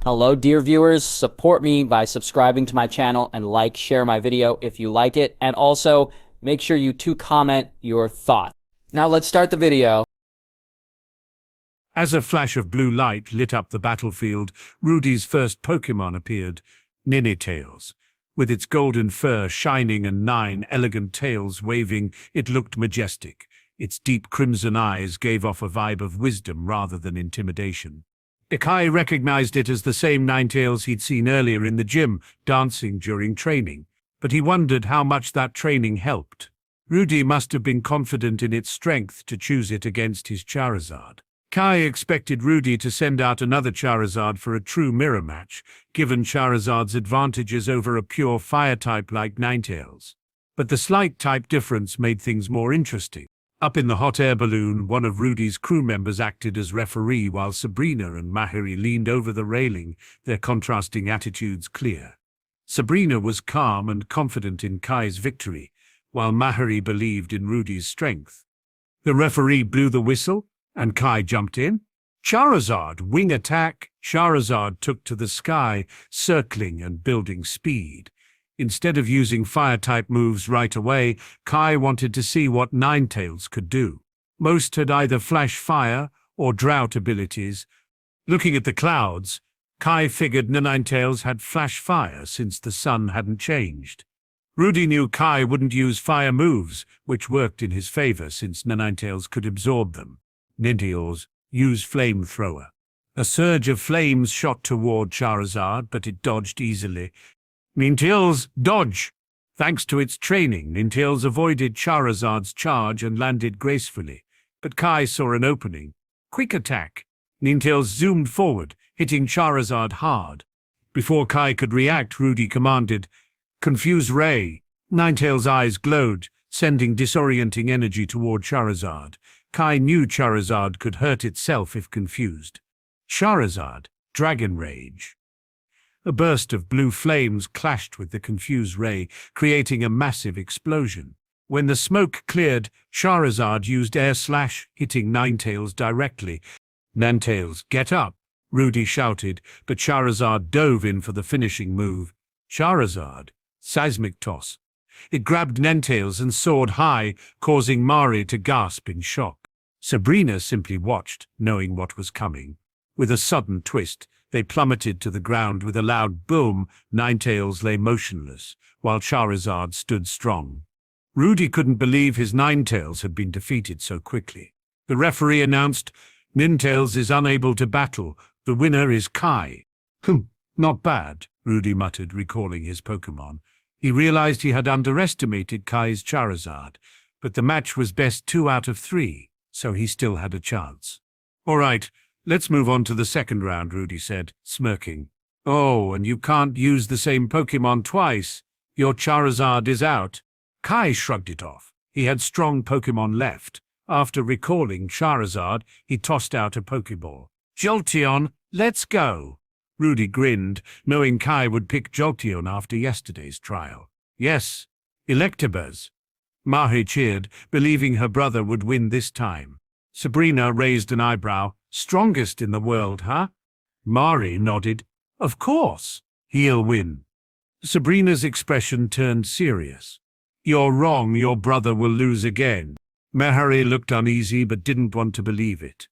Hello, dear viewers. Support me by subscribing to my channel and share my video if you like it. And also, make sure you comment your thoughts. Now let's start the video. As a flash of blue light lit up the battlefield, Rudy's first Pokémon appeared, Ninetales. With its golden fur shining and 9 elegant tails waving, it looked majestic. Its deep crimson eyes gave off a vibe of wisdom rather than intimidation. Isekai recognized it as the same Ninetales he'd seen earlier in the gym, dancing during training, but he wondered how much that training helped. Rudy must have been confident in its strength to choose it against his Charizard. Kai expected Rudy to send out another Charizard for a true mirror match, given Charizard's advantages over a pure fire type like Ninetales. But the slight type difference made things more interesting. Up in the hot air balloon, one of Rudy's crew members acted as referee while Sabrina and Mahiri leaned over the railing, their contrasting attitudes clear. Sabrina was calm and confident in Kai's victory, while Mahiri believed in Rudy's strength. The referee blew the whistle, and Kai jumped in. Charizard, wing attack! Charizard took to the sky, circling and building speed. Instead of using fire-type moves right away, Kai wanted to see what Ninetales could do. Most had either flash fire or drought abilities. Looking at the clouds, Kai figured Ninetales had flash fire since the sun hadn't changed. Rudy knew Kai wouldn't use fire moves, which worked in his favor since Ninetales could absorb them. Ninetales used flamethrower. A surge of flames shot toward Charizard, but it dodged easily. Ninetales, dodge! Thanks to its training, Ninetales avoided Charizard's charge and landed gracefully. But Kai saw an opening. Quick attack! Ninetales zoomed forward, hitting Charizard hard. Before Kai could react, Rudy commanded, Confuse Ray! Ninetales' eyes glowed, sending disorienting energy toward Charizard. Kai knew Charizard could hurt itself if confused. Charizard, Dragon Rage. A burst of blue flames clashed with the confused Ray, creating a massive explosion. When the smoke cleared, Charizard used Air Slash, hitting Ninetales directly. Ninetales, get up! Rudy shouted, but Charizard dove in for the finishing move. Charizard, Seismic Toss. It grabbed Ninetales and soared high, causing Mari to gasp in shock. Sabrina simply watched, knowing what was coming. With a sudden twist, they plummeted to the ground with a loud boom. Ninetales lay motionless, while Charizard stood strong. Rudy couldn't believe his Ninetales had been defeated so quickly. The referee announced, Ninetales is unable to battle. The winner is Kai. Not bad, Rudy muttered, recalling his Pokémon. He realized he had underestimated Kai's Charizard, but the match was best 2 out of 3, so he still had a chance. All right, let's move on to the second round, Rudy said, smirking. Oh, and you can't use the same Pokémon twice. Your Charizard is out. Kai shrugged it off. He had strong Pokémon left. After recalling Charizard, he tossed out a Pokéball. Jolteon, let's go. Rudy grinned, knowing Kai would pick Jolteon after yesterday's trial. Yes, Electabuzz. Mahi cheered, believing her brother would win this time. Sabrina raised an eyebrow. Strongest in the world, huh? Mari nodded. Of course. He'll win. Sabrina's expression turned serious. You're wrong, your brother will lose again. Mahari looked uneasy but didn't want to believe it.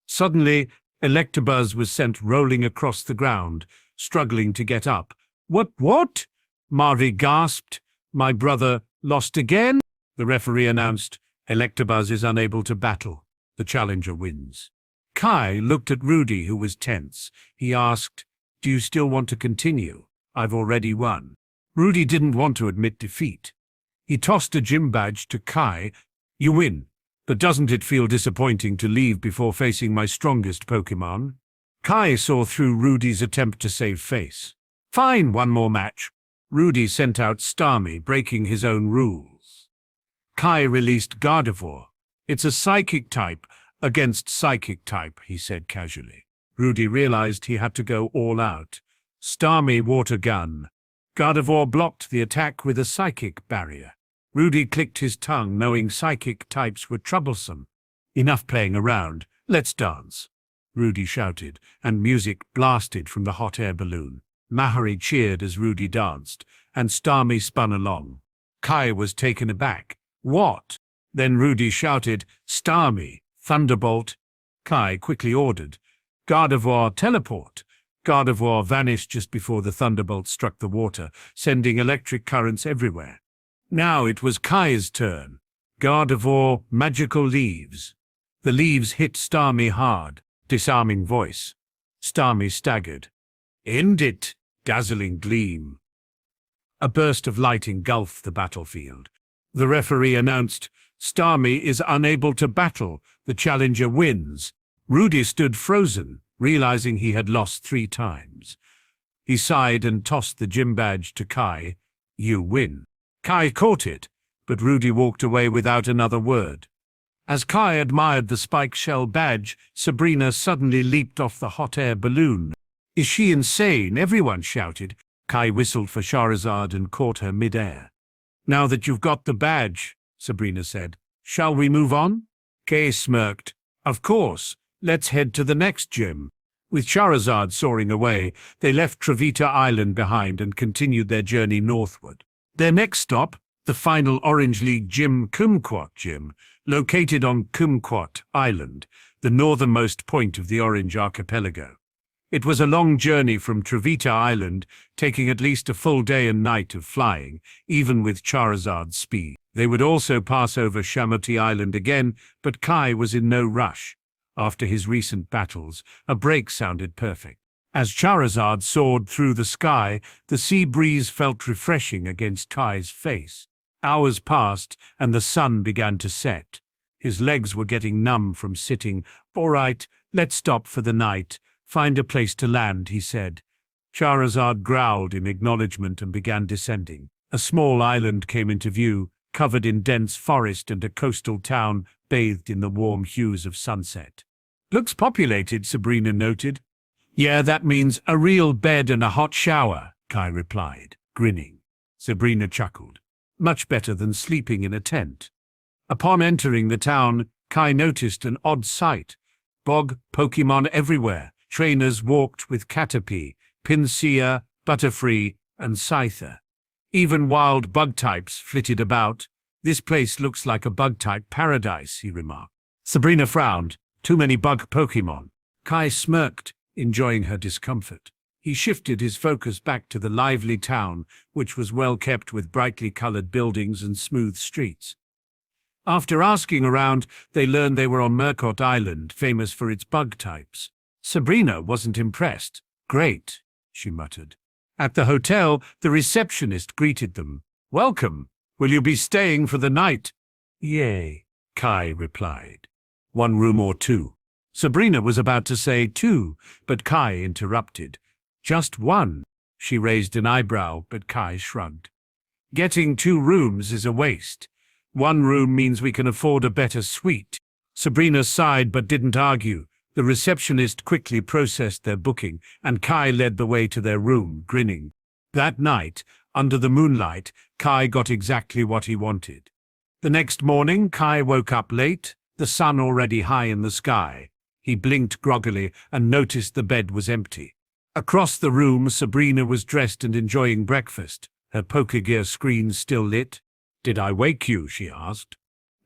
Suddenly, Electabuzz was sent rolling across the ground, struggling to get up. What? Mari gasped. My brother lost again? The referee announced, Electabuzz is unable to battle. The challenger wins. Kai looked at Rudy, who was tense. He asked, Do you still want to continue? I've already won. Rudy didn't want to admit defeat. He tossed a gym badge to Kai. You win. But doesn't it feel disappointing to leave before facing my strongest Pokémon? Kai saw through Rudy's attempt to save face. Fine, one more match. Rudy sent out Starmie, breaking his own rules. Kai released Gardevoir. It's a psychic type against psychic type, he said casually. Rudy realized he had to go all out. Starmie water gun. Gardevoir blocked the attack with a psychic barrier. Rudy clicked his tongue, knowing psychic types were troublesome. Enough playing around. Let's dance. Rudy shouted, and music blasted from the hot air balloon. Mahari cheered as Rudy danced, and Starmie spun along. Kai was taken aback. What? Then Rudy shouted, Starmie, Thunderbolt. Kai quickly ordered, Gardevoir, teleport. Gardevoir vanished just before the thunderbolt struck the water, sending electric currents everywhere. Now it was Kai's turn. Gardevoir, magical leaves. The leaves hit Starmie hard, disarming voice. Starmie staggered. End it, dazzling gleam. A burst of light engulfed the battlefield. The referee announced, Starmie is unable to battle. The challenger wins. Rudy stood frozen, realizing he had lost 3 times. He sighed and tossed the gym badge to Kai. You win. Kai caught it, but Rudy walked away without another word. As Kai admired the spike shell badge, Sabrina suddenly leaped off the hot air balloon. Is she insane? Everyone shouted. Kai whistled for Charizard and caught her mid-air. Now that you've got the badge, Sabrina said, shall we move on? Kai smirked. Of course. Let's head to the next gym. With Charizard soaring away, they left Trevita Island behind and continued their journey northward. Their next stop, the final Orange League gym, Kumquat Gym, located on Kumquat Island, the northernmost point of the Orange Archipelago. It was a long journey from Trevita Island, taking at least a full day and night of flying, even with Charizard's speed. They would also pass over Shamuti Island again, but Kai was in no rush. After his recent battles, a break sounded perfect. As Charizard soared through the sky, the sea breeze felt refreshing against Kai's face. Hours passed, and the sun began to set. His legs were getting numb from sitting. All right, let's stop for the night. Find a place to land, he said. Charizard growled in acknowledgement and began descending. A small island came into view, covered in dense forest, and a coastal town bathed in the warm hues of sunset. Looks populated, Sabrina noted. Yeah, that means a real bed and a hot shower, Kai replied, grinning. Sabrina chuckled. Much better than sleeping in a tent. Upon entering the town, Kai noticed an odd sight. Bog Pokémon everywhere. Trainers walked with Caterpie, Pinsea, Butterfree, and Scyther. Even wild bug types flitted about. This place looks like a bug-type paradise, he remarked. Sabrina frowned. Too many bug Pokémon. Kai smirked, enjoying her discomfort. He shifted his focus back to the lively town, which was well kept with brightly colored buildings and smooth streets. After asking around, they learned they were on Merkott Island, famous for its bug types. Sabrina wasn't impressed. Great, she muttered. At the hotel, the receptionist greeted them. Welcome. Will you be staying for the night? Yay, Kai replied. 1 room or 2. Sabrina was about to say 2, but Kai interrupted. Just 1. She raised an eyebrow, but Kai shrugged. Getting 2 rooms is a waste. 1 room means we can afford a better suite. Sabrina sighed but didn't argue. The receptionist quickly processed their booking, and Kai led the way to their room, grinning. That night, under the moonlight, Kai got exactly what he wanted. The next morning, Kai woke up late, the sun already high in the sky. He blinked groggily and noticed the bed was empty. Across the room, Sabrina was dressed and enjoying breakfast, her Pokégear screen still lit. Did I wake you? She asked.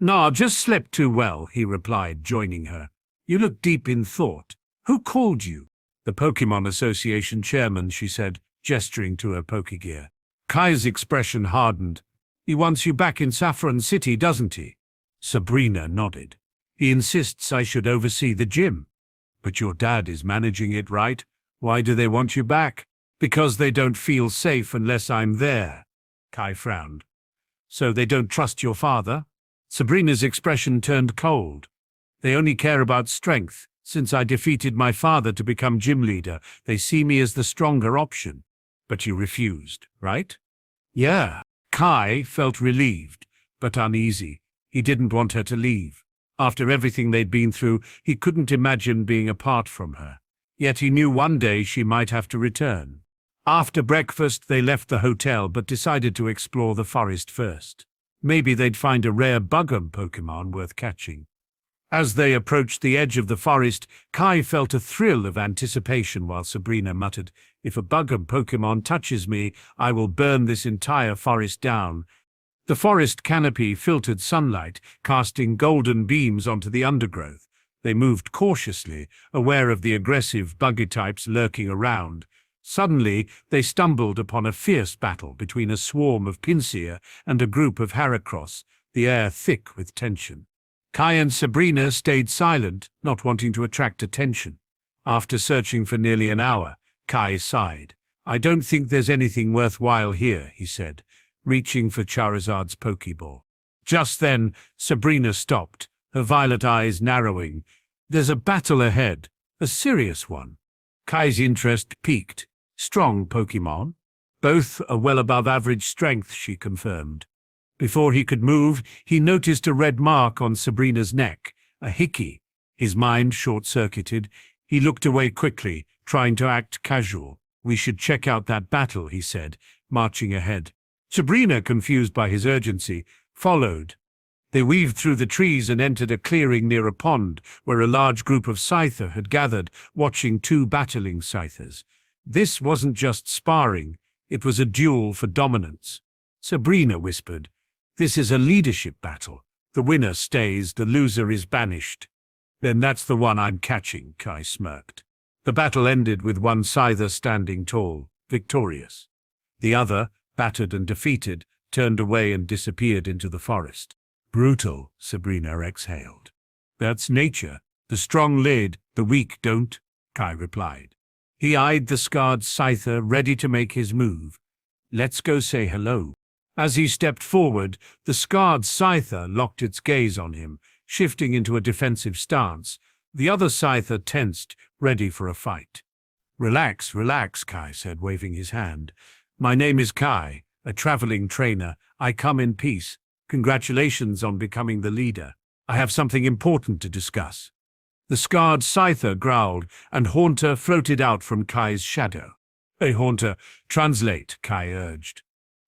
Nah, just slept too well, he replied, joining her. You look deep in thought. Who called you? The Pokémon Association chairman, she said, gesturing to her Pokégear. Kai's expression hardened. He wants you back in Saffron City, doesn't he? Sabrina nodded. He insists I should oversee the gym. But your dad is managing it, right? Why do they want you back? Because they don't feel safe unless I'm there. Kai frowned. So they don't trust your father? Sabrina's expression turned cold. They only care about strength. Since I defeated my father to become gym leader, they see me as the stronger option. But you refused, right? Yeah. Kai felt relieved, but uneasy. He didn't want her to leave. After everything they'd been through, he couldn't imagine being apart from her. Yet he knew one day she might have to return. After breakfast, they left the hotel but decided to explore the forest first. Maybe they'd find a rare bugum Pokémon worth catching. As they approached the edge of the forest, Kai felt a thrill of anticipation while Sabrina muttered, "If a bug of Pokémon touches me, I will burn this entire forest down." The forest canopy filtered sunlight, casting golden beams onto the undergrowth. They moved cautiously, aware of the aggressive buggy types lurking around. Suddenly, they stumbled upon a fierce battle between a swarm of Pinsir and a group of Heracross, the air thick with tension. Kai and Sabrina stayed silent, not wanting to attract attention. After searching for nearly an hour, Kai sighed. "I don't think there's anything worthwhile here," he said, reaching for Charizard's Pokeball. Just then, Sabrina stopped, her violet eyes narrowing. "There's a battle ahead, a serious one." Kai's interest peaked. "Strong Pokémon?" "Both are well above average strength," she confirmed. Before he could move, he noticed a red mark on Sabrina's neck, a hickey. His mind short-circuited. He looked away quickly, trying to act casual. "We should check out that battle," he said, marching ahead. Sabrina, confused by his urgency, followed. They weaved through the trees and entered a clearing near a pond, where a large group of Scyther had gathered, watching two battling Scythers. This wasn't just sparring, it was a duel for dominance. Sabrina whispered, "This is a leadership battle. The winner stays, the loser is banished." "Then that's the one I'm catching," Kai smirked. The battle ended with one Scyther standing tall, victorious. The other, battered and defeated, turned away and disappeared into the forest. "Brutal," Sabrina exhaled. "That's nature. The strong lead, the weak don't," Kai replied. He eyed the scarred Scyther, ready to make his move. "Let's go say hello." As he stepped forward, the scarred Scyther locked its gaze on him, shifting into a defensive stance. The other Scyther tensed, ready for a fight. "Relax, relax," Kai said, waving his hand. "My name is Kai, a traveling trainer. I come in peace. Congratulations on becoming the leader. I have something important to discuss." The scarred Scyther growled, and Haunter floated out from Kai's shadow. "Hey, Haunter, translate," Kai urged.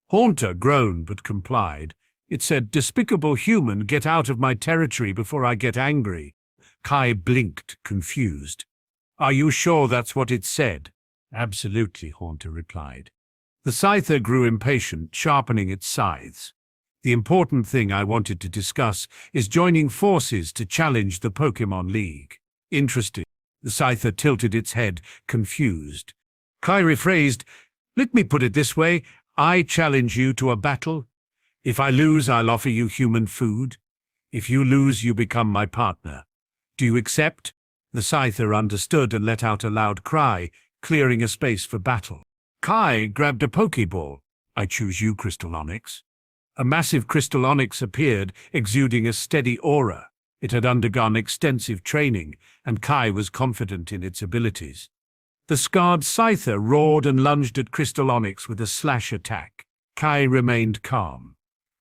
Haunter groaned but complied. It said, "Despicable human, get out of my territory before I get angry." Kai blinked, confused. "Are you sure that's what it said?" "Absolutely," Haunter replied. The Scyther grew impatient, sharpening its scythes. "The important thing I wanted to discuss is joining forces to challenge the Pokémon League." "Interesting." The Scyther tilted its head, confused. Kai rephrased, "Let me put it this way. I challenge you to a battle. If I lose, I'll offer you human food. If you lose, you become my partner. Do you accept?" The Scyther understood and let out a loud cry, clearing a space for battle. Kai grabbed a Pokeball. "I choose you, Crystal Onyx." A massive Crystal Onyx appeared, exuding a steady aura. It had undergone extensive training, and Kai was confident in its abilities. The scarred Scyther roared and lunged at Crystal Onyx with a slash attack. Kai remained calm.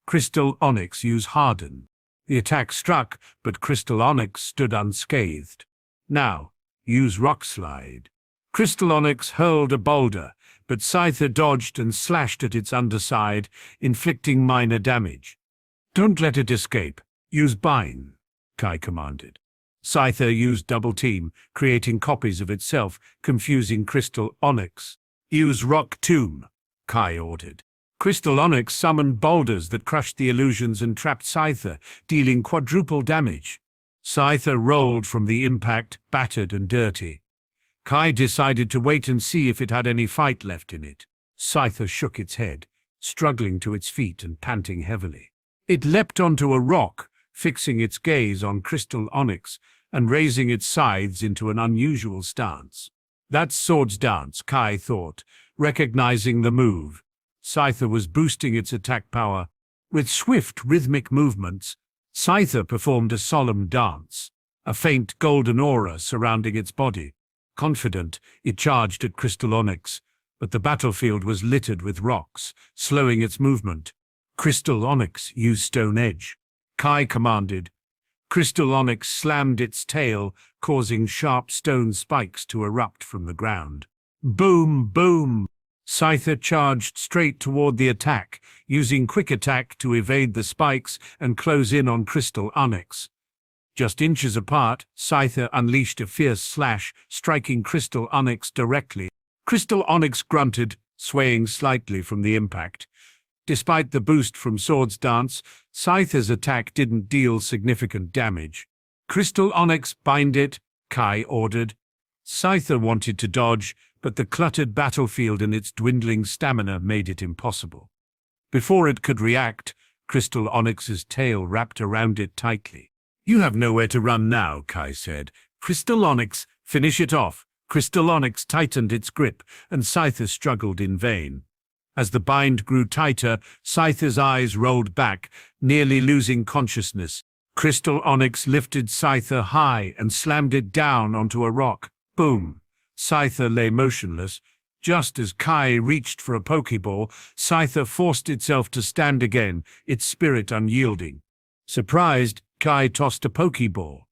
Crystal Onyx used Harden. The attack struck, but Crystal Onyx stood unscathed. "Now, use Rock Slide." Crystal Onyx hurled a boulder, but Scyther dodged and slashed at its underside, inflicting minor damage. "Don't let it escape. Use Bind," Kai commanded. Scyther used Double Team, creating copies of itself, confusing Crystal Onyx. "Use Rock Tomb," Kai ordered. Crystal Onyx summoned boulders that crushed the illusions and trapped Scyther, dealing quadruple damage. Scyther rolled from the impact, battered and dirty. Kai decided to wait and see if it had any fight left in it. Scyther shook its head, struggling to its feet and panting heavily. It leapt onto a rock, fixing its gaze on Crystal Onyx and raising its scythes into an unusual stance. "That's Sword's Dance," Kai thought, recognizing the move. Scyther was boosting its attack power. With swift, rhythmic movements, Scyther performed a solemn dance, a faint golden aura surrounding its body. Confident, it charged at Crystal Onyx, but the battlefield was littered with rocks, slowing its movement. "Crystal Onyx, use Stone Edge," Kai commanded. Crystal Onyx slammed its tail, causing sharp stone spikes to erupt from the ground. Boom, boom! Scyther charged straight toward the attack, using Quick Attack to evade the spikes and close in on Crystal Onyx. Just inches apart, Scyther unleashed a fierce slash, striking Crystal Onyx directly. Crystal Onyx grunted, swaying slightly from the impact. Despite the boost from Swords Dance, Scyther's attack didn't deal significant damage. Crystal Onyx, bind it, Kai ordered. Scyther wanted to dodge, but the cluttered battlefield and its dwindling stamina made it impossible. Before it could react, Crystal Onyx's tail wrapped around it tightly. "You have nowhere to run now," Kai said. "Crystal Onyx, finish it off." Crystal Onyx tightened its grip, and Scyther struggled in vain. As the bind grew tighter, Scyther's eyes rolled back, nearly losing consciousness. Crystal Onyx lifted Scyther high and slammed it down onto a rock. Boom! Scyther lay motionless. Just as Kai reached for a Pokeball, Scyther forced itself to stand again, its spirit unyielding. Surprised, Kai tossed a Pokeball.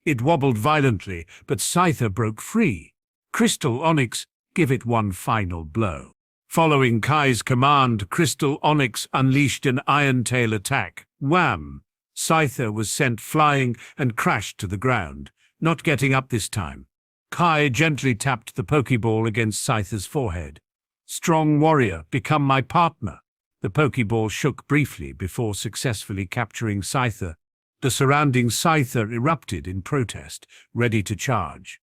It wobbled violently, but Scyther broke free. Crystal Onyx, give it one final blow. Following Kai's command, Crystal Onyx unleashed an Iron Tail attack. Wham! Scyther was sent flying and crashed to the ground, not getting up this time. Kai gently tapped the Pokeball against Scyther's forehead. "Strong warrior, become my partner." The Pokeball shook briefly before successfully capturing Scyther. The surrounding Scyther erupted in protest, ready to charge.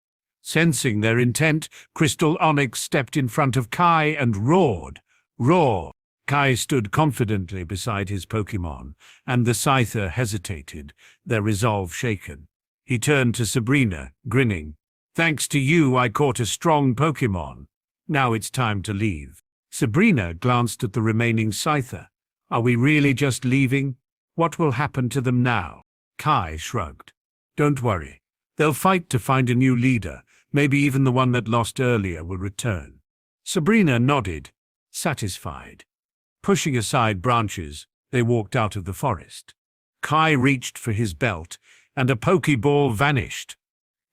Sensing their intent, Crystal Onyx stepped in front of Kai and roared. Roar! Kai stood confidently beside his Pokémon, and the Scyther hesitated, their resolve shaken. He turned to Sabrina, grinning. "Thanks to you, I caught a strong Pokémon. Now it's time to leave." Sabrina glanced at the remaining Scyther. "Are we really just leaving? What will happen to them now?" Kai shrugged. "Don't worry. They'll fight to find a new leader. Maybe even the one that lost earlier will return." Sabrina nodded, satisfied. Pushing aside branches, they walked out of the forest. Kai reached for his belt, and a Pokeball vanished.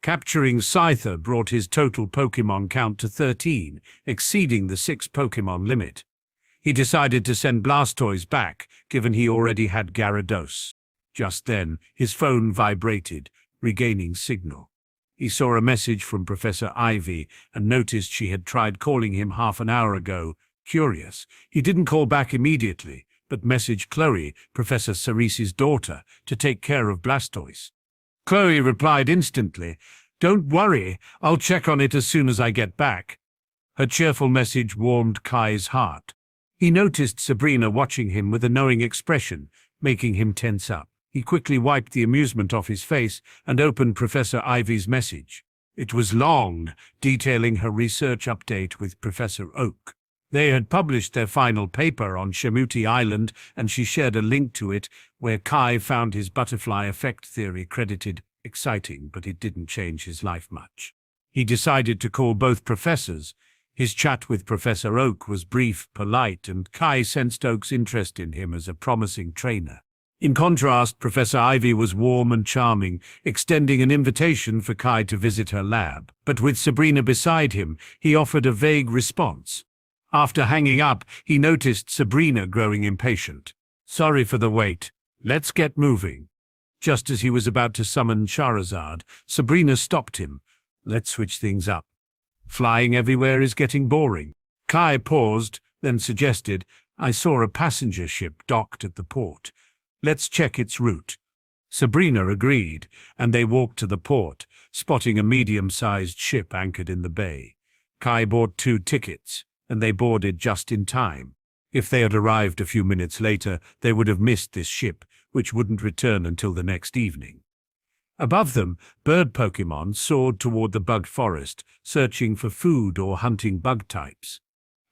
Capturing Scyther brought his total Pokémon count to 13, exceeding the 6 Pokémon limit. He decided to send Blastoise back, given he already had Gyarados. Just then, his phone vibrated, regaining signal. He saw a message from Professor Ivy and noticed she had tried calling him half an hour ago. Curious, he didn't call back immediately, but messaged Chloe, Professor Cerise's daughter, to take care of Blastoise. Chloe replied instantly, "Don't worry, I'll check on it as soon as I get back." Her cheerful message warmed Kai's heart. He noticed Sabrina watching him with a knowing expression, making him tense up. He quickly wiped the amusement off his face and opened Professor Ivy's message. It was long, detailing her research update with Professor Oak. They had published their final paper on Shamuti Island, and she shared a link to it where Kai found his butterfly effect theory credited. Exciting, but it didn't change his life much. He decided to call both professors. His chat with Professor Oak was brief, polite, and Kai sensed Oak's interest in him as a promising trainer. In contrast, Professor Ivy was warm and charming, extending an invitation for Kai to visit her lab. But with Sabrina beside him, he offered a vague response. After hanging up, he noticed Sabrina growing impatient. "Sorry for the wait. Let's get moving." Just as he was about to summon Charizard, Sabrina stopped him. "Let's switch things up. Flying everywhere is getting boring." Kai paused, then suggested, "I saw a passenger ship docked at the port. Let's check its route." Sabrina agreed, and they walked to the port, spotting a medium-sized ship anchored in the bay. Kai bought 2 tickets, and they boarded just in time. If they had arrived a few minutes later, they would have missed this ship, which wouldn't return until the next evening. Above them, bird Pokémon soared toward the bug forest, searching for food or hunting bug types.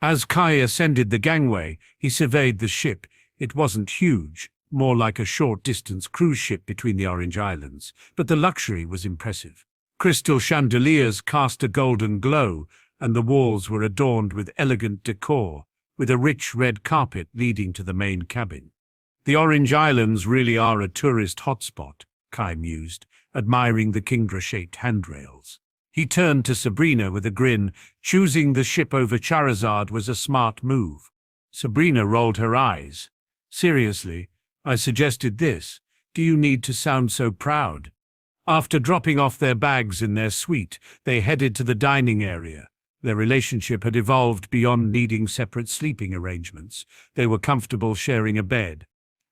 As Kai ascended the gangway, he surveyed the ship. It wasn't huge, more like a short-distance cruise ship between the Orange Islands, but the luxury was impressive. Crystal chandeliers cast a golden glow, and the walls were adorned with elegant decor, with a rich red carpet leading to the main cabin. The Orange Islands really are a tourist hotspot, Kai mused, admiring the Kingdra-shaped handrails. He turned to Sabrina with a grin. Choosing the ship over Charizard was a smart move. Sabrina rolled her eyes. "Seriously, I suggested this. Do you need to sound so proud?" After dropping off their bags in their suite, they headed to the dining area. Their relationship had evolved beyond needing separate sleeping arrangements. They were comfortable sharing a bed.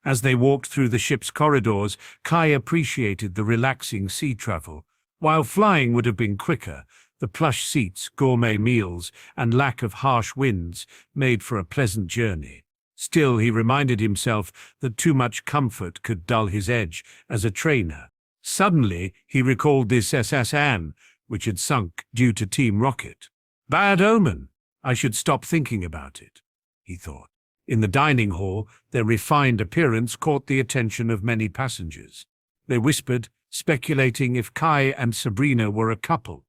As they walked through the ship's corridors, Kai appreciated the relaxing sea travel. While flying would have been quicker, the plush seats, gourmet meals, and lack of harsh winds made for a pleasant journey. Still, he reminded himself that too much comfort could dull his edge as a trainer. Suddenly, he recalled this SS Anne, which had sunk due to Team Rocket. Bad omen. I should stop thinking about it, he thought. In the dining hall, their refined appearance caught the attention of many passengers. They whispered, speculating if Kai and Sabrina were a couple.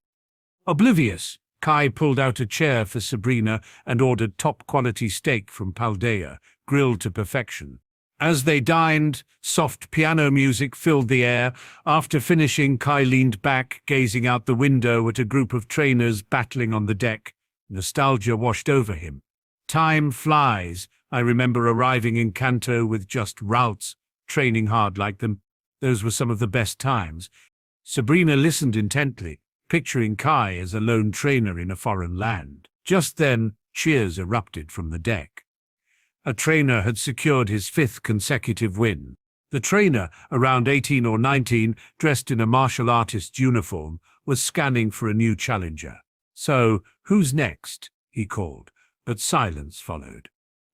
Oblivious, Kai pulled out a chair for Sabrina and ordered top-quality steak from Paldea, grilled to perfection. As they dined, soft piano music filled the air. After finishing, Kai leaned back, gazing out the window at a group of trainers battling on the deck. Nostalgia washed over him. Time flies. I remember arriving in Kanto with just Ralts, training hard like them. Those were some of the best times. Sabrina listened intently, picturing Kai as a lone trainer in a foreign land. Just then, cheers erupted from the deck. A trainer had secured his 5th consecutive win. The trainer, around 18 or 19, dressed in a martial artist's uniform, was scanning for a new challenger. So, who's next? He called, but silence followed.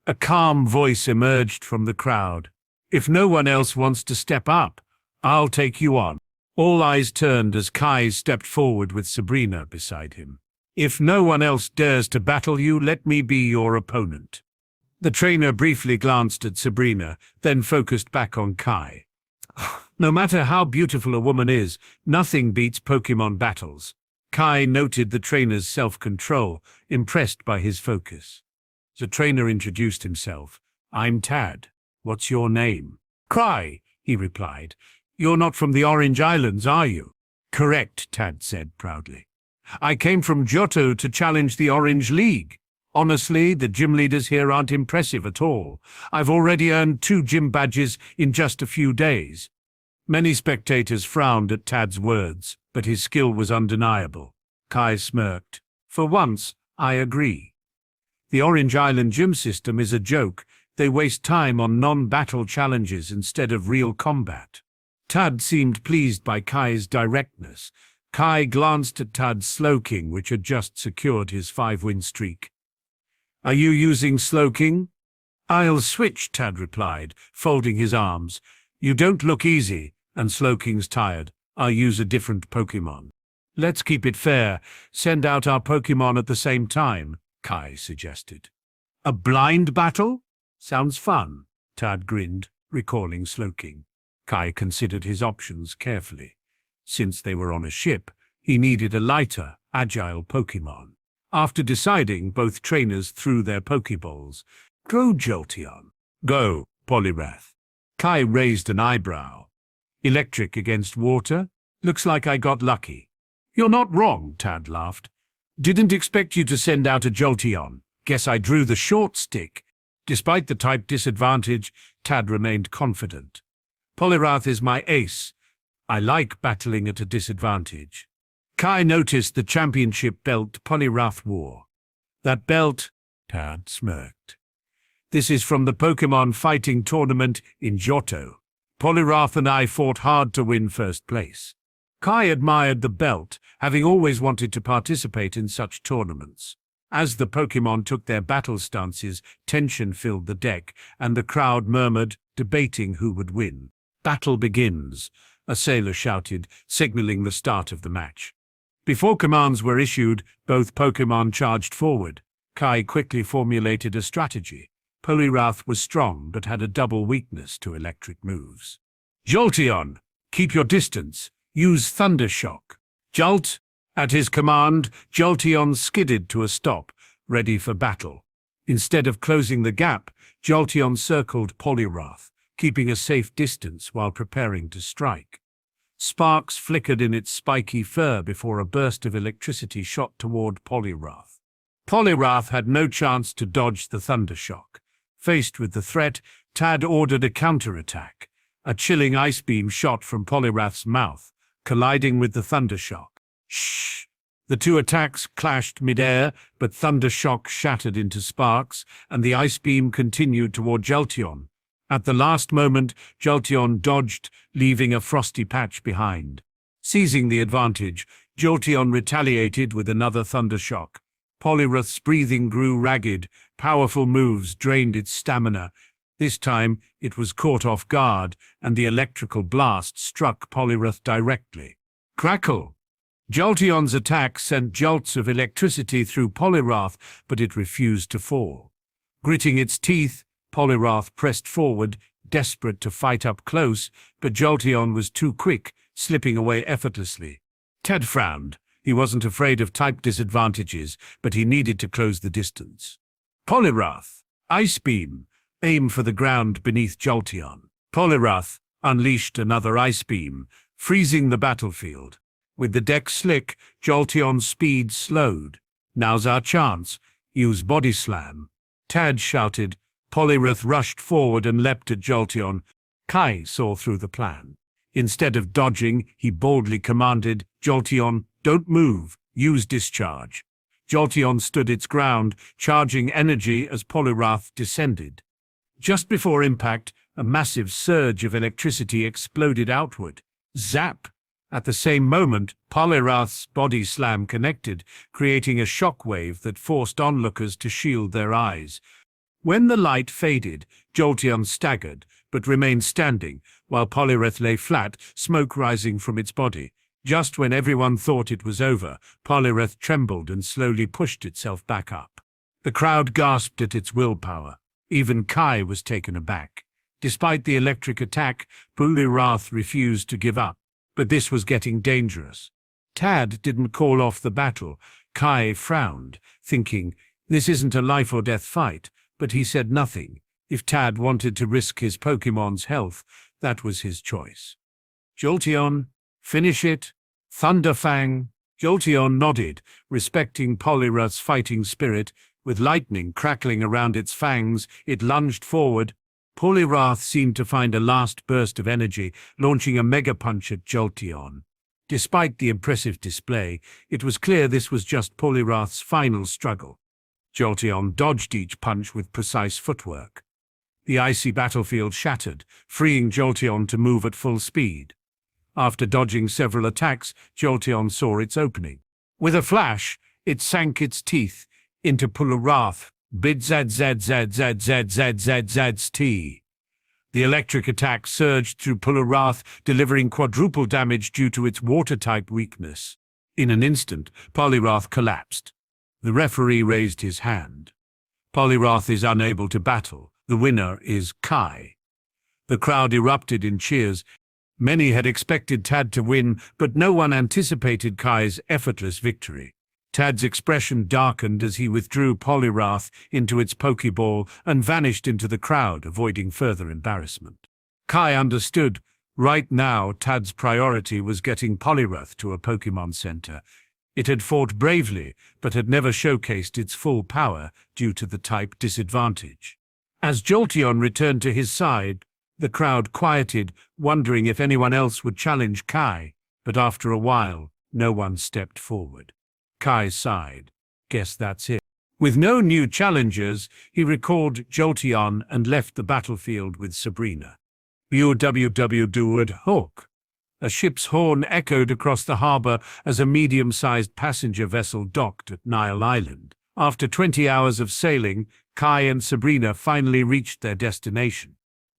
A calm voice emerged from the crowd. If no one else wants to step up, I'll take you on. All eyes turned as Kai stepped forward with Sabrina beside him. If no one else dares to battle you, let me be your opponent. The trainer briefly glanced at Sabrina, then focused back on Kai. No matter how beautiful a woman is, nothing beats Pokémon battles. Kai noted the trainer's self-control, impressed by his focus. The trainer introduced himself. I'm Tad. What's your name? Kai, he replied. You're not from the Orange Islands, are you? Correct, Tad said proudly. I came from Johto to challenge the Orange League. Honestly, the gym leaders here aren't impressive at all. I've already earned 2 gym badges in just a few days. Many spectators frowned at Tad's words, but his skill was undeniable. Kai smirked. For once, I agree. The Orange Island gym system is a joke. They waste time on non-battle challenges instead of real combat. Tad seemed pleased by Kai's directness. Kai glanced at Tad's Slowking, which had just secured his 5-win streak. Are you using Slowking? I'll switch, Tad replied, folding his arms. You don't look easy, and Slowking's tired. I'll use a different Pokémon. Let's keep it fair. Send out our Pokémon at the same time, Kai suggested. A blind battle? Sounds fun, Tad grinned, recalling Slowking. Kai considered his options carefully. Since they were on a ship, he needed a lighter, agile Pokémon. After deciding, both trainers threw their Pokéballs. Go, Jolteon. Go, Poliwrath. Kai raised an eyebrow. Electric against water? Looks like I got lucky. You're not wrong, Tad laughed. Didn't expect you to send out a Jolteon. Guess I drew the short stick. Despite the type disadvantage, Tad remained confident. Poliwrath is my ace. I like battling at a disadvantage. Kai noticed the championship belt Poliwrath wore. That belt, Tad smirked. This is from the Pokémon fighting tournament in Johto. Poliwrath and I fought hard to win first place. Kai admired the belt, having always wanted to participate in such tournaments. As the Pokémon took their battle stances, tension filled the deck, and the crowd murmured, debating who would win. Battle begins, a sailor shouted, signaling the start of the match. Before commands were issued, both Pokémon charged forward. Kai quickly formulated a strategy. Poliwrath was strong, but had a double weakness to electric moves. Jolteon, keep your distance. Use Thunder Shock. Jolt. At his command, Jolteon skidded to a stop, ready for battle. Instead of closing the gap, Jolteon circled Poliwrath, keeping a safe distance while preparing to strike. Sparks flickered in its spiky fur before a burst of electricity shot toward Poliwrath. Poliwrath had no chance to dodge the thunder shock. Faced with the threat, Tad ordered a counterattack. A chilling ice beam shot from Poliwrath's mouth, colliding with the Thunder Shock. Shh! The two attacks clashed mid-air, but Thunder Shock shattered into sparks, and the Ice Beam continued toward Jolteon. At the last moment, Jolteon dodged, leaving a frosty patch behind. Seizing the advantage, Jolteon retaliated with another Thunder Shock. Poliwrath's breathing grew ragged, powerful moves drained its stamina. This time, it was caught off guard, and the electrical blast struck Poliwrath directly. Crackle! Jolteon's attack sent jolts of electricity through Poliwrath, but it refused to fall. Gritting its teeth, Poliwrath pressed forward, desperate to fight up close, but Jolteon was too quick, slipping away effortlessly. Tad frowned. He wasn't afraid of type disadvantages, but he needed to close the distance. Poliwrath, Ice Beam, aim for the ground beneath Jolteon. Poliwrath unleashed another Ice Beam, freezing the battlefield. With the deck slick, Jolteon's speed slowed. Now's our chance. Use Body Slam. Tad shouted. Poliwrath rushed forward and leapt at Jolteon. Kai saw through the plan. Instead of dodging, he boldly commanded, Jolteon, don't move, use Discharge. Jolteon stood its ground, charging energy as Poliwrath descended. Just before impact, a massive surge of electricity exploded outward. Zap! At the same moment, Poliwrath's Body Slam connected, creating a shockwave that forced onlookers to shield their eyes. When the light faded, Jolteon staggered, but remained standing, while Poliwrath lay flat, smoke rising from its body. Just when everyone thought it was over, Poliwrath trembled and slowly pushed itself back up. The crowd gasped at its willpower. Even Kai was taken aback. Despite the electric attack, Poliwrath refused to give up. But this was getting dangerous. Tad didn't call off the battle. Kai frowned, thinking, this isn't a life-or-death fight, but he said nothing. If Tad wanted to risk his Pokemon's health, that was his choice. Jolteon, finish it. Thunderfang. Jolteon nodded, respecting Poliwrath's fighting spirit. With lightning crackling around its fangs, it lunged forward. Poliwrath seemed to find a last burst of energy, launching a mega punch at Jolteon. Despite the impressive display, it was clear this was just Poliwrath's final struggle. Jolteon dodged each punch with precise footwork. The icy battlefield shattered, freeing Jolteon to move at full speed. After dodging several attacks, Jolteon saw its opening. With a flash, it sank its teeth into Poliwrath. Bid-zad-zad-zad-zad-zad-zad-zad-zad-zt. The electric attack surged through Poliwrath, delivering quadruple damage due to its water-type weakness. In an instant, Poliwrath collapsed. The referee raised his hand. Poliwrath is unable to battle. The winner is Kai. The crowd erupted in cheers. Many had expected Tad to win, but no one anticipated Kai's effortless victory. Tad's expression darkened as he withdrew Poliwrath into its Pokeball and vanished into the crowd, avoiding further embarrassment. Kai understood. Right now, Tad's priority was getting Poliwrath to a Pokemon Center. It had fought bravely, but had never showcased its full power due to the type disadvantage. As Jolteon returned to his side, the crowd quieted, wondering if anyone else would challenge Kai, but after a while, no one stepped forward. Kai sighed. Guess that's it. With no new challengers, he recalled Jolteon and left the battlefield with Sabrina. Hook. A ship's horn echoed across the harbor as a medium-sized passenger vessel docked at Nile Island. After 20 hours of sailing, Kai and Sabrina finally reached their destination.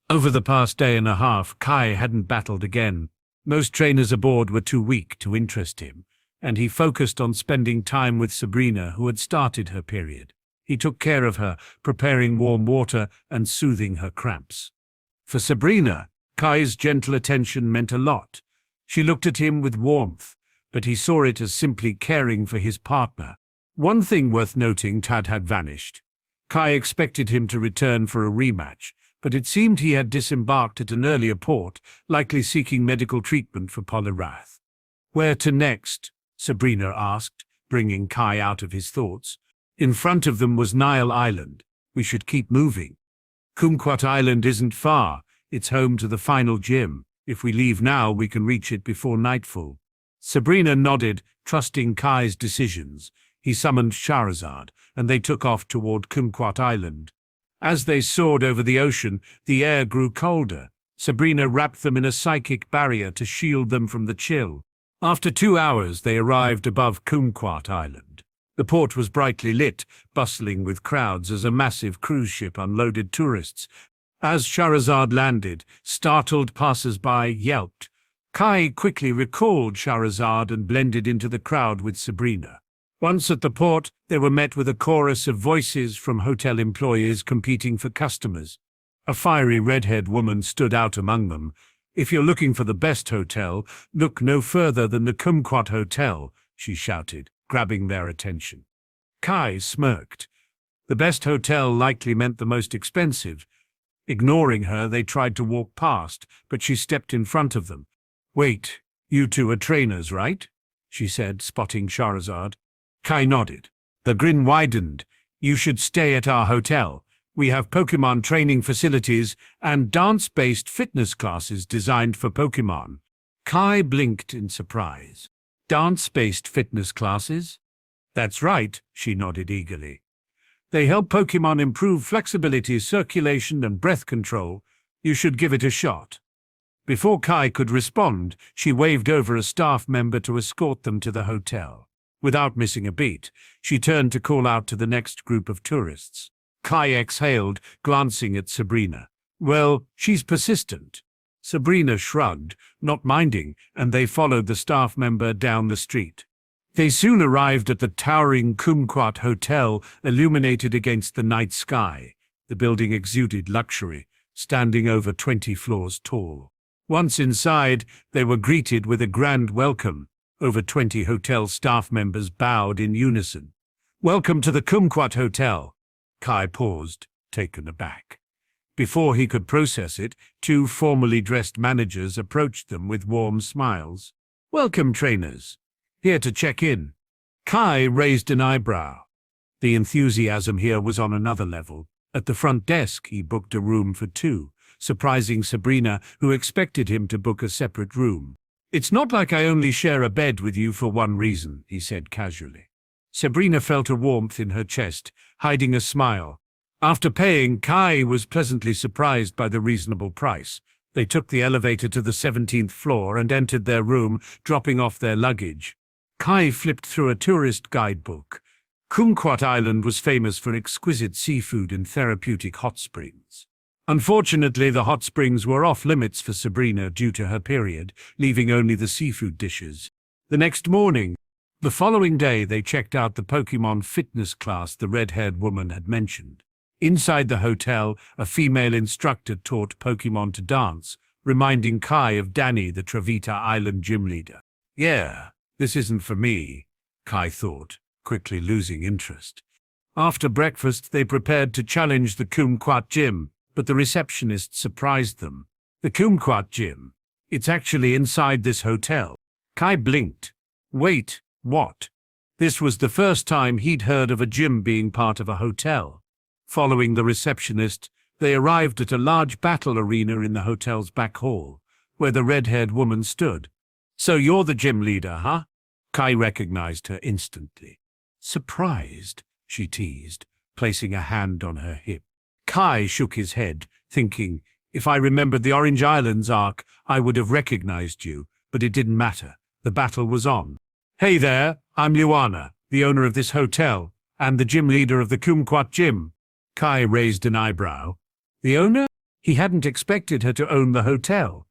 Over the past day and a half, Kai hadn't battled again. Most trainers aboard were too weak to interest him, and he focused on spending time with Sabrina, who had started her period. He took care of her, preparing warm water and soothing her cramps. For Sabrina, Kai's gentle attention meant a lot. She looked at him with warmth, but he saw it as simply caring for his partner. One thing worth noting, Tad had vanished. Kai expected him to return for a rematch, but it seemed he had disembarked at an earlier port, likely seeking medical treatment for Poliwrath. Where to next? Sabrina asked, bringing Kai out of his thoughts. In front of them was Nile Island. We should keep moving. Kumquat Island isn't far. It's home to the final gym. If we leave now, we can reach it before nightfall. Sabrina nodded, trusting Kai's decisions. He summoned Charizard, and they took off toward Kumquat Island. As they soared over the ocean, the air grew colder. Sabrina wrapped them in a psychic barrier to shield them from the chill. After 2 hours, they arrived above Kumquat Island. The port was brightly lit, bustling with crowds as a massive cruise ship unloaded tourists. As Charizard landed, startled passers-by yelped. Kai quickly recalled Charizard and blended into the crowd with Sabrina. Once at the port, they were met with a chorus of voices from hotel employees competing for customers. A fiery red-haired woman stood out among them. "If you're looking for the best hotel, look no further than the Kumquat Hotel," she shouted, grabbing their attention. Kai smirked. The best hotel likely meant the most expensive. Ignoring her, they tried to walk past, but she stepped in front of them. "Wait, you two are trainers, right?" she said, spotting Charizard. Kai nodded. The grin widened. "You should stay at our hotel. We have Pokémon training facilities and dance-based fitness classes designed for Pokémon." Kai blinked in surprise. "Dance-based fitness classes?" "That's right," she nodded eagerly. "They help Pokémon improve flexibility, circulation, and breath control. You should give it a shot." Before Kai could respond, she waved over a staff member to escort them to the hotel. Without missing a beat, she turned to call out to the next group of tourists. Kai exhaled, glancing at Sabrina. "Well, she's persistent." Sabrina shrugged, not minding, and they followed the staff member down the street. They soon arrived at the towering Kumquat Hotel, illuminated against the night sky. The building exuded luxury, standing over 20 floors tall. Once inside, they were greeted with a grand welcome. Over 20 hotel staff members bowed in unison. "Welcome to the Kumquat Hotel." Kai paused, taken aback. Before he could process it, 2 formally dressed managers approached them with warm smiles. "Welcome, trainers. Here to check in." Kai raised an eyebrow. The enthusiasm here was on another level. At the front desk, he booked a room for 2, surprising Sabrina, who expected him to book a separate room. "It's not like I only share a bed with you for one reason," he said casually. Sabrina felt a warmth in her chest, hiding a smile. After paying, Kai was pleasantly surprised by the reasonable price. They took the elevator to the 17th floor and entered their room, dropping off their luggage. Kai flipped through a tourist guidebook. Kumquat Island was famous for exquisite seafood and therapeutic hot springs. Unfortunately, the hot springs were off-limits for Sabrina due to her period, leaving only the seafood dishes. The following day, they checked out the Pokémon fitness class the red-haired woman had mentioned. Inside the hotel, a female instructor taught Pokémon to dance, reminding Kai of Danny, the Travita Island gym leader. "Yeah, this isn't for me," Kai thought, quickly losing interest. After breakfast, they prepared to challenge the Kumquat Gym, but the receptionist surprised them. "The Kumquat Gym? It's actually inside this hotel." Kai blinked. Wait, what? This was the first time he'd heard of a gym being part of a hotel. Following the receptionist, they arrived at a large battle arena in the hotel's back hall, where the red-haired woman stood. "So you're the gym leader, huh?" Kai recognized her instantly. "Surprised?" she teased, placing a hand on her hip. Kai shook his head, thinking, "If I remembered the Orange Islands arc, I would have recognized you, but it didn't matter. The battle was on." "Hey there, I'm Luana, the owner of this hotel, and the gym leader of the Kumquat Gym." Kai raised an eyebrow. The owner? He hadn't expected her to own the hotel.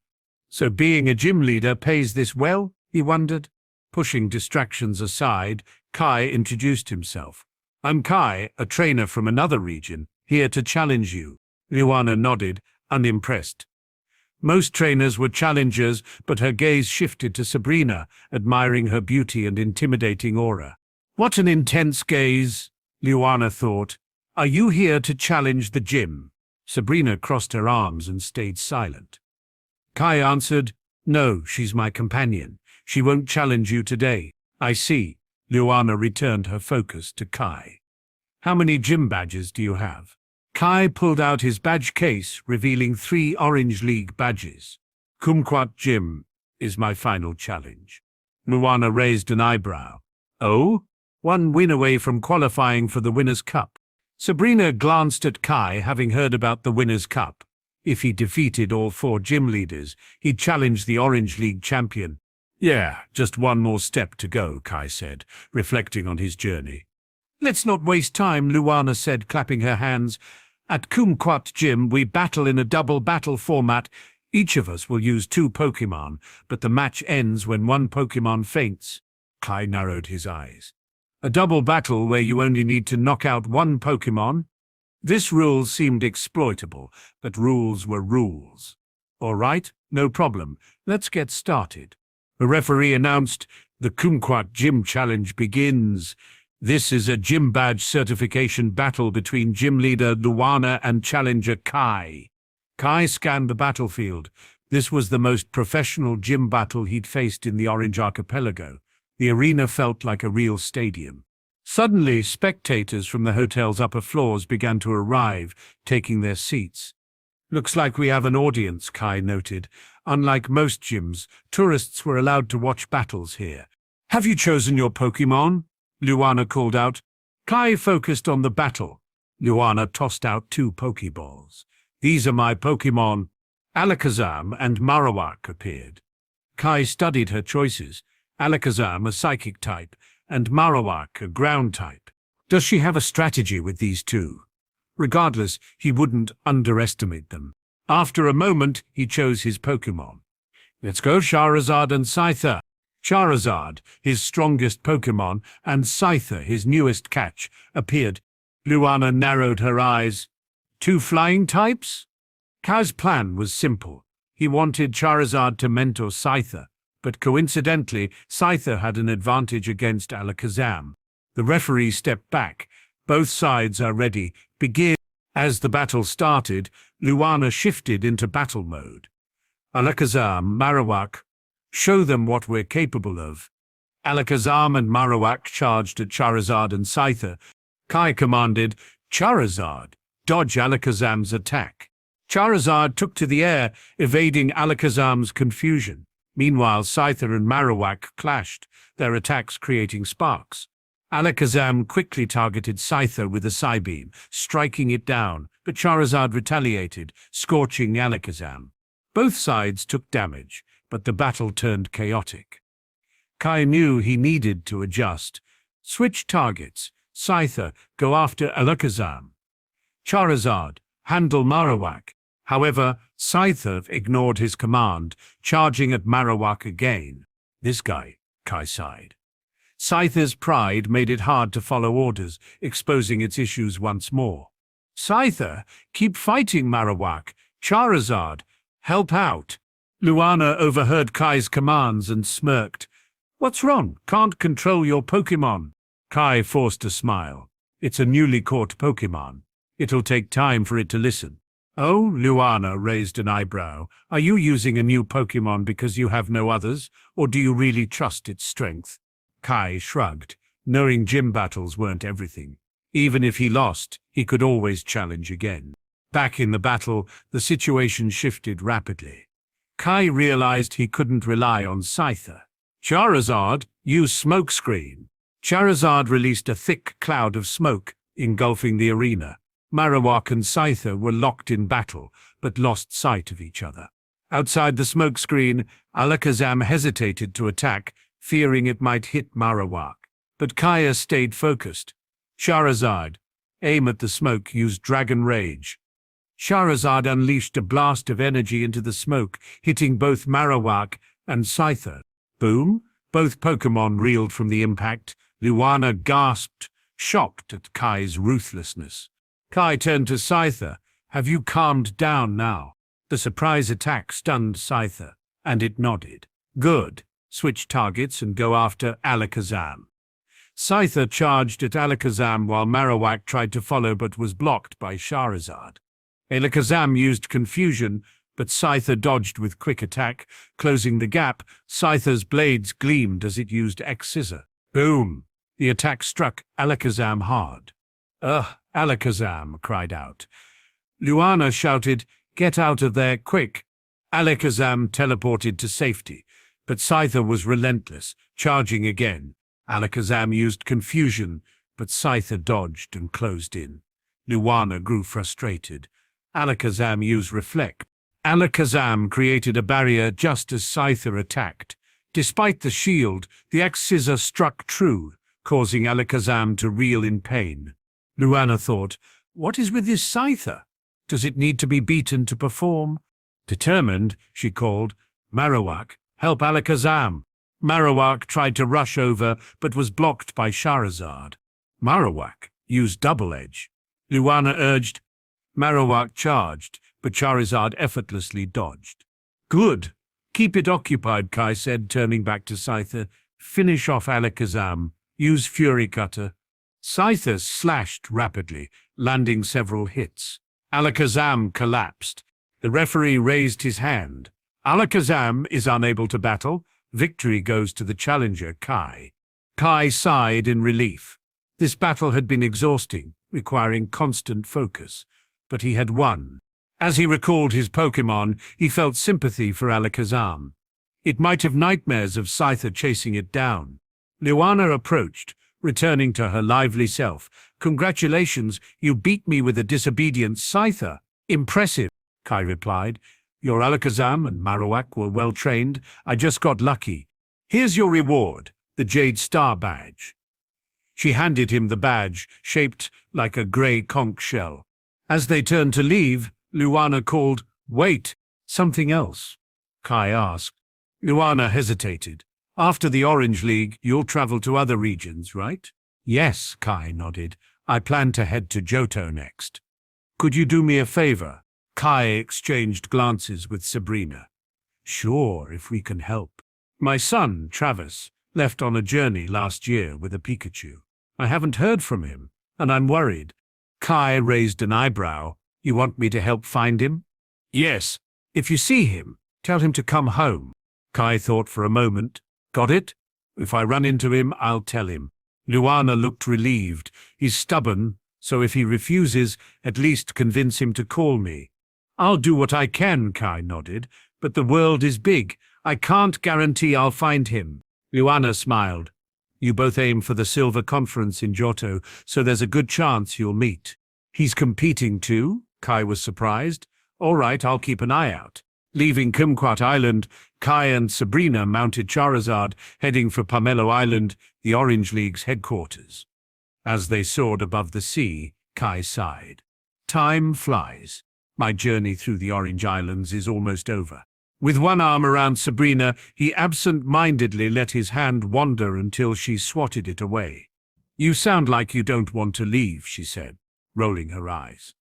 So being a gym leader pays this well, he wondered. Pushing distractions aside, Kai introduced himself. "I'm Kai, a trainer from another region, here to challenge you." Luana nodded, unimpressed. Most trainers were challengers, but her gaze shifted to Sabrina, admiring her beauty and intimidating aura. "What an intense gaze," Luana thought. "Are you here to challenge the gym?" Sabrina crossed her arms and stayed silent. Kai answered, "No, she's my companion. She won't challenge you today." "I see." Luana returned her focus to Kai. "How many gym badges do you have?" Kai pulled out his badge case, revealing 3 Orange League badges. Kumquat Gym is my final challenge. Luana raised an eyebrow. Oh? 1 win away from qualifying for the Winner's Cup. Sabrina glanced at Kai, having heard about the Winner's Cup. If he defeated all 4 gym leaders, he'd challenge the Orange League champion. Yeah, just 1 more step to go, Kai said, reflecting on his journey. Let's not waste time, Luana said, clapping her hands. At Kumquat Gym, we battle in a double battle format. Each of us will use 2 Pokémon, but the match ends when 1 Pokémon faints. Kai narrowed his eyes. A double battle where you only need to knock out 1 Pokémon? This rule seemed exploitable, but rules were rules. All right, no problem. Let's get started. The referee announced, the Kumquat Gym Challenge begins. This is a gym badge certification battle between gym leader Luana and challenger Kai. Kai scanned the battlefield. This was the most professional gym battle he'd faced in the Orange Archipelago. The arena felt like a real stadium. Suddenly, spectators from the hotel's upper floors began to arrive, taking their seats. Looks like we have an audience, Kai noted. Unlike most gyms, tourists were allowed to watch battles here. Have you chosen your Pokémon? Luana called out. Kai focused on the battle. Luana tossed out 2 Pokéballs. These are my Pokémon. Alakazam and Marowak appeared. Kai studied her choices. Alakazam, a psychic type, and Marowak, a ground type. Does she have a strategy with these 2? Regardless, he wouldn't underestimate them. After a moment, he chose his Pokémon. Let's go, Charizard and Scyther. Charizard, his strongest Pokémon, and Scyther, his newest catch, appeared. Luana narrowed her eyes. 2 flying types? Kai's plan was simple. He wanted Charizard to mentor Scyther, but coincidentally, Scyther had an advantage against Alakazam. The referee stepped back. Both sides are ready. Begin. As the battle started, Luana shifted into battle mode. Alakazam, Marowak, show them what we're capable of. Alakazam and Marowak charged at Charizard and Scyther. Kai commanded, Charizard, dodge Alakazam's attack. Charizard took to the air, evading Alakazam's confusion. Meanwhile, Scyther and Marowak clashed, their attacks creating sparks. Alakazam quickly targeted Scyther with a Psybeam, striking it down, but Charizard retaliated, scorching Alakazam. Both sides took damage, but the battle turned chaotic. Kai knew he needed to adjust. Switch targets. Scyther, go after Alakazam. Charizard, handle Marowak. However, Scyther ignored his command, charging at Marowak again. This guy, Kai sighed. Scyther's pride made it hard to follow orders, exposing its issues once more. Scyther, keep fighting Marowak. Charizard, help out. Luana overheard Kai's commands and smirked. What's wrong? Can't control your Pokémon. Kai forced a smile. It's a newly caught Pokémon. It'll take time for it to listen. Oh, Luana raised an eyebrow. Are you using a new Pokémon because you have no others, or do you really trust its strength? Kai shrugged, knowing gym battles weren't everything. Even if he lost, he could always challenge again. Back in the battle, the situation shifted rapidly. Kai realized he couldn't rely on Scyther. Charizard, use smokescreen. Charizard released a thick cloud of smoke, engulfing the arena. Marowak and Scyther were locked in battle, but lost sight of each other. Outside the smokescreen, Alakazam hesitated to attack, fearing it might hit Marowak. But Kaya stayed focused. Charizard, aim at the smoke, use Dragon Rage. Charizard unleashed a blast of energy into the smoke, hitting both Marowak and Scyther. Boom! Both Pokémon reeled from the impact. Luana gasped, shocked at Kai's ruthlessness. Kai turned to Scyther. Have you calmed down now? The surprise attack stunned Scyther, and it nodded. Good. Switch targets and go after Alakazam. Scyther charged at Alakazam while Marowak tried to follow but was blocked by Charizard. Alakazam used Confusion, but Scyther dodged with Quick Attack, closing the gap. Scyther's blades gleamed as it used X-Scissor. Boom! The attack struck Alakazam hard. Ugh! Alakazam cried out. Luana shouted, Get out of there, quick! Alakazam teleported to safety, but Scyther was relentless, charging again. Alakazam used confusion, but Scyther dodged and closed in. Luana grew frustrated. Alakazam used reflect. Alakazam created a barrier just as Scyther attacked. Despite the shield, the X-Scissor struck true, causing Alakazam to reel in pain. Luana thought, what is with this Scyther? Does it need to be beaten to perform? Determined, she called, Marowak, help Alakazam. Marowak tried to rush over, but was blocked by Charizard. Marowak used Double Edge. Luana urged. Marowak charged, but Charizard effortlessly dodged. Good. Keep it occupied, Kai said, turning back to Scyther. Finish off Alakazam. Use Fury Cutter. Scyther slashed rapidly, landing several hits. Alakazam collapsed. The referee raised his hand. Alakazam is unable to battle. Victory goes to the challenger, Kai. Kai sighed in relief. This battle had been exhausting, requiring constant focus, but he had won. As he recalled his Pokémon, he felt sympathy for Alakazam. It might have nightmares of Scyther chasing it down. Luana approached, returning to her lively self. Congratulations, you beat me with a disobedient Scyther. Impressive, Kai replied. Your Alakazam and Marowak were well trained. I just got lucky. Here's your reward, the Jade Star badge. She handed him the badge, shaped like a grey conch shell. As they turned to leave, Luana called, Wait, something else. Kai asked. Luana hesitated. After the Orange League, you'll travel to other regions, right? Yes, Kai nodded. I plan to head to Johto next. Could you do me a favor? Kai exchanged glances with Sabrina. Sure, if we can help. My son, Travis, left on a journey last year with a Pikachu. I haven't heard from him, and I'm worried. Kai raised an eyebrow. You want me to help find him? Yes. If you see him, tell him to come home. Kai thought for a moment. Got it? If I run into him, I'll tell him. Luana looked relieved. He's stubborn, so if he refuses, at least convince him to call me. I'll do what I can, Kai nodded, but the world is big. I can't guarantee I'll find him. Luana smiled. You both aim for the Silver Conference in Johto, so there's a good chance you'll meet. He's competing too? Kai was surprised. All right, I'll keep an eye out. Leaving Kumquat Island, Kai and Sabrina mounted Charizard, heading for Pomelo Island, the Orange League's headquarters. As they soared above the sea, Kai sighed. Time flies. My journey through the Orange Islands is almost over. With one arm around Sabrina, he absent-mindedly let his hand wander until she swatted it away. You sound like you don't want to leave, she said, rolling her eyes.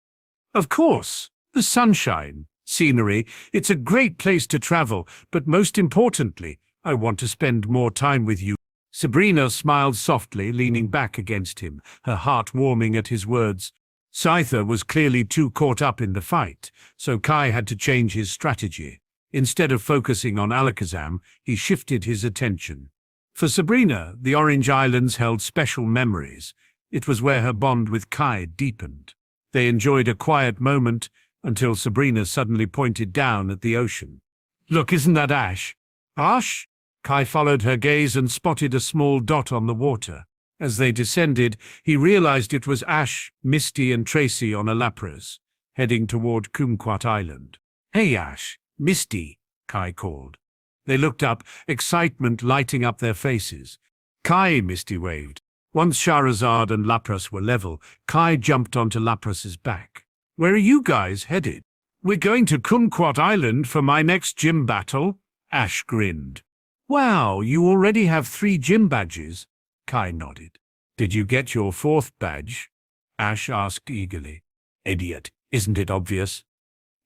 Of course. The sunshine, scenery, it's a great place to travel, but most importantly, I want to spend more time with you. Sabrina smiled softly, leaning back against him, her heart warming at his words. Scyther was clearly too caught up in the fight, so Kai had to change his strategy. Instead of focusing on Alakazam, he shifted his attention. For Sabrina, the Orange Islands held special memories. It was where her bond with Kai deepened. They enjoyed a quiet moment until Sabrina suddenly pointed down at the ocean. Look, isn't that Ash? Ash? Kai followed her gaze and spotted a small dot on the water. As they descended, he realized it was Ash, Misty, and Tracy on a Lapras, heading toward Kumquat Island. Hey, Ash, Misty, Kai called. They looked up, excitement lighting up their faces. Kai, Misty waved. Once Charizard and Lapras were level, Kai jumped onto Lapras's back. Where are you guys headed? We're going to Kumquat Island for my next gym battle, Ash grinned. Wow, you already have 3 gym badges. Kai nodded. Did you get your 4th badge? Ash asked eagerly. Idiot, isn't it obvious?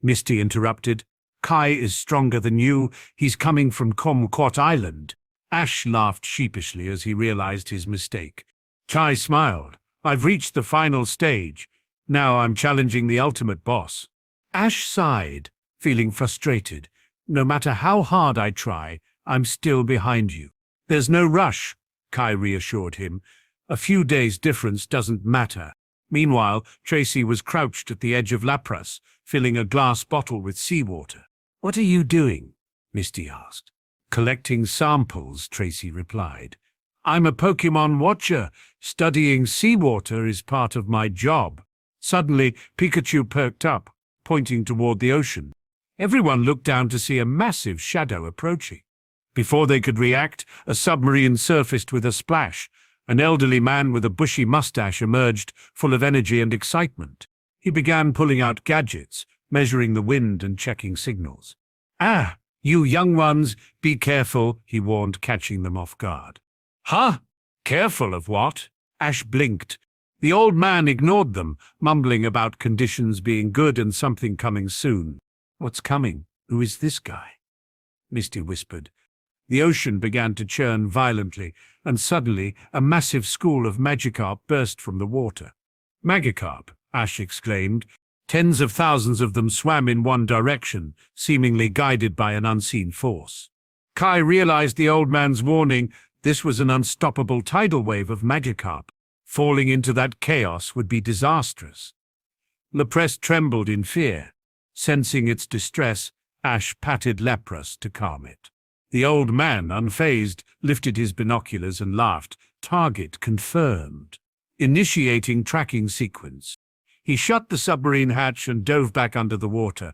Misty interrupted. Kai is stronger than you. He's coming from Kumquat Island. Ash laughed sheepishly as he realized his mistake. Kai smiled. I've reached the final stage. Now I'm challenging the ultimate boss. Ash sighed, feeling frustrated. No matter how hard I try, I'm still behind you. There's no rush, Kai reassured him. A few days' difference doesn't matter. Meanwhile, Tracy was crouched at the edge of Lapras, filling a glass bottle with seawater. "What are you doing?" Misty asked. "Collecting samples," Tracy replied. "I'm a Pokémon watcher. Studying seawater is part of my job." Suddenly, Pikachu perked up, pointing toward the ocean. Everyone looked down to see a massive shadow approaching. Before they could react, a submarine surfaced with a splash. An elderly man with a bushy mustache emerged, full of energy and excitement. He began pulling out gadgets, measuring the wind and checking signals. "Ah, you young ones, be careful," he warned, catching them off guard. "Huh? Careful of what?" Ash blinked. The old man ignored them, mumbling about conditions being good and something coming soon. "What's coming? Who is this guy?" Misty whispered. The ocean began to churn violently, and suddenly a massive school of Magikarp burst from the water. "Magikarp!" Ash exclaimed. Tens of thousands of them swam in one direction, seemingly guided by an unseen force. Kai realized the old man's warning. This was an unstoppable tidal wave of Magikarp. Falling into that chaos would be disastrous. Lapras trembled in fear. Sensing its distress, Ash patted Lapras to calm it. The old man, unfazed, lifted his binoculars and laughed. "Target confirmed. Initiating tracking sequence." He shut the submarine hatch and dove back under the water.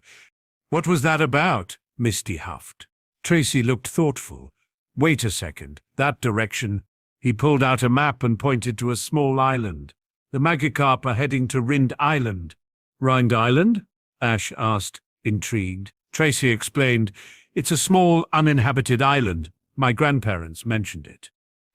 "What was that about?" Misty huffed. Tracy looked thoughtful. "Wait a second. That direction." He pulled out a map and pointed to a small island. "The Magikarp are heading to Rind Island." "Rind Island?" Ash asked, intrigued. Tracy explained, "It's a small, uninhabited island. My grandparents mentioned it."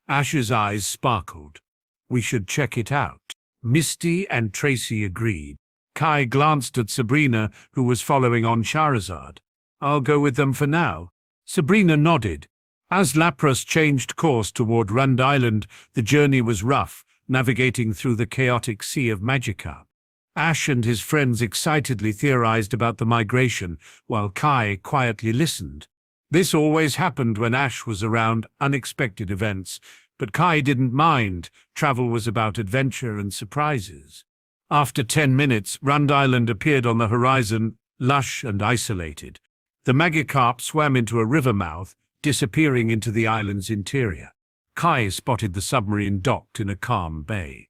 Ash's eyes sparkled. "We should check it out." Misty and Tracy agreed. Kai glanced at Sabrina, who was following on Charizard. "I'll go with them for now." Sabrina nodded. As Lapras changed course toward Rind Island, the journey was rough, navigating through the chaotic sea of Magikarp. Ash and his friends excitedly theorized about the migration, while Kai quietly listened. This always happened when Ash was around, unexpected events, but Kai didn't mind. Travel was about adventure and surprises. After 10 minutes, Rind Island appeared on the horizon, lush and isolated. The Magikarp swam into a river mouth, disappearing into the island's interior. Kai spotted the submarine docked in a calm bay.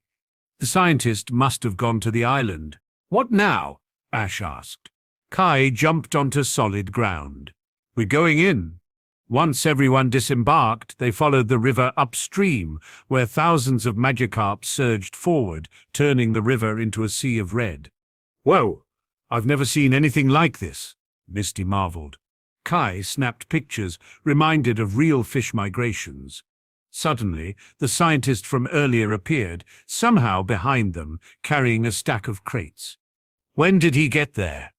The scientist must have gone to the island. "What now?" Ash asked. Kai jumped onto solid ground. "We're going in." Once everyone disembarked, they followed the river upstream, where thousands of Magikarp surged forward, turning the river into a sea of red. "Whoa! I've never seen anything like this," Misty marveled. Kai snapped pictures, reminded of real fish migrations. Suddenly, the scientist from earlier appeared, somehow behind them, carrying a stack of crates. "When did he get there?"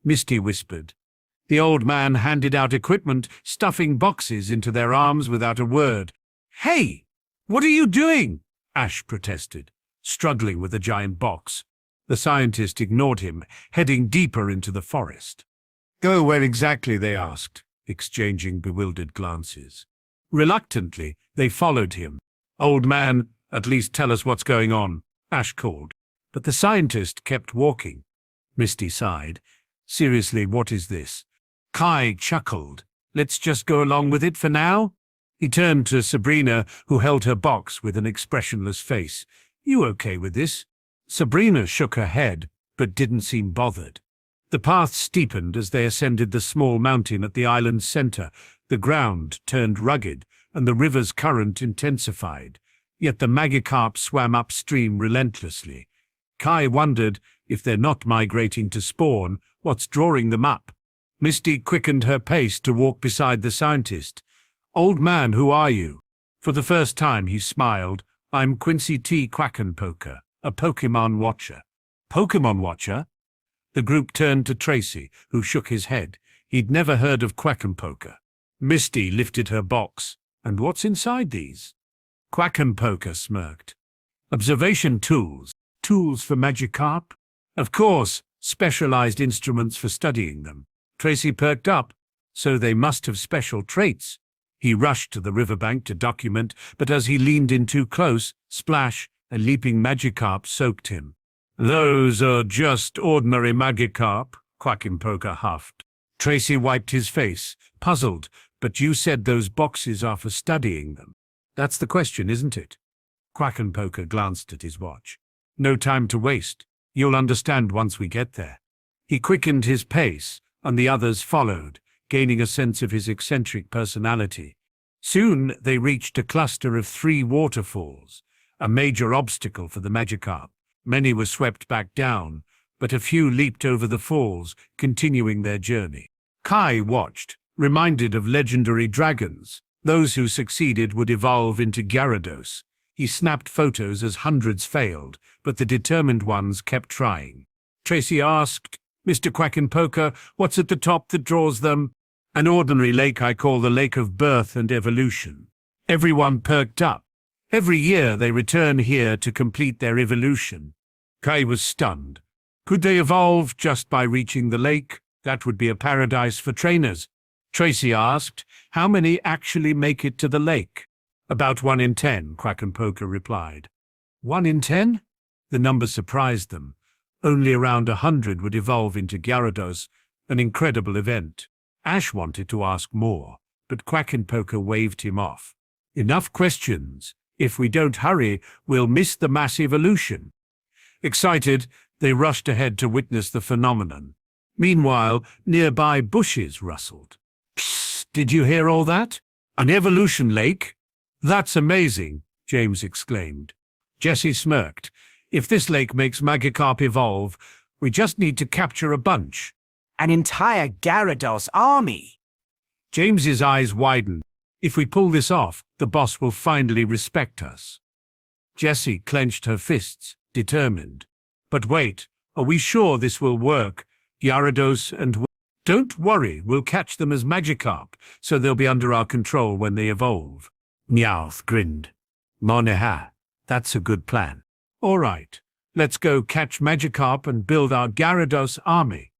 Misty whispered. The old man handed out equipment, stuffing boxes into their arms without a word. "Hey! What are you doing?" Ash protested, struggling with a giant box. The scientist ignored him, heading deeper into the forest. "Go where exactly?" they asked, exchanging bewildered glances. Reluctantly, they followed him. "Old man, at least tell us what's going on," Ash called. But the scientist kept walking. Misty sighed. "Seriously, what is this?" Kai chuckled. "Let's just go along with it for now." He turned to Sabrina, who held her box with an expressionless face. "You okay with this?" Sabrina shook her head, but didn't seem bothered. The path steepened as they ascended the small mountain at the island's center. The ground turned rugged, and the river's current intensified. Yet the Magikarp swam upstream relentlessly. Kai wondered, if they're not migrating to spawn, what's drawing them up? Misty quickened her pace to walk beside the scientist. "Old man, who are you?" For the first time he smiled. "I'm Quincy T. Quackenpoker, a Pokémon watcher." "Pokémon watcher?" The group turned to Tracy, who shook his head. He'd never heard of Quackenpoker. Misty lifted her box. "And what's inside these?" Quackenpoker smirked. "Observation tools. Tools for Magikarp?" "Of course, specialized instruments for studying them." Tracy perked up. "So they must have special traits." He rushed to the riverbank to document, but as he leaned in too close, splash, a leaping Magikarp soaked him. "Those are just ordinary Magikarp," Quackenpoker huffed. Tracy wiped his face, puzzled. But you said those boxes are for studying them. That's the question, isn't it? Quackenpoker glanced at his watch. No time to waste. You'll understand once we get there. He quickened his pace, and the others followed, gaining a sense of his eccentric personality. Soon they reached a cluster of 3 waterfalls, a major obstacle for the Magikarp. Many were swept back down, but a few leaped over the falls, continuing their journey. Kai watched, reminded of legendary dragons. Those who succeeded would evolve into Gyarados. He snapped photos as hundreds failed, but the determined ones kept trying. Tracy asked, "Mr. Quackenpoker, what's at the top that draws them?" "An ordinary lake I call the Lake of Birth and Evolution." Everyone perked up. Every year they return here to complete their evolution. Kai was stunned. Could they evolve just by reaching the lake? That would be a paradise for trainers. Tracy asked, "How many actually make it to the lake?" "About 1 in 10, Quackenpoker replied. 1 in 10? The number surprised them. Only around 100 would evolve into Gyarados, an incredible event. Ash wanted to ask more, but Quackenpoker waved him off. "Enough questions. If we don't hurry, we'll miss the mass evolution." Excited, they rushed ahead to witness the phenomenon. Meanwhile, nearby bushes rustled. "Psst, did you hear all that? An evolution lake? That's amazing," James exclaimed. Jesse smirked. "If this lake makes Magikarp evolve, we just need to capture a bunch." An entire Gyarados army. James's eyes widened. "If we pull this off, the boss will finally respect us." Jessie clenched her fists, determined. "But wait, are we sure this will work? Gyarados and... Don't worry, we'll catch them as Magikarp, so they'll be under our control when they evolve." Meowth grinned. "Moneha, that's a good plan. All right, let's go catch Magikarp and build our Gyarados army."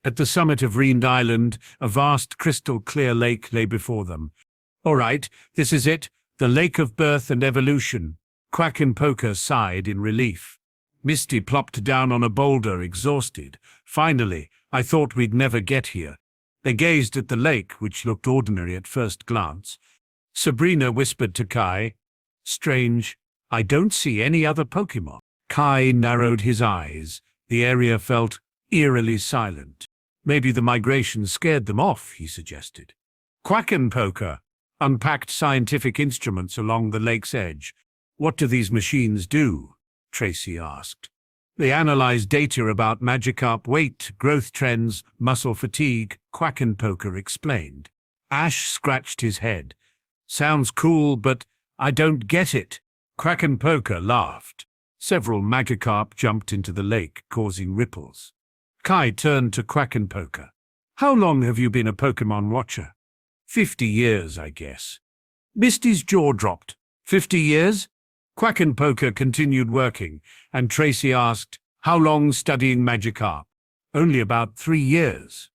At the summit of Reimagined Island, a vast crystal-clear lake lay before them. "All right, this is it, the Lake of Birth and Evolution." Quackenpoker sighed in relief. Misty plopped down on a boulder, exhausted. "Finally, I thought we'd never get here." They gazed at the lake, which looked ordinary at first glance. Sabrina whispered to Kai, "Strange, I don't see any other Pokémon." Kai narrowed his eyes. The area felt eerily silent. "Maybe the migration scared them off," he suggested. Quackenpoker unpacked scientific instruments along the lake's edge. "What do these machines do?" Tracy asked. "They analyze data about Magikarp weight, growth trends, muscle fatigue," Quackenpoker explained. Ash scratched his head. "Sounds cool, but I don't get it." Quackenpoker laughed. Several Magikarp jumped into the lake, causing ripples. Kai turned to Quackenpoker. "How long have you been a Pokémon watcher?" 50 years, I guess." Misty's jaw dropped. 50 years? Quackenpoker continued working, and Tracy asked, "How long studying Magikarp?" "Only about 3 years."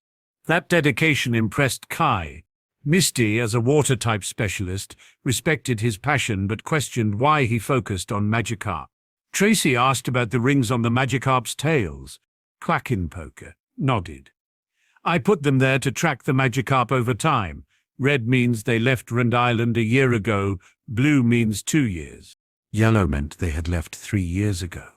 That dedication impressed Kai. Misty, as a water-type specialist, respected his passion but questioned why he focused on Magikarp. Tracy asked about the rings on the Magikarp's tails. Quackenpoker nodded. "I put them there to track the Magikarp over time. Red means they left Reimagined Island a year ago, blue means 2 years. Yellow meant they had left 3 years ago."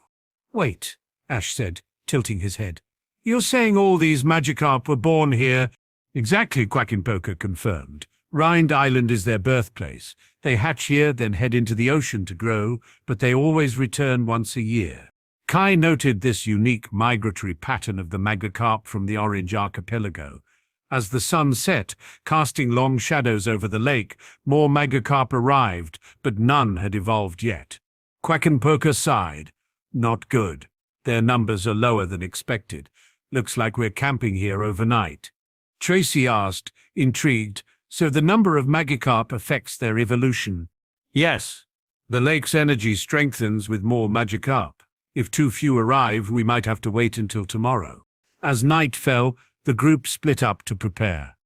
"Wait," Ash said, tilting his head. "You're saying all these Magikarp were born here?" "Exactly," Quackenpoker confirmed. Reimagined Island is their birthplace. They hatch here, then head into the ocean to grow, but they always return once a year. Kai noted this unique migratory pattern of the Magikarp from the Orange Archipelago. As the sun set, casting long shadows over the lake, more Magikarp arrived, but none had evolved yet. Quackenpoker sighed. "Not good. Their numbers are lower than expected. Looks like we're camping here overnight." Tracy asked, intrigued, "So the number of Magikarp affects their evolution?" "Yes. The lake's energy strengthens with more Magikarp. If too few arrive, we might have to wait until tomorrow." As night fell, the group split up to prepare.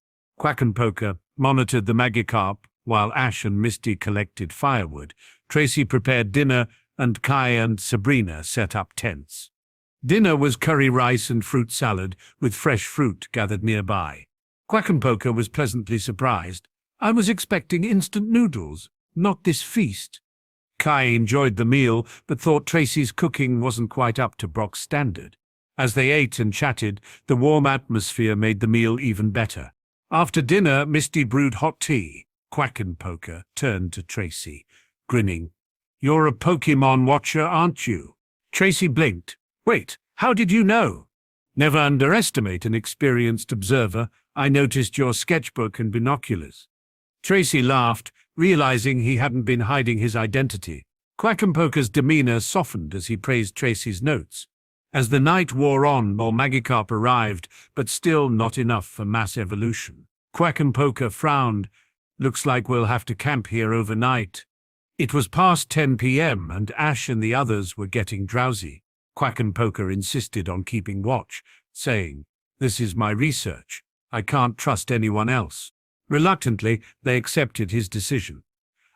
Quackenpoker monitored the Magikarp, while Ash and Misty collected firewood. Tracy prepared dinner, and Kai and Sabrina set up tents. Dinner was curry rice and fruit salad, with fresh fruit gathered nearby. Quackenpoker was pleasantly surprised. I was expecting instant noodles, not this feast. Kai enjoyed the meal, but thought Tracy's cooking wasn't quite up to Brock's standard. As they ate and chatted, the warm atmosphere made the meal even better. After dinner, Misty brewed hot tea. Quackenpoker turned to Tracy, grinning. You're a Pokémon watcher, aren't you? Tracy blinked. Wait, how did you know? Never underestimate an experienced observer. I noticed your sketchbook and binoculars. Tracy laughed, realizing he hadn't been hiding his identity. Quackenpoker's demeanor softened as he praised Tracy's notes. As the night wore on, more Magikarp arrived, but still not enough for mass evolution. Quackenpoker frowned. Looks like we'll have to camp here overnight. It was past 10 p.m. and Ash and the others were getting drowsy. Quackenpoker insisted on keeping watch, saying, "This is my research. I can't trust anyone else." Reluctantly, they accepted his decision.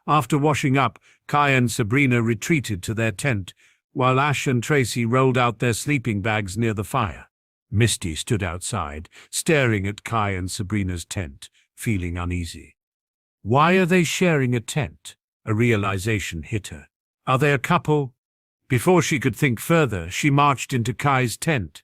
After washing up, Kai and Sabrina retreated to their tent, while Ash and Tracy rolled out their sleeping bags near the fire. Misty stood outside, staring at Kai and Sabrina's tent, feeling uneasy. Why are they sharing a tent? A realization hit her. Are they a couple? Before she could think further, she marched into Kai's tent.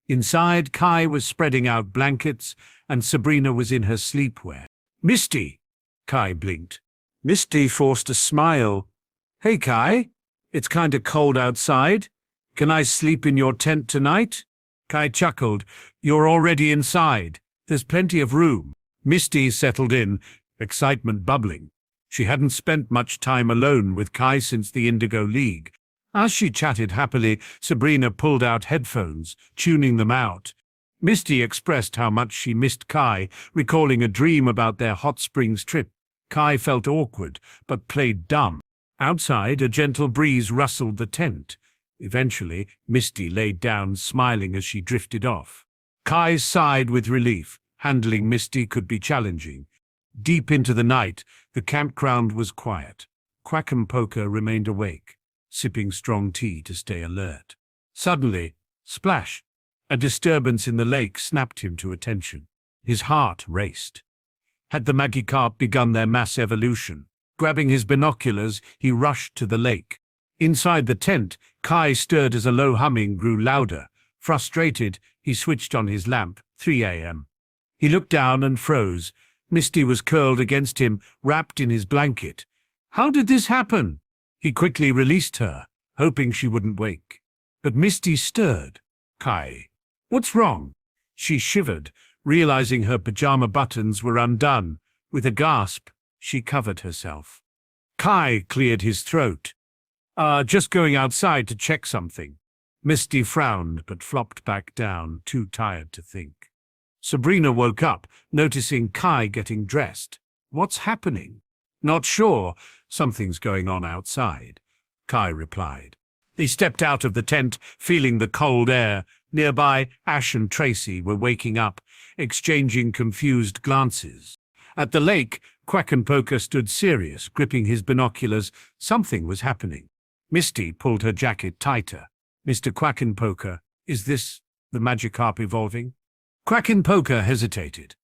Inside, Kai was spreading out blankets, and Sabrina was in her sleepwear. Misty! Kai blinked. Misty forced a smile. Hey, Kai, it's kinda cold outside. Can I sleep in your tent tonight? Kai chuckled. You're already inside. There's plenty of room. Misty settled in, excitement bubbling. She hadn't spent much time alone with Kai since the Indigo League. As she chatted happily, Sabrina pulled out headphones, tuning them out. Misty expressed how much she missed Kai, recalling a dream about their hot springs trip. Kai felt awkward, but played dumb. Outside, a gentle breeze rustled the tent. Eventually, Misty laid down, smiling as she drifted off. Kai sighed with relief. Handling Misty could be challenging. Deep into the night, the campground was quiet. Quackenpoker remained awake, sipping strong tea to stay alert. Suddenly, splash! A disturbance in the lake snapped him to attention. His heart raced. Had the Magikarp begun their mass evolution? Grabbing his binoculars, he rushed to the lake. Inside the tent, Kai stirred as a low humming grew louder. Frustrated, he switched on his lamp. 3 a.m. He looked down and froze. Misty was curled against him, wrapped in his blanket. How did this happen? He quickly released her, hoping she wouldn't wake. But Misty stirred. Kai, what's wrong? She shivered, realizing her pajama buttons were undone. With a gasp, she covered herself. Kai cleared his throat. Just going outside to check something. Misty frowned but flopped back down, too tired to think. Sabrina woke up, noticing Kai getting dressed. What's happening? Not sure. Something's going on outside, Kai replied. They stepped out of the tent, feeling the cold air. Nearby, Ash and Tracy were waking up, exchanging confused glances. At the lake, Quackenpoker stood serious, gripping his binoculars. Something was happening. Misty pulled her jacket tighter. Mr. Quackenpoker, is this the Magikarp evolving? Quackenpoker hesitated.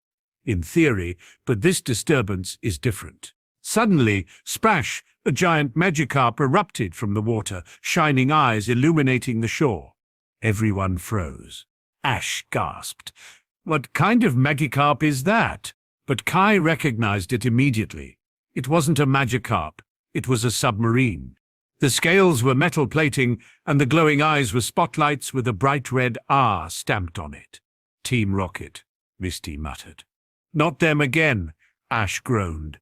In theory, but this disturbance is different. Suddenly, splash! A giant Magikarp erupted from the water, shining eyes illuminating the shore. Everyone froze. Ash gasped. What kind of Magikarp is that? But Kai recognized it immediately. It wasn't a Magikarp. It was a submarine. The scales were metal plating, and the glowing eyes were spotlights with a bright red R stamped on it. Team Rocket, Misty muttered. Not them again, Ash groaned.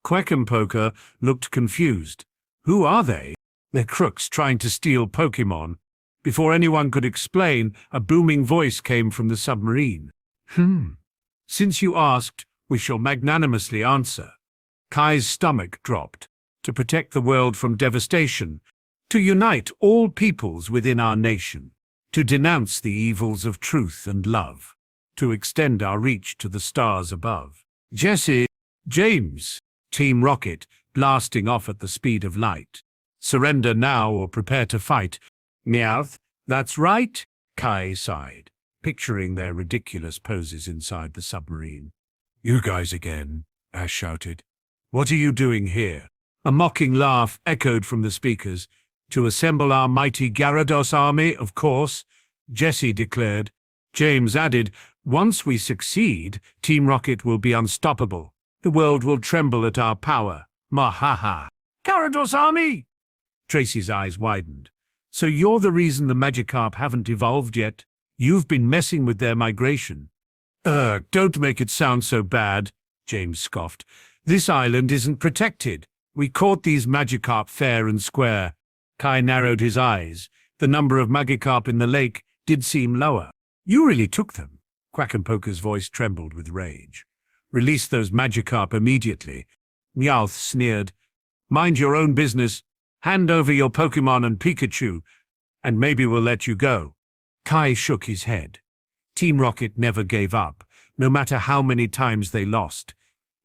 Quackenpoker looked confused. Who are they? They're crooks trying to steal Pokémon. Before anyone could explain, a booming voice came from the submarine. Since you asked, we shall magnanimously answer. Kai's stomach dropped. To protect the world from devastation, to unite all peoples within our nation, to denounce the evils of truth and love, to extend our reach to the stars above. Jesse, James, Team Rocket, blasting off at the speed of light. Surrender now or prepare to fight. Meowth, that's right, Kai sighed, picturing their ridiculous poses inside the submarine. You guys again, Ash shouted. What are you doing here? A mocking laugh echoed from the speakers. To assemble our mighty Gyarados army, of course, Jessie declared. James added, once we succeed, Team Rocket will be unstoppable. The world will tremble at our power. Mahaha. Gyarados army! Tracy's eyes widened. So you're the reason the Magikarp haven't evolved yet? You've been messing with their migration. Don't make it sound so bad, James scoffed. This island isn't protected. We caught these Magikarp fair and square. Kai narrowed his eyes. The number of Magikarp in the lake did seem lower. You really took them. Quackenpoker's voice trembled with rage. Release those Magikarp immediately. Meowth sneered. Mind your own business. Hand over your Pokémon and Pikachu, and maybe we'll let you go. Kai shook his head. Team Rocket never gave up, no matter how many times they lost.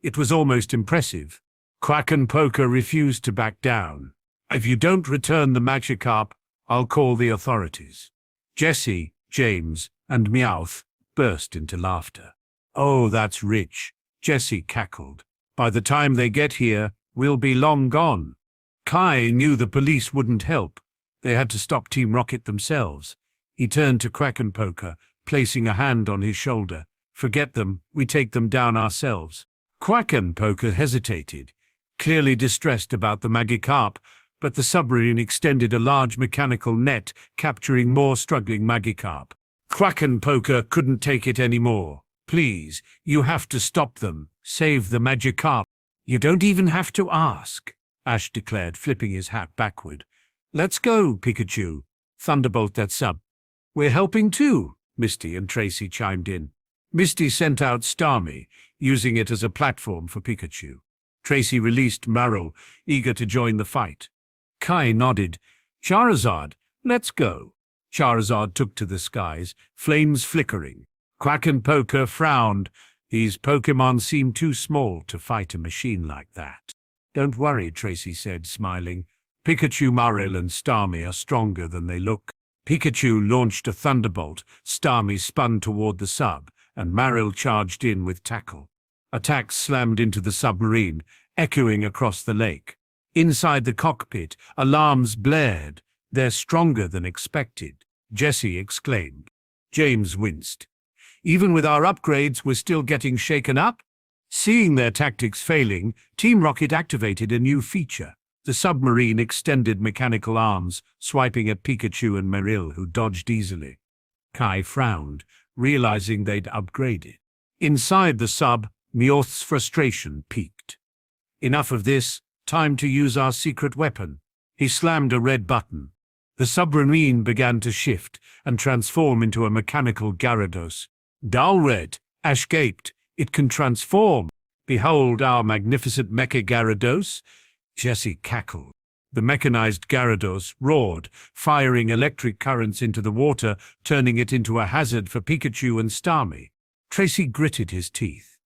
It was almost impressive. Quackenpoker refused to back down. If you don't return the Magikarp, I'll call the authorities. Jessie, James, and Meowth burst into laughter. Oh, that's rich, Jessie cackled. By the time they get here, we'll be long gone. Kai knew the police wouldn't help. They had to stop Team Rocket themselves. He turned to Quackenpoker, placing a hand on his shoulder. Forget them, we take them down ourselves. Quackenpoker hesitated, clearly distressed about the Magikarp, but the submarine extended a large mechanical net, capturing more struggling Magikarp. Quackenpoker couldn't take it anymore. Please, you have to stop them. Save the Magikarp. You don't even have to ask, Ash declared, flipping his hat backward. Let's go, Pikachu. Thunderbolt that sub. We're helping too, Misty and Tracy chimed in. Misty sent out Starmie, using it as a platform for Pikachu. Tracy released Maril, eager to join the fight. Kai nodded. Charizard, let's go. Charizard took to the skies, flames flickering. Quackenpoker frowned. These Pokémon seem too small to fight a machine like that. Don't worry, Tracy said, smiling. Pikachu, Maril, and Starmie are stronger than they look. Pikachu launched a thunderbolt, Starmie spun toward the sub, and Maril charged in with tackle. Attacks slammed into the submarine, echoing across the lake. Inside the cockpit, alarms blared. They're stronger than expected, Jessie exclaimed. James winced. Even with our upgrades, we're still getting shaken up? Seeing their tactics failing, Team Rocket activated a new feature. The submarine extended mechanical arms, swiping at Pikachu and Maril, who dodged easily. Kai frowned, realizing they'd upgraded. Inside the sub, Meowth's frustration peaked. Enough of this, time to use our secret weapon. He slammed a red button. The submarine began to shift and transform into a mechanical Gyarados. Dull red, Ash gaped. It can transform. Behold our magnificent Mecha Gyarados. Jessie cackled. The mechanized Gyarados roared, firing electric currents into the water, turning it into a hazard for Pikachu and Starmie. Tracy gritted his teeth.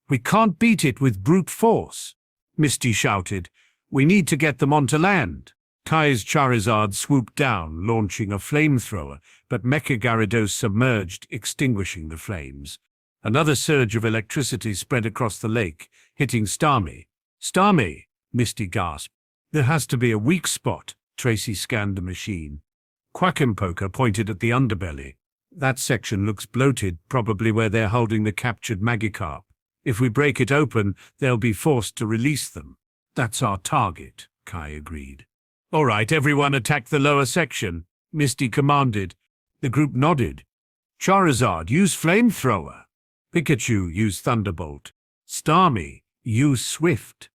We can't beat it with brute force, Misty shouted. We need to get them onto land. Kai's Charizard swooped down, launching a flamethrower, but Mecha Gyarados submerged, extinguishing the flames. Another surge of electricity spread across the lake, hitting Starmie. Starmie, Misty gasped. There has to be a weak spot, Tracy scanned the machine. Quackenpoker pointed at the underbelly. That section looks bloated, probably where they're holding the captured Magikarp. If we break it open, they'll be forced to release them. That's our target, Kai agreed. All right, everyone attack the lower section, Misty commanded. The group nodded. Charizard, use Flamethrower. Pikachu, use Thunderbolt. Starmie, use Swift.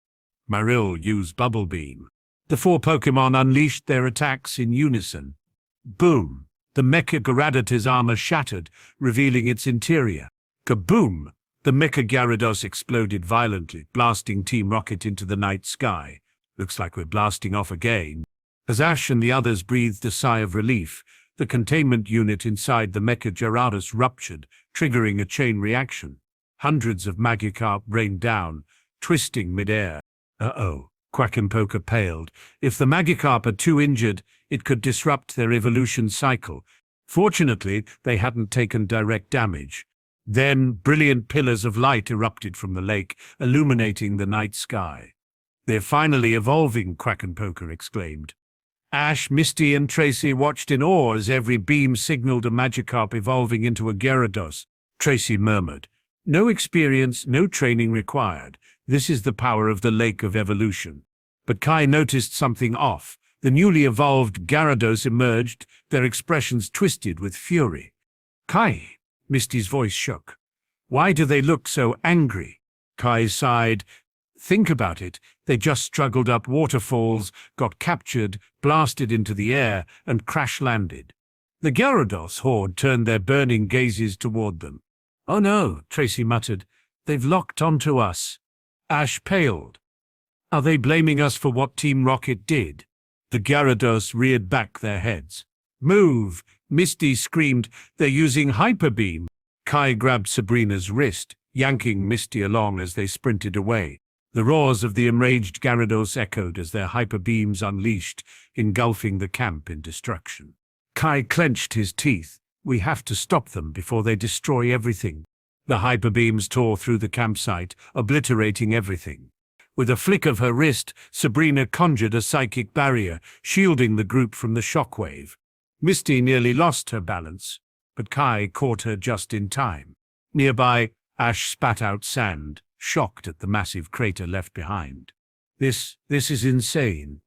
Maril, use Bubble Beam. The four Pokémon unleashed their attacks in unison. Boom! The Mecha Gyarados' armor shattered, revealing its interior. Kaboom! The Mecha Gyarados exploded violently, blasting Team Rocket into the night sky. Looks like we're blasting off again. As Ash and the others breathed a sigh of relief, the containment unit inside the Mecha Gyarados ruptured, triggering a chain reaction. Hundreds of Magikarp rained down, twisting midair. Uh-oh, Quackenpoker paled. If the Magikarp are too injured, it could disrupt their evolution cycle. Fortunately, they hadn't taken direct damage. Then brilliant pillars of light erupted from the lake, illuminating the night sky. "They're finally evolving," Quackenpoker exclaimed. Ash, Misty, and Tracy watched in awe as every beam signaled a Magikarp evolving into a Gyarados. Tracy murmured, "No experience, no training required. This is the power of the Lake of Evolution." But Kai noticed something off. The newly evolved Gyarados emerged, their expressions twisted with fury. "Kai," Misty's voice shook. "Why do they look so angry?" Kai sighed. "Think about it. They just struggled up waterfalls, got captured, blasted into the air, and crash-landed." The Gyarados horde turned their burning gazes toward them. "Oh no," Tracy muttered. "They've locked onto us." Ash paled. "Are they blaming us for what Team Rocket did?" The Gyarados reared back their heads. "Move!" Misty screamed. "They're using Hyper Beam." Kai grabbed Sabrina's wrist, yanking Misty along as they sprinted away. The roars of the enraged Gyarados echoed as their hyper beams unleashed, engulfing the camp in destruction. Kai clenched his teeth. "We have to stop them before they destroy everything." The hyper beams tore through the campsite, obliterating everything. With a flick of her wrist, Sabrina conjured a psychic barrier, shielding the group from the shockwave. Misty nearly lost her balance, but Kai caught her just in time. Nearby, Ash spat out sand, shocked at the massive crater left behind. This is insane,"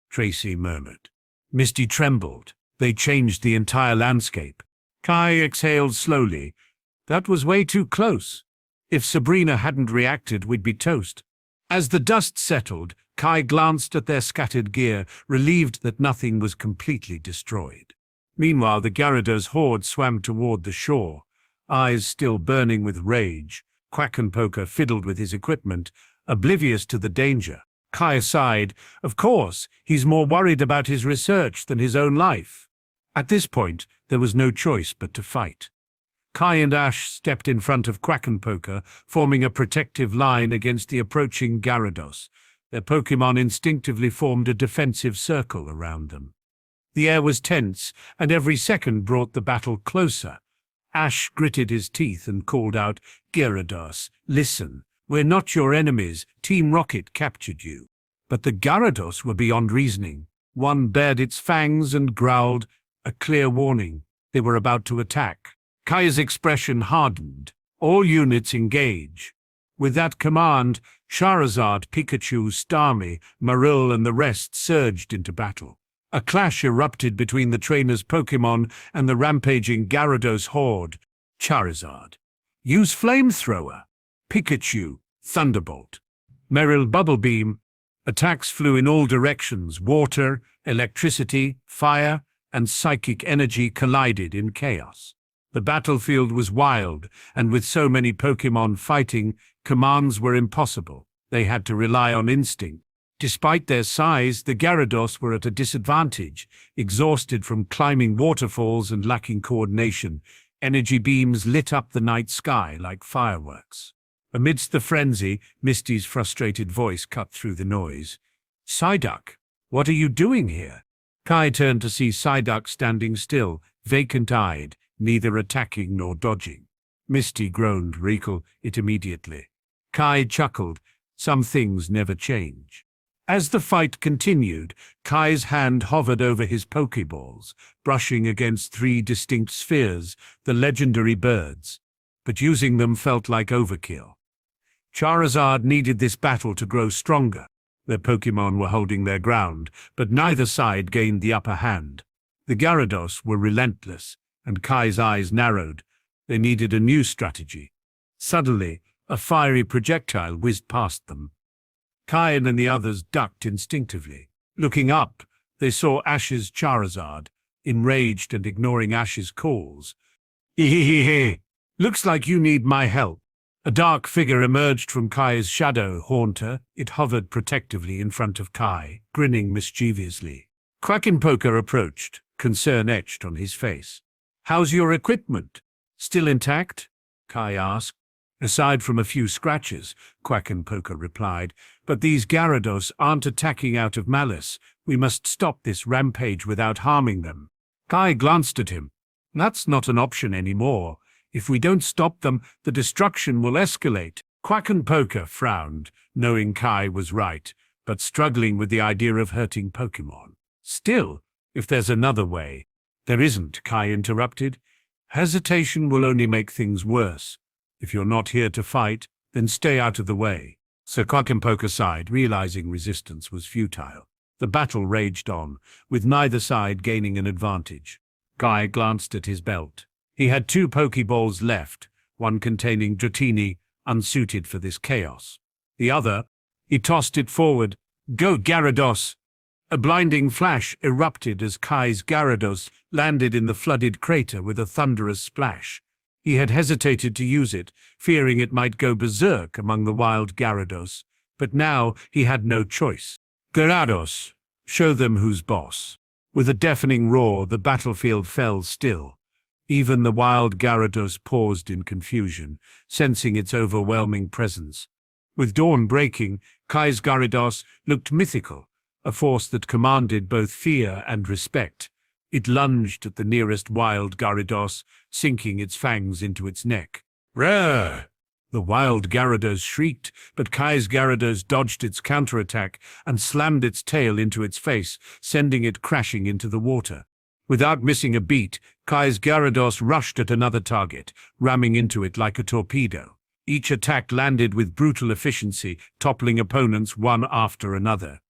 Tracy murmured. Misty trembled. They changed the entire landscape. Kai exhaled slowly. "That was way too close. If Sabrina hadn't reacted, we'd be toast." As the dust settled, Kai glanced at their scattered gear, relieved that nothing was completely destroyed. Meanwhile, the Gyarados horde swam toward the shore, eyes still burning with rage. Quackenpoker fiddled with his equipment, oblivious to the danger. Kai sighed. Of course, he's more worried about his research than his own life. At this point, there was no choice but to fight. Kai and Ash stepped in front of Quackenpoker, forming a protective line against the approaching Gyarados. Their Pokémon instinctively formed a defensive circle around them. The air was tense, and every second brought the battle closer. Ash gritted his teeth and called out, "Gyarados, listen. We're not your enemies. Team Rocket captured you." But the Gyarados were beyond reasoning. One bared its fangs and growled, a clear warning. They were about to attack. Kai's expression hardened. "All units engage." With that command, Charizard, Pikachu, Starmie, Marill, and the rest surged into battle. A clash erupted between the trainer's Pokémon and the rampaging Gyarados horde. Charizard. "Use Flamethrower." Pikachu. "Thunderbolt." Marill, Bubble Beam. Attacks flew in all directions. Water, electricity, fire, and psychic energy collided in chaos. The battlefield was wild, and with so many Pokémon fighting, commands were impossible. They had to rely on instinct. Despite their size, the Gyarados were at a disadvantage, exhausted from climbing waterfalls and lacking coordination. Energy beams lit up the night sky like fireworks. Amidst the frenzy, Misty's frustrated voice cut through the noise. "Psyduck, what are you doing here?" Kai turned to see Psyduck standing still, vacant-eyed, neither attacking nor dodging. Misty groaned, "Recall it immediately." Kai chuckled. Some things never change. As the fight continued, Kai's hand hovered over his Pokeballs, brushing against 3 distinct spheres, the legendary birds. But using them felt like overkill. Charizard needed this battle to grow stronger. Their Pokémon were holding their ground, but neither side gained the upper hand. The Gyarados were relentless, and Kai's eyes narrowed. They needed a new strategy. Suddenly, a fiery projectile whizzed past them. Kai and the others ducked instinctively. Looking up, they saw Ash's Charizard, enraged and ignoring Ash's calls. "Hehehe, looks like you need my help." A dark figure emerged from Kai's shadow haunter. It hovered protectively in front of Kai, grinning mischievously. Quackenpoker approached, concern etched on his face. "How's your equipment? Still intact?" Kai asked. "Aside from a few scratches," Quackenpoker replied, "but these Gyarados aren't attacking out of malice. We must stop this rampage without harming them." Kai glanced at him. "That's not an option anymore. If we don't stop them, the destruction will escalate. Quackenpoker frowned, knowing Kai was right, but struggling with the idea of hurting Pokémon. Still, if there's another way. There isn't, Kai interrupted. Hesitation will only make things worse. If you're not here to fight, then stay out of the way. So Quackenpoker sighed, realizing resistance was futile. The battle raged on, with neither side gaining an advantage. Kai glanced at his belt. He had 2 Pokeballs left, one containing Dratini, unsuited for this chaos. The other, he tossed it forward. Go, Gyarados! A blinding flash erupted as Kai's Gyarados landed in the flooded crater with a thunderous splash. He had hesitated to use it, fearing it might go berserk among the wild Gyarados, but now he had no choice. Gyarados, show them who's boss. With a deafening roar, the battlefield fell still. Even the wild Gyarados paused in confusion, sensing its overwhelming presence. With dawn breaking, Kai's Gyarados looked mythical, a force that commanded both fear and respect. It lunged at the nearest wild Gyarados, sinking its fangs into its neck. Roar! The wild Gyarados shrieked, but Kai's Gyarados dodged its counterattack and slammed its tail into its face, sending it crashing into the water. Without missing a beat, Kai's Gyarados rushed at another target, ramming into it like a torpedo. Each attack landed with brutal efficiency, toppling opponents one after another.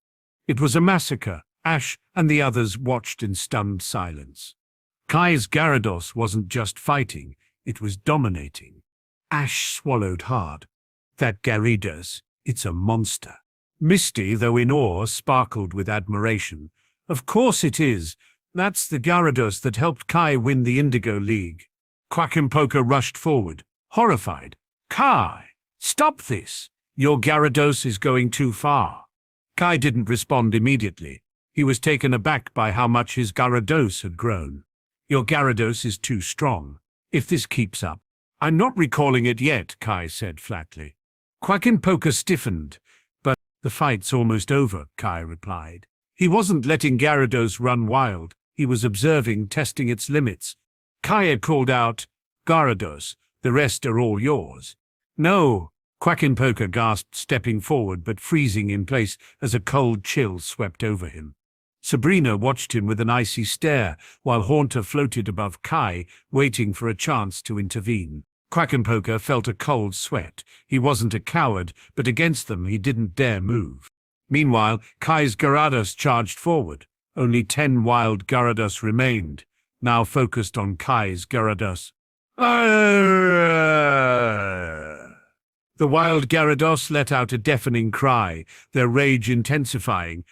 It was a massacre. Ash and the others watched in stunned silence. Kai's Gyarados wasn't just fighting, it was dominating. Ash swallowed hard. That Gyarados, it's a monster. Misty, though in awe, sparkled with admiration. Of course it is. That's the Gyarados that helped Kai win the Indigo League. Quackenpoker rushed forward, horrified. Kai, stop this. Your Gyarados is going too far. Kai didn't respond immediately. He was taken aback by how much his Gyarados had grown. Your Gyarados is too strong. If this keeps up. I'm not recalling it yet, Kai said flatly. Quackenpoker stiffened. But the fight's almost over, Kai replied. He wasn't letting Gyarados run wild. He was observing, testing its limits. Kai had called out, Gyarados, the rest are all yours. No, Quackenpoker gasped, stepping forward but freezing in place as a cold chill swept over him. Sabrina watched him with an icy stare, while Haunter floated above Kai, waiting for a chance to intervene. Quackenpoker felt a cold sweat. He wasn't a coward, but against them he didn't dare move. Meanwhile, Kai's Gyarados charged forward. Only 10 wild Gyarados remained, now focused on Kai's Gyarados. The wild Gyarados let out a deafening cry, their rage intensifying,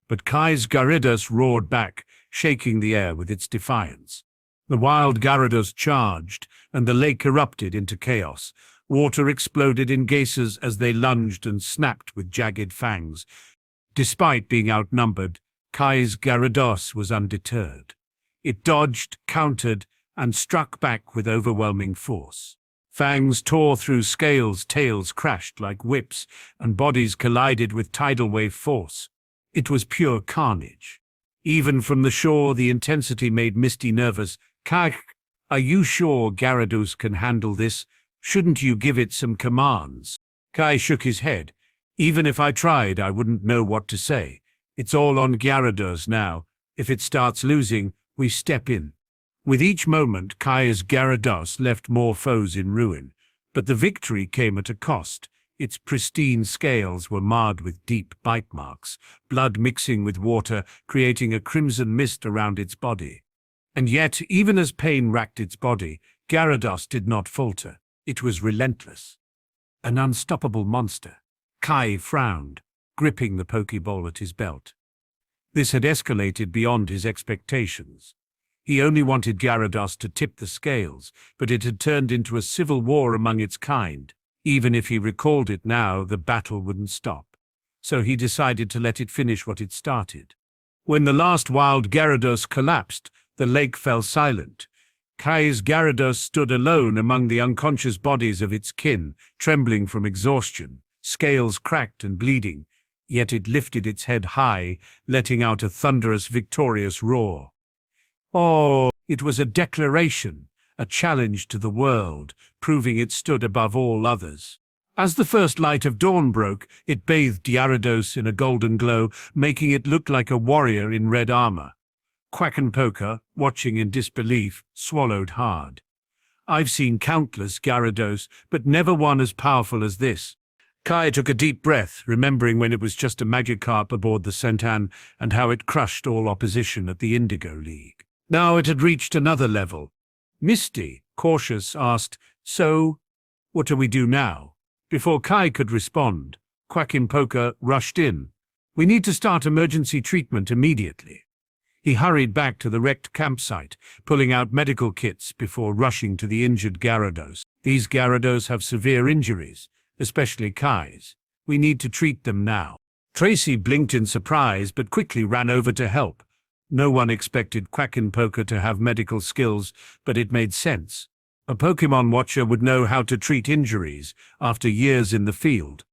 but Kai's Gyarados roared back, shaking the air with its defiance. The wild Gyarados charged, and the lake erupted into chaos. Water exploded in geysers as they lunged and snapped with jagged fangs. Despite being outnumbered, Kai's Gyarados was undeterred. It dodged, countered, and struck back with overwhelming force. Fangs tore through scales, tails crashed like whips, and bodies collided with tidal wave force. It was pure carnage. Even from the shore, the intensity made Misty nervous. Kai, are you sure Gyarados can handle this? Shouldn't you give it some commands? Kai shook his head. Even if I tried, I wouldn't know what to say. It's all on Gyarados now. If it starts losing, we step in. With each moment, Kai's Gyarados left more foes in ruin. But the victory came at a cost. Its pristine scales were marred with deep bite marks, blood mixing with water, creating a crimson mist around its body. And yet, even as pain racked its body, Gyarados did not falter. It was relentless. An unstoppable monster. Kai frowned, gripping the Pokeball at his belt. This had escalated beyond his expectations. He only wanted Gyarados to tip the scales, but it had turned into a civil war among its kind. Even if he recalled it now, the battle wouldn't stop. So he decided to let it finish what it started. When the last wild Gyarados collapsed, the lake fell silent. Kai's Gyarados stood alone among the unconscious bodies of its kin, trembling from exhaustion, scales cracked and bleeding, yet it lifted its head high, letting out a thunderous, victorious roar. Oh, it was a declaration, a challenge to the world, proving it stood above all others. As the first light of dawn broke, it bathed Gyarados in a golden glow, making it look like a warrior in red armor. Quackenpoker, watching in disbelief, swallowed hard. I've seen countless Gyarados, but never one as powerful as this. Kai took a deep breath, remembering when it was just a Magikarp aboard the Sentan and how it crushed all opposition at the Indigo League. Now it had reached another level. Misty, cautious, asked, "So, what do we do now?" Before Kai could respond, Quackenpoker rushed in. "We need to start emergency treatment immediately." He hurried back to the wrecked campsite, pulling out medical kits before rushing to the injured Gyarados. These Gyarados have severe injuries, especially Kai's. We need to treat them now. Tracy blinked in surprise but quickly ran over to help. No one expected Quackenpoker to have medical skills, but it made sense. A Pokémon watcher would know how to treat injuries after years in the field.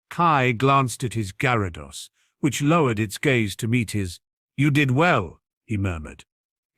Kai glanced at his Gyarados, which lowered its gaze to meet his. "You did well," he murmured.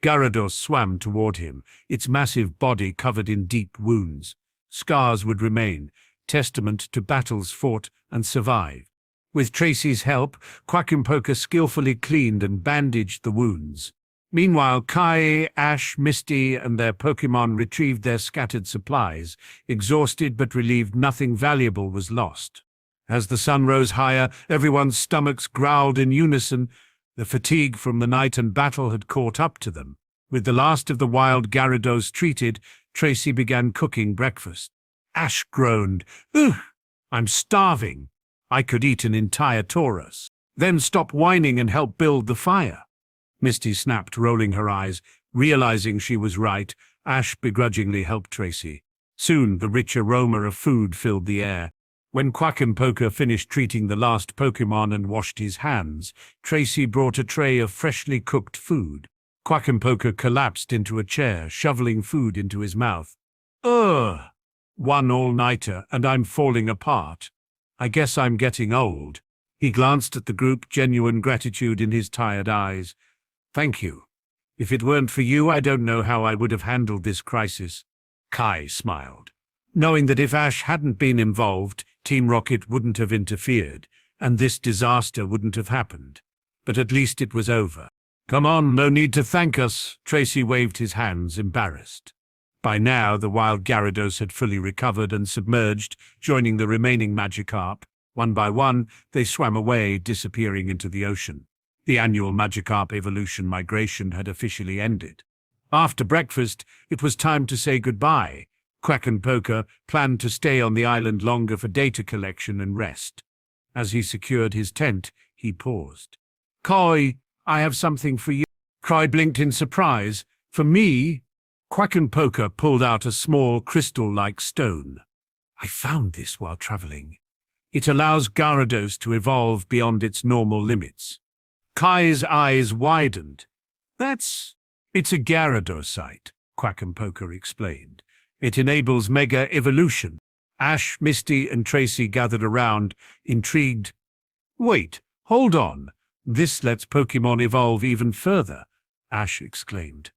Gyarados swam toward him, its massive body covered in deep wounds. Scars would remain, testament to battles fought and survived. With Tracy's help, Quackenpoker skillfully cleaned and bandaged the wounds. Meanwhile, Kai, Ash, Misty, and their Pokémon retrieved their scattered supplies. Exhausted but relieved nothing valuable was lost. As the sun rose higher, everyone's stomachs growled in unison. The fatigue from the night and battle had caught up to them. With the last of the wild Gyarados treated, Tracy began cooking breakfast. Ash groaned, "Ugh, I'm starving. I could eat an entire Taurus. Then stop whining and help build the fire." Misty snapped, rolling her eyes. Realizing she was right, Ash begrudgingly helped Tracy. Soon the rich aroma of food filled the air. When Quackenpoker finished treating the last Pokémon and washed his hands, Tracy brought a tray of freshly cooked food. Quackenpoker collapsed into a chair, shoveling food into his mouth. "Ugh! One all-nighter, and I'm falling apart. I guess I'm getting old." He glanced at the group, genuine gratitude in his tired eyes. "Thank you. If it weren't for you, I don't know how I would have handled this crisis." Kai smiled, knowing that if Ash hadn't been involved, Team Rocket wouldn't have interfered, and this disaster wouldn't have happened. But at least it was over. "Come on, no need to thank us." Tracy waved his hands, embarrassed. By now, the wild Gyarados had fully recovered and submerged, joining the remaining Magikarp. One by one, they swam away, disappearing into the ocean. The annual Magikarp evolution migration had officially ended. After breakfast, it was time to say goodbye. Quackenpoker planned to stay on the island longer for data collection and rest. As he secured his tent, he paused. "Kai, I have something for you." Kai blinked in surprise. "For me?" Quackenpoker pulled out a small crystal-like stone. "I found this while traveling. It allows Gyarados to evolve beyond its normal limits." Kai's eyes widened. It's a Gyarados-site," Quackenpoker explained. "It enables mega evolution." Ash, Misty, and Tracy gathered around, intrigued. "Wait, hold on. This lets Pokémon evolve even further," Ash exclaimed.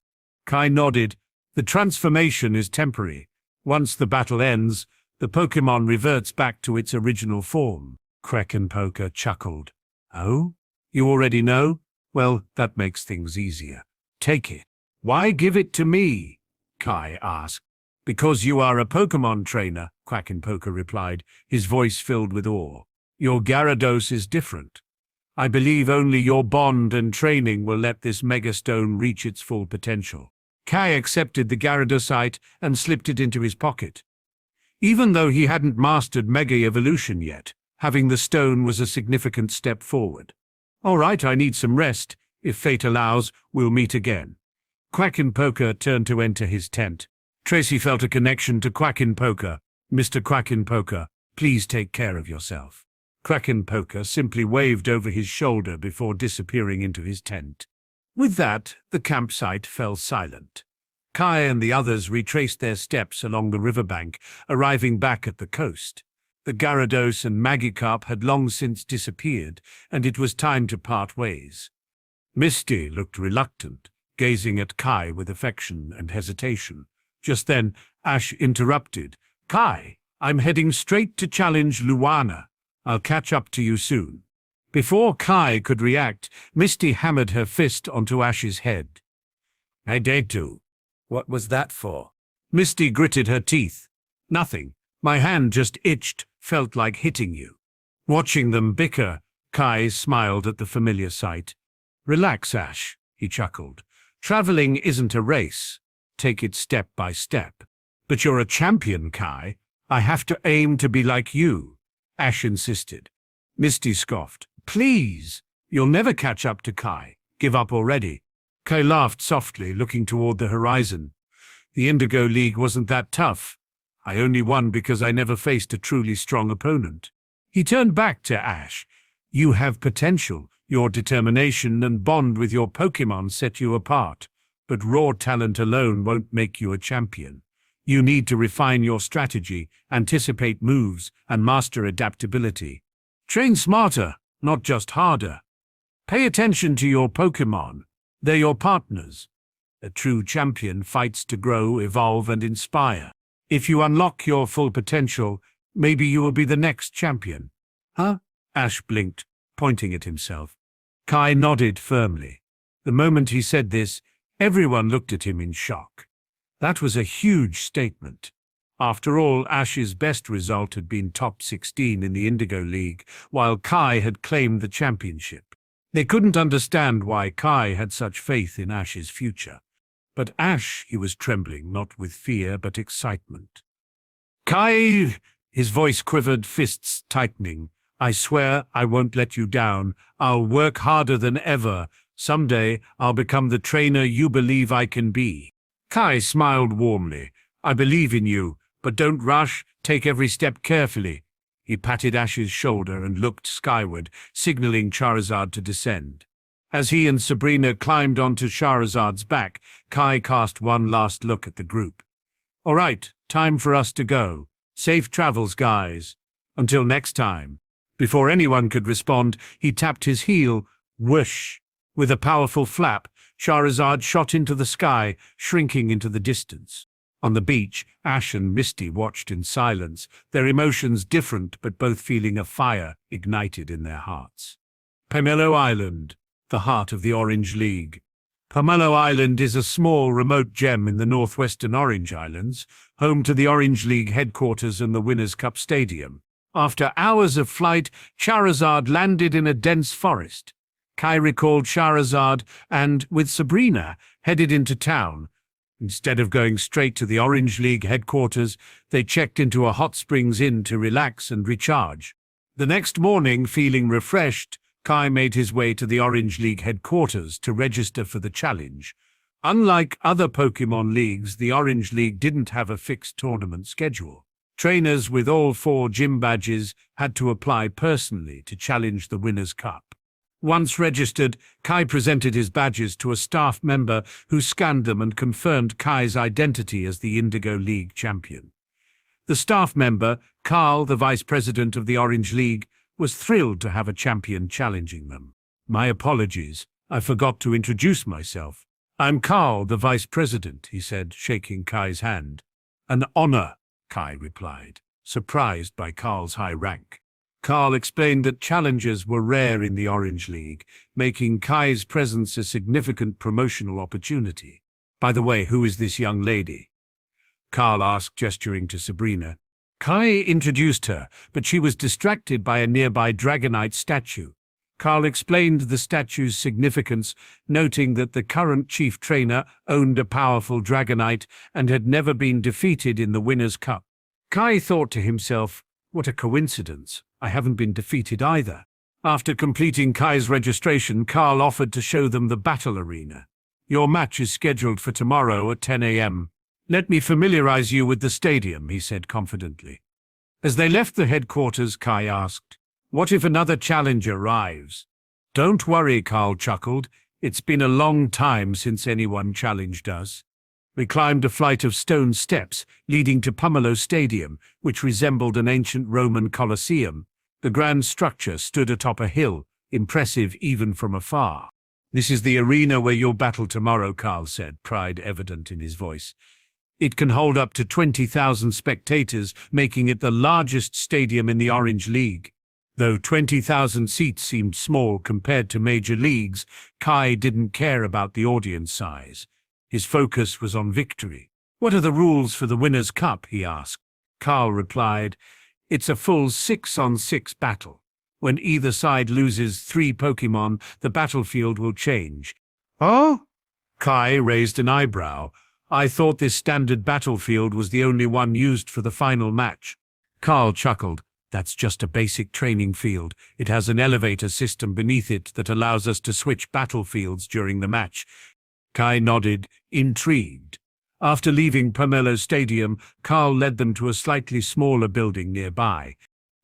Kai nodded. "The transformation is temporary. Once the battle ends, the Pokémon reverts back to its original form." Quackenpoker chuckled. "Oh? You already know? Well, that makes things easier. Take it." "Why give it to me?" Kai asked. "Because you are a Pokémon trainer," Quackenpoker replied, his voice filled with awe. "Your Gyarados is different. I believe only your bond and training will let this Megastone reach its full potential." Kai accepted the Gyarados-site and slipped it into his pocket. Even though he hadn't mastered Mega Evolution yet, having the stone was a significant step forward. "All right, I need some rest. If fate allows, we'll meet again." Quackenpoker turned to enter his tent. Tracy felt a connection to Quackenpoker. "Mr. Quackenpoker, please take care of yourself." Quackenpoker simply waved over his shoulder before disappearing into his tent. With that, the campsite fell silent. Kai and the others retraced their steps along the riverbank, arriving back at the coast. The Gyarados and Magikarp had long since disappeared, and it was time to part ways. Misty looked reluctant, gazing at Kai with affection and hesitation. Just then, Ash interrupted. Kai, I'm heading straight to challenge Luana. I'll catch up to you soon. Before Kai could react, Misty hammered her fist onto Ash's head. I did too. What was that for? Misty gritted her teeth. Nothing. My hand just itched, felt like hitting you. Watching them bicker, Kai smiled at the familiar sight. Relax, Ash, he chuckled. Traveling isn't a race. Take it step by step. But you're a champion, Kai. I have to aim to be like you, Ash insisted. Misty scoffed. Please, you'll never catch up to Kai. Give up already. Kai laughed softly, looking toward the horizon. The Indigo League wasn't that tough. I only won because I never faced a truly strong opponent. He turned back to Ash. You have potential. Your determination and bond with your Pokémon set you apart. But raw talent alone won't make you a champion. You need to refine your strategy, anticipate moves, and master adaptability. Train smarter, not just harder. Pay attention to your Pokémon. They're your partners. A true champion fights to grow, evolve, and inspire. If you unlock your full potential, maybe you will be the next champion. Huh? Ash blinked, pointing at himself. Kai nodded firmly. The moment he said this, everyone looked at him in shock. That was a huge statement. After all, Ash's best result had been top 16 in the Indigo League, while Kai had claimed the championship. They couldn't understand why Kai had such faith in Ash's future. But Ash, he was trembling, not with fear, but excitement. Kai, his voice quivered, fists tightening. I swear I won't let you down. I'll work harder than ever. Someday I'll become the trainer you believe I can be. Kai smiled warmly. I believe in you, but don't rush. Take every step carefully. He patted Ash's shoulder and looked skyward, signaling Charizard to descend. As he and Sabrina climbed onto Charizard's back, Kai cast one last look at the group. All right, time for us to go. Safe travels, guys. Until next time. Before anyone could respond, he tapped his heel. Whoosh! With a powerful flap, Charizard shot into the sky, shrinking into the distance. On the beach, Ash and Misty watched in silence, their emotions different but both feeling a fire ignited in their hearts. Pomelo Island, the heart of the Orange League. Pomelo Island is a small, remote gem in the northwestern Orange Islands, home to the Orange League headquarters and the Winners' Cup Stadium. After hours of flight, Charizard landed in a dense forest. Kai recalled Charizard and, with Sabrina, headed into town. Instead of going straight to the Orange League headquarters, they checked into a hot springs inn to relax and recharge. The next morning, feeling refreshed, Kai made his way to the Orange League headquarters to register for the challenge. Unlike other Pokémon leagues, the Orange League didn't have a fixed tournament schedule. Trainers with all 4 gym badges had to apply personally to challenge the Winners' Cup. Once registered, Kai presented his badges to a staff member who scanned them and confirmed Kai's identity as the Indigo League champion. The staff member, Carl, the vice president of the Orange League, was thrilled to have a champion challenging them. My apologies, I forgot to introduce myself. I'm Carl, the vice president, he said, shaking Kai's hand. An honor, Kai replied, surprised by Carl's high rank. Carl explained that challenges were rare in the Orange League, making Kai's presence a significant promotional opportunity. By the way, who is this young lady? Carl asked, gesturing to Sabrina. Kai introduced her, but she was distracted by a nearby Dragonite statue. Carl explained the statue's significance, noting that the current chief trainer owned a powerful Dragonite and had never been defeated in the Winners' Cup. Kai thought to himself, what a coincidence. I haven't been defeated either. After completing Kai's registration, Carl offered to show them the battle arena. Your match is scheduled for tomorrow at 10 a.m. Let me familiarize you with the stadium, he said confidently. As they left the headquarters, Kai asked, what if another challenge arrives? Don't worry, Carl chuckled. It's been a long time since anyone challenged us. We climbed a flight of stone steps leading to Pomelo Stadium, which resembled an ancient Roman Colosseum. The grand structure stood atop a hill, impressive even from afar. This is the arena where you'll battle tomorrow, Carl said, pride evident in his voice. It can hold up to 20,000 spectators, making it the largest stadium in the Orange League. Though 20,000 seats seemed small compared to major leagues, Kai didn't care about the audience size. His focus was on victory. "What are the rules for the Winners' Cup?" he asked. Carl replied, "It's a full 6-on-6 battle. When either side loses 3 Pokémon, the battlefield will change." Oh? Kai raised an eyebrow. "I thought this standard battlefield was the only one used for the final match." Carl chuckled. "That's just a basic training field. It has an elevator system beneath it that allows us to switch battlefields during the match." Kai nodded, intrigued. After leaving Pomelo Stadium, Carl led them to a slightly smaller building nearby.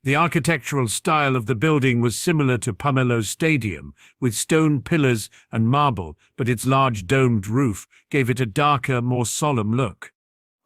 The architectural style of the building was similar to Pomelo Stadium, with stone pillars and marble, but its large domed roof gave it a darker, more solemn look.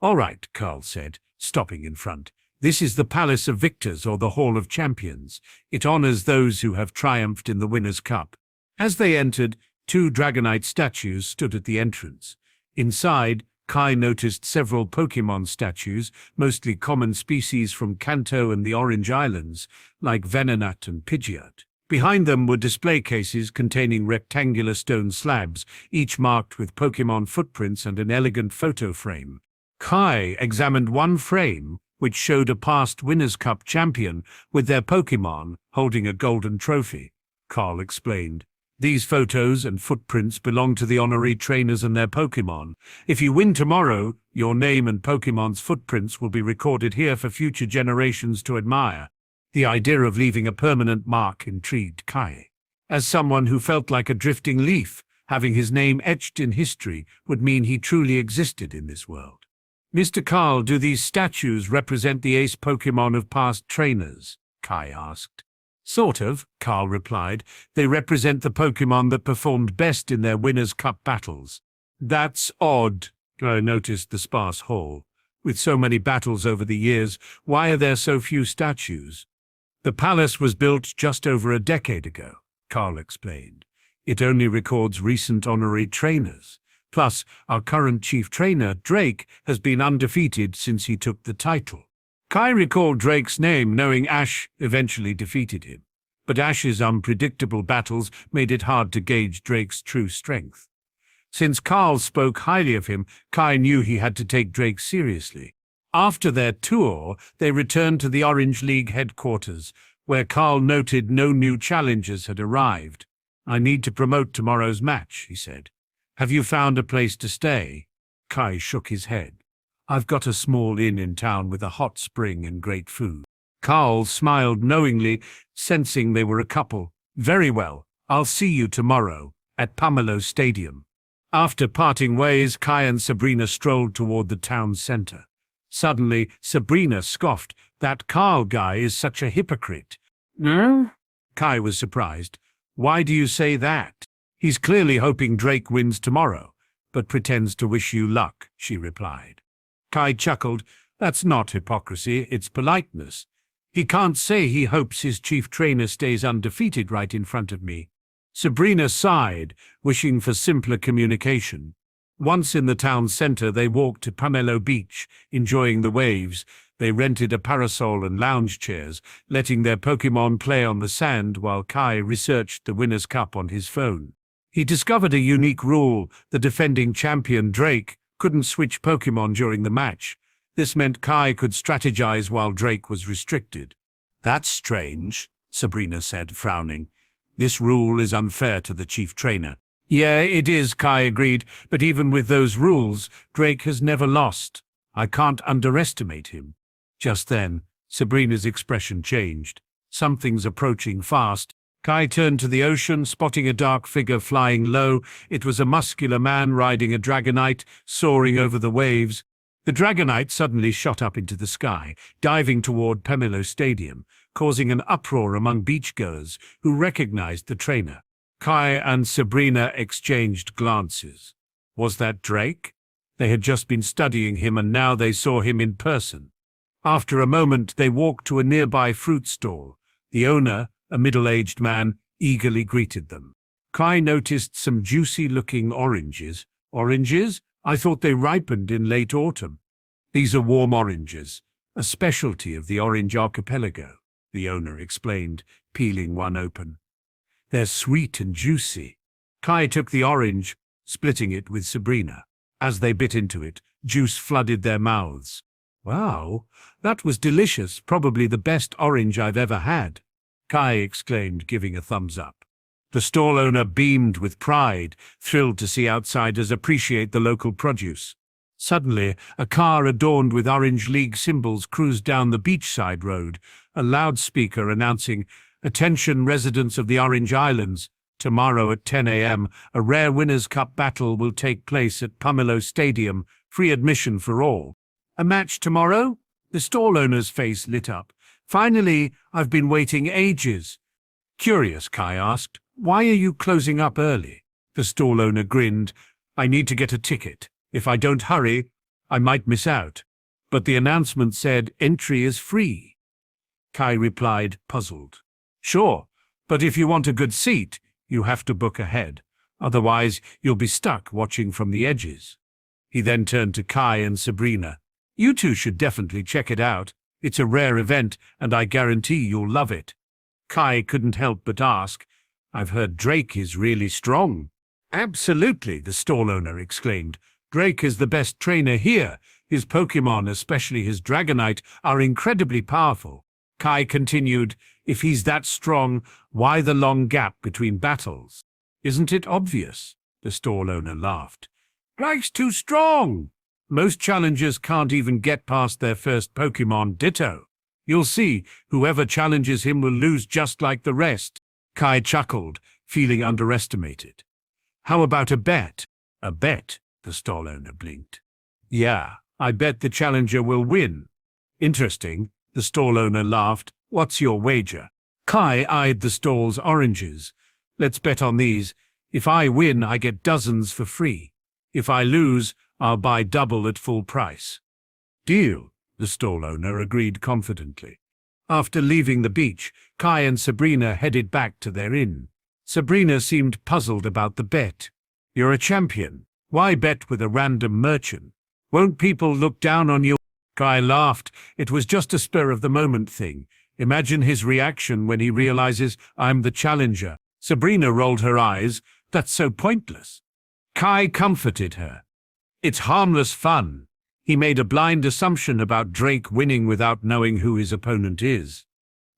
"All right," Carl said, stopping in front. "This is the Palace of Victors, or the Hall of Champions. It honors those who have triumphed in the Winners' Cup." As they entered, 2 Dragonite statues stood at the entrance. Inside, Kai noticed several Pokémon statues, mostly common species from Kanto and the Orange Islands, like Venonat and Pidgeot. Behind them were display cases containing rectangular stone slabs, each marked with Pokémon footprints and an elegant photo frame. Kai examined one frame, which showed a past Winners' Cup champion with their Pokémon holding a golden trophy. Carl explained, "These photos and footprints belong to the honorary trainers and their Pokémon. If you win tomorrow, your name and Pokémon's footprints will be recorded here for future generations to admire." The idea of leaving a permanent mark intrigued Kai. As someone who felt like a drifting leaf, having his name etched in history would mean he truly existed in this world. "Mr. Carl, do these statues represent the ace Pokémon of past trainers?" Kai asked. "Sort of," Carl replied. "They represent the Pokémon that performed best in their Winners' Cup battles." "That's odd," I noticed the sparse hall. "With so many battles over the years, why are there so few statues?" "The palace was built just over a decade ago," Carl explained. "It only records recent honorary trainers. Plus, our current chief trainer, Drake, has been undefeated since he took the title." Kai recalled Drake's name, knowing Ash eventually defeated him. But Ash's unpredictable battles made it hard to gauge Drake's true strength. Since Carl spoke highly of him, Kai knew he had to take Drake seriously. After their tour, they returned to the Orange League headquarters, where Carl noted no new challengers had arrived. "I need to promote tomorrow's match," he said. "Have you found a place to stay?" Kai shook his head. "I've got a small inn in town with a hot spring and great food." Carl smiled knowingly, sensing they were a couple. "Very well, I'll see you tomorrow at Pomelo Stadium." After parting ways, Kai and Sabrina strolled toward the town center. Suddenly, Sabrina scoffed, "That Carl guy is such a hypocrite." "No?" Kai was surprised. "Why do you say that?" "He's clearly hoping Drake wins tomorrow, but pretends to wish you luck," she replied. Kai chuckled. "That's not hypocrisy, it's politeness. He can't say he hopes his chief trainer stays undefeated right in front of me." Sabrina sighed, wishing for simpler communication. Once in the town center, they walked to Pomelo Beach, enjoying the waves. They rented a parasol and lounge chairs, letting their Pokémon play on the sand while Kai researched the Winners' Cup on his phone. He discovered a unique rule: the defending champion, Drake, couldn't switch Pokémon during the match. This meant Kai could strategize while Drake was restricted. "That's strange," Sabrina said, frowning. "This rule is unfair to the chief trainer." "Yeah, it is," Kai agreed, "but even with those rules, Drake has never lost. I can't underestimate him." Just then, Sabrina's expression changed. "Something's approaching fast." Kai turned to the ocean, spotting a dark figure flying low. It was a muscular man riding a Dragonite, soaring over the waves. The Dragonite suddenly shot up into the sky, diving toward Pomelo Stadium, causing an uproar among beachgoers who recognized the trainer. Kai and Sabrina exchanged glances. Was that Drake? They had just been studying him and now they saw him in person. After a moment, they walked to a nearby fruit stall. The owner, a middle-aged man, eagerly greeted them. Kai noticed some juicy-looking oranges. "Oranges? I thought they ripened in late autumn. These are warm oranges, a specialty of the Orange Archipelago, the owner explained, peeling one open. They're sweet and juicy. Kai took the orange, splitting it with Sabrina. As they bit into it, juice flooded their mouths. Wow, that was delicious, probably the best orange I've ever had, Kai exclaimed, giving a thumbs up. The stall owner beamed with pride, thrilled to see outsiders appreciate the local produce. Suddenly, a car adorned with Orange League symbols cruised down the beachside road, a loudspeaker announcing, "Attention residents of the Orange Islands, tomorrow at 10 a.m. a rare Winners' Cup battle will take place at Pomelo Stadium, free admission for all." "A match tomorrow?" The stall owner's face lit up. "Finally, I've been waiting ages." Curious, Kai asked, "Why are you closing up early?" The stall owner grinned. "I need to get a ticket. If I don't hurry, I might miss out." But the announcement said entry is free. Kai replied, puzzled. "Sure, but if you want a good seat, you have to book ahead. Otherwise, you'll be stuck watching from the edges." He then turned to Kai and Sabrina. "You two should definitely check it out. It's a rare event, and I guarantee you'll love it." Kai couldn't help but ask, "I've heard Drake is really strong." "Absolutely," the stall owner exclaimed. "Drake is the best trainer here. His Pokémon, especially his Dragonite, are incredibly powerful." Kai continued, "If he's that strong, why the long gap between battles?" "Isn't it obvious?" The stall owner laughed. "Drake's too strong. Most challengers can't even get past their first Pokémon, Ditto. You'll see, whoever challenges him will lose just like the rest." Kai chuckled, feeling underestimated. "How about a bet?" "A bet?" The stall owner blinked. "Yeah, I bet the challenger will win." "Interesting," the stall owner laughed. "What's your wager?" Kai eyed the stall's oranges. "Let's bet on these. If I win, I get dozens for free. If I lose, I'll buy double at full price." "Deal," the stall owner agreed confidently. After leaving the beach, Kai and Sabrina headed back to their inn. Sabrina seemed puzzled about the bet. "You're a champion. Why bet with a random merchant? Won't people look down on you?" Kai laughed. "It was just a spur-of-the-moment thing. Imagine his reaction when he realizes I'm the challenger." Sabrina rolled her eyes. "That's so pointless." Kai comforted her. "It's harmless fun. He made a blind assumption about Drake winning without knowing who his opponent is."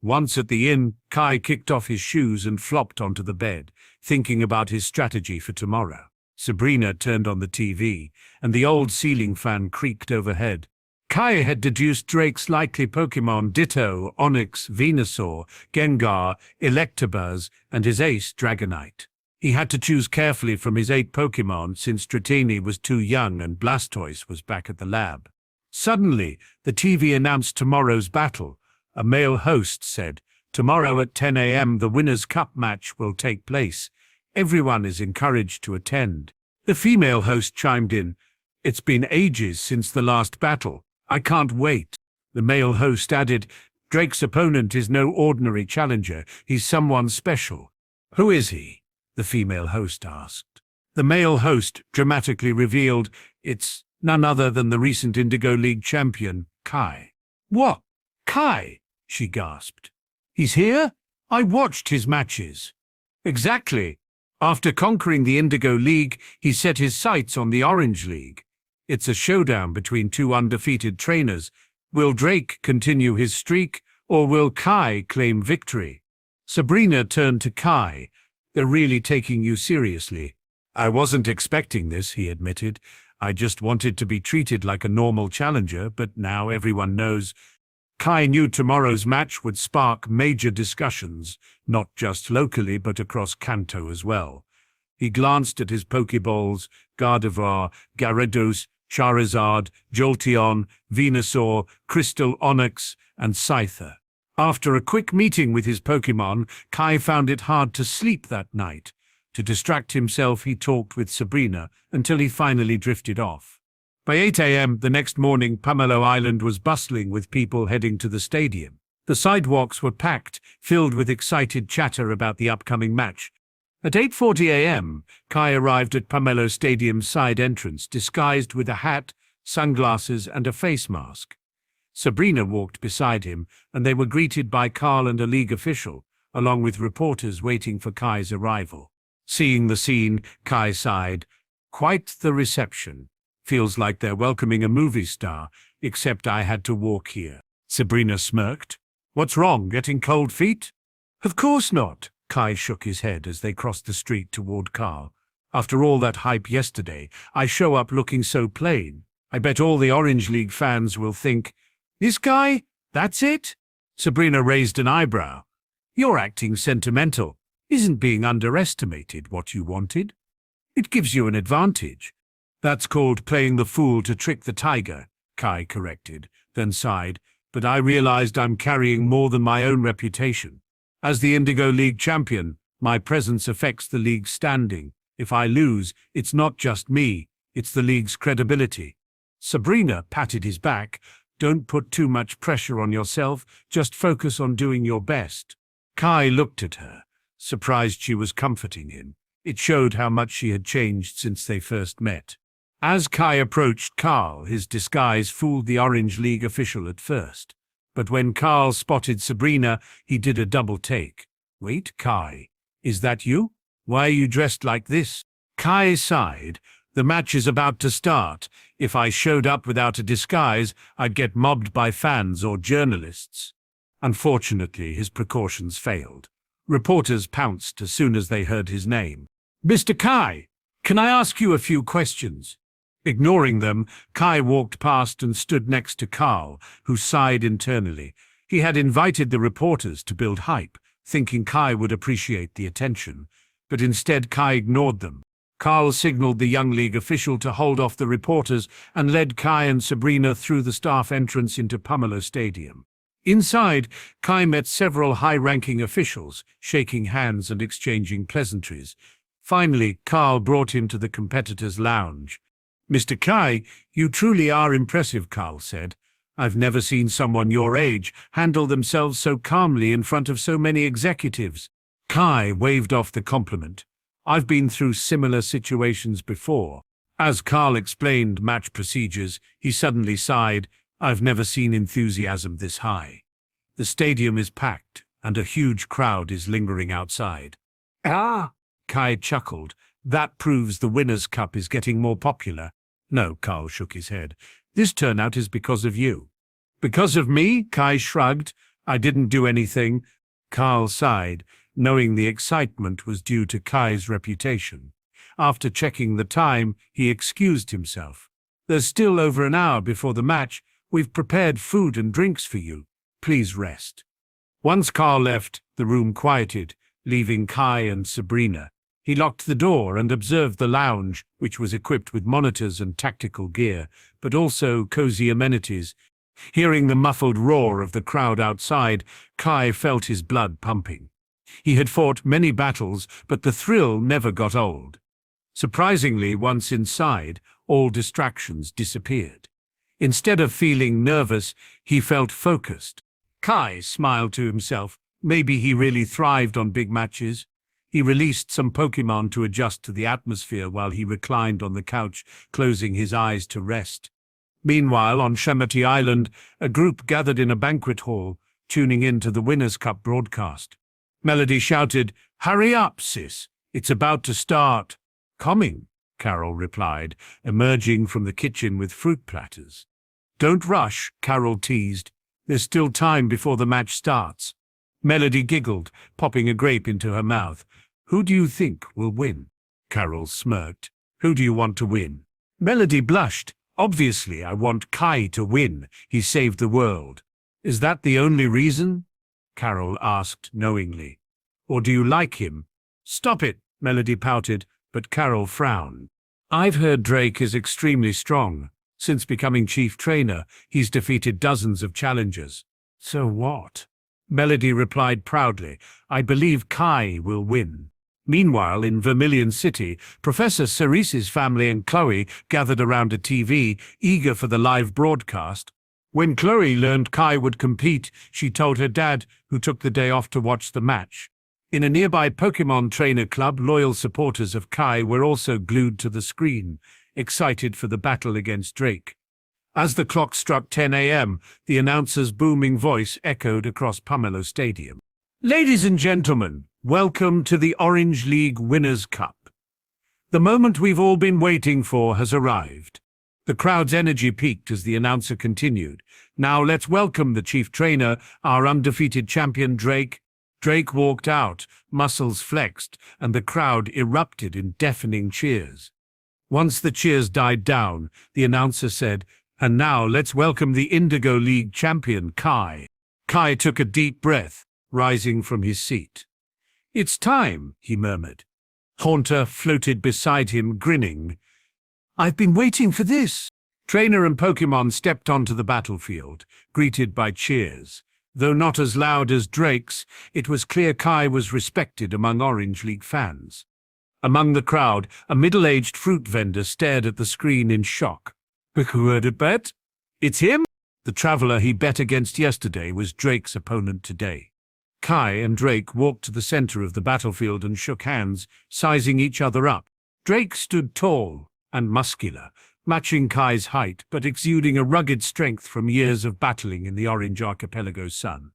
Once at the inn, Kai kicked off his shoes and flopped onto the bed, thinking about his strategy for tomorrow. Sabrina turned on the TV, and the old ceiling fan creaked overhead. Kai had deduced Drake's likely Pokémon Ditto, Onix, Venusaur, Gengar, Electabuzz, and his ace Dragonite. He had to choose carefully from his 8 Pokémon since Dratini was too young and Blastoise was back at the lab. Suddenly, the TV announced tomorrow's battle. A male host said, "Tomorrow at 10 a.m. the Winners' Cup match will take place. Everyone is encouraged to attend." The female host chimed in, "It's been ages since the last battle. I can't wait." The male host added, "Drake's opponent is no ordinary challenger. He's someone special." "Who is he?" the female host asked. The male host dramatically revealed, "It's none other than the recent Indigo League champion, Kai." "What? Kai?" she gasped. "He's here? I watched his matches." "Exactly. After conquering the Indigo League, he set his sights on the Orange League. It's a showdown between 2 undefeated trainers. Will Drake continue his streak, or will Kai claim victory?" Sabrina turned to Kai. "They're really taking you seriously." "I wasn't expecting this," he admitted. "I just wanted to be treated like a normal challenger, but now everyone knows." Kai knew tomorrow's match would spark major discussions, not just locally but across Kanto as well. He glanced at his Pokeballs, Gardevoir, Gyarados, Charizard, Jolteon, Venusaur, Crystal Onix, and Scyther. After a quick meeting with his Pokémon, Kai found it hard to sleep that night. To distract himself, he talked with Sabrina until he finally drifted off. By 8 a.m. the next morning, Pomelo Island was bustling with people heading to the stadium. The sidewalks were packed, filled with excited chatter about the upcoming match. At 8:40 a.m., Kai arrived at Pomelo Stadium's side entrance, disguised with a hat, sunglasses, and a face mask. Sabrina walked beside him, and they were greeted by Carl and a league official, along with reporters waiting for Kai's arrival. Seeing the scene, Kai sighed. Quite the reception. Feels like they're welcoming a movie star, except I had to walk here. Sabrina smirked. What's wrong, getting cold feet? Of course not. Kai shook his head as they crossed the street toward Carl. After all that hype yesterday, I show up looking so plain. I bet all the Orange League fans will think, this guy? That's it? Sabrina raised an eyebrow. You're acting sentimental. Isn't being underestimated what you wanted? It gives you an advantage. That's called playing the fool to trick the tiger, Kai corrected, then sighed. But I realized I'm carrying more than my own reputation. As the Indigo League champion, my presence affects the league's standing. If I lose, it's not just me, it's the league's credibility. Sabrina patted his back. Don't put too much pressure on yourself, just focus on doing your best. Kai looked at her, surprised she was comforting him. It showed how much she had changed since they first met. As Kai approached Carl, his disguise fooled the Orange League official at first. But when Carl spotted Sabrina, he did a double take. Wait, Kai, is that you? Why are you dressed like this? Kai sighed. The match is about to start. If I showed up without a disguise, I'd get mobbed by fans or journalists. Unfortunately, his precautions failed. Reporters pounced as soon as they heard his name. Mr. Kai, can I ask you a few questions? Ignoring them, Kai walked past and stood next to Carl, who sighed internally. He had invited the reporters to build hype, thinking Kai would appreciate the attention. But instead Kai ignored them. Carl signaled the young league official to hold off the reporters and led Kai and Sabrina through the staff entrance into Pomelo Stadium. Inside, Kai met several high-ranking officials, shaking hands and exchanging pleasantries. Finally, Carl brought him to the competitors' lounge. Mr. Kai, you truly are impressive, Carl said. I've never seen someone your age handle themselves so calmly in front of so many executives. Kai waved off the compliment. I've been through similar situations before. As Carl explained match procedures, he suddenly sighed. I've never seen enthusiasm this high. The stadium is packed, and a huge crowd is lingering outside. Ah! Kai chuckled. That proves the Winners' Cup is getting more popular. No, Carl shook his head. This turnout is because of you. Because of me? Kai shrugged. I didn't do anything. Carl sighed, knowing the excitement was due to Kai's reputation. After checking the time, he excused himself. There's still over an hour before the match. We've prepared food and drinks for you. Please rest. Once Carl left, the room quieted, leaving Kai and Sabrina. He locked the door and observed the lounge, which was equipped with monitors and tactical gear, but also cozy amenities. Hearing the muffled roar of the crowd outside, Kai felt his blood pumping. He had fought many battles, but the thrill never got old. Surprisingly, once inside, all distractions disappeared. Instead of feeling nervous, he felt focused. Kai smiled to himself. Maybe he really thrived on big matches. He released some Pokémon to adjust to the atmosphere while he reclined on the couch, closing his eyes to rest. Meanwhile, on Shemati Island, a group gathered in a banquet hall, tuning in to the Winners' Cup broadcast. Melody shouted, "Hurry up, sis! It's about to start." "Coming," Carol replied, emerging from the kitchen with fruit platters. "Don't rush," Carol teased. "There's still time before the match starts." Melody giggled, popping a grape into her mouth. "Who do you think will win?" Carol smirked. "Who do you want to win?" Melody blushed. "Obviously, I want Kai to win. He saved the world." "Is that the only reason?" Carol asked knowingly. "Or do you like him?" "Stop it," Melody pouted, but Carol frowned. "I've heard Drake is extremely strong. Since becoming chief trainer, he's defeated dozens of challengers." "So what?" Melody replied proudly, "I believe Kai will win." Meanwhile, in Vermilion City, Professor Cerise's family and Chloe gathered around a TV, eager for the live broadcast. When Chloe learned Kai would compete, she told her dad, who took the day off to watch the match. In a nearby Pokémon trainer club, loyal supporters of Kai were also glued to the screen, excited for the battle against Drake. As the clock struck 10 a.m., the announcer's booming voice echoed across Pomelo Stadium. Ladies and gentlemen, welcome to the Orange League Winners' Cup. The moment we've all been waiting for has arrived. The crowd's energy peaked as the announcer continued. Now let's welcome the chief trainer, our undefeated champion Drake. Drake walked out, muscles flexed, and the crowd erupted in deafening cheers. Once the cheers died down, the announcer said, "And now let's welcome the Indigo League champion, Kai." Kai took a deep breath, rising from his seat. "It's time," he murmured. Haunter floated beside him, grinning. "I've been waiting for this." Trainer and Pokémon stepped onto the battlefield, greeted by cheers. Though not as loud as Drake's, it was clear Kai was respected among Orange League fans. Among the crowd, a middle-aged fruit vendor stared at the screen in shock. "Who had a bet? It's him?" The traveler he bet against yesterday was Drake's opponent today. Kai and Drake walked to the center of the battlefield and shook hands, sizing each other up. Drake stood tall and muscular, matching Kai's height but exuding a rugged strength from years of battling in the Orange Archipelago's sun.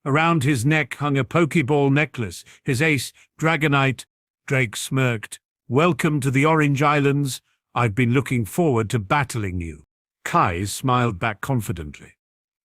Around his neck hung a Pokeball necklace, his ace, Dragonite. Drake smirked. "Welcome to the Orange Islands. I've been looking forward to battling you." Kai smiled back confidently.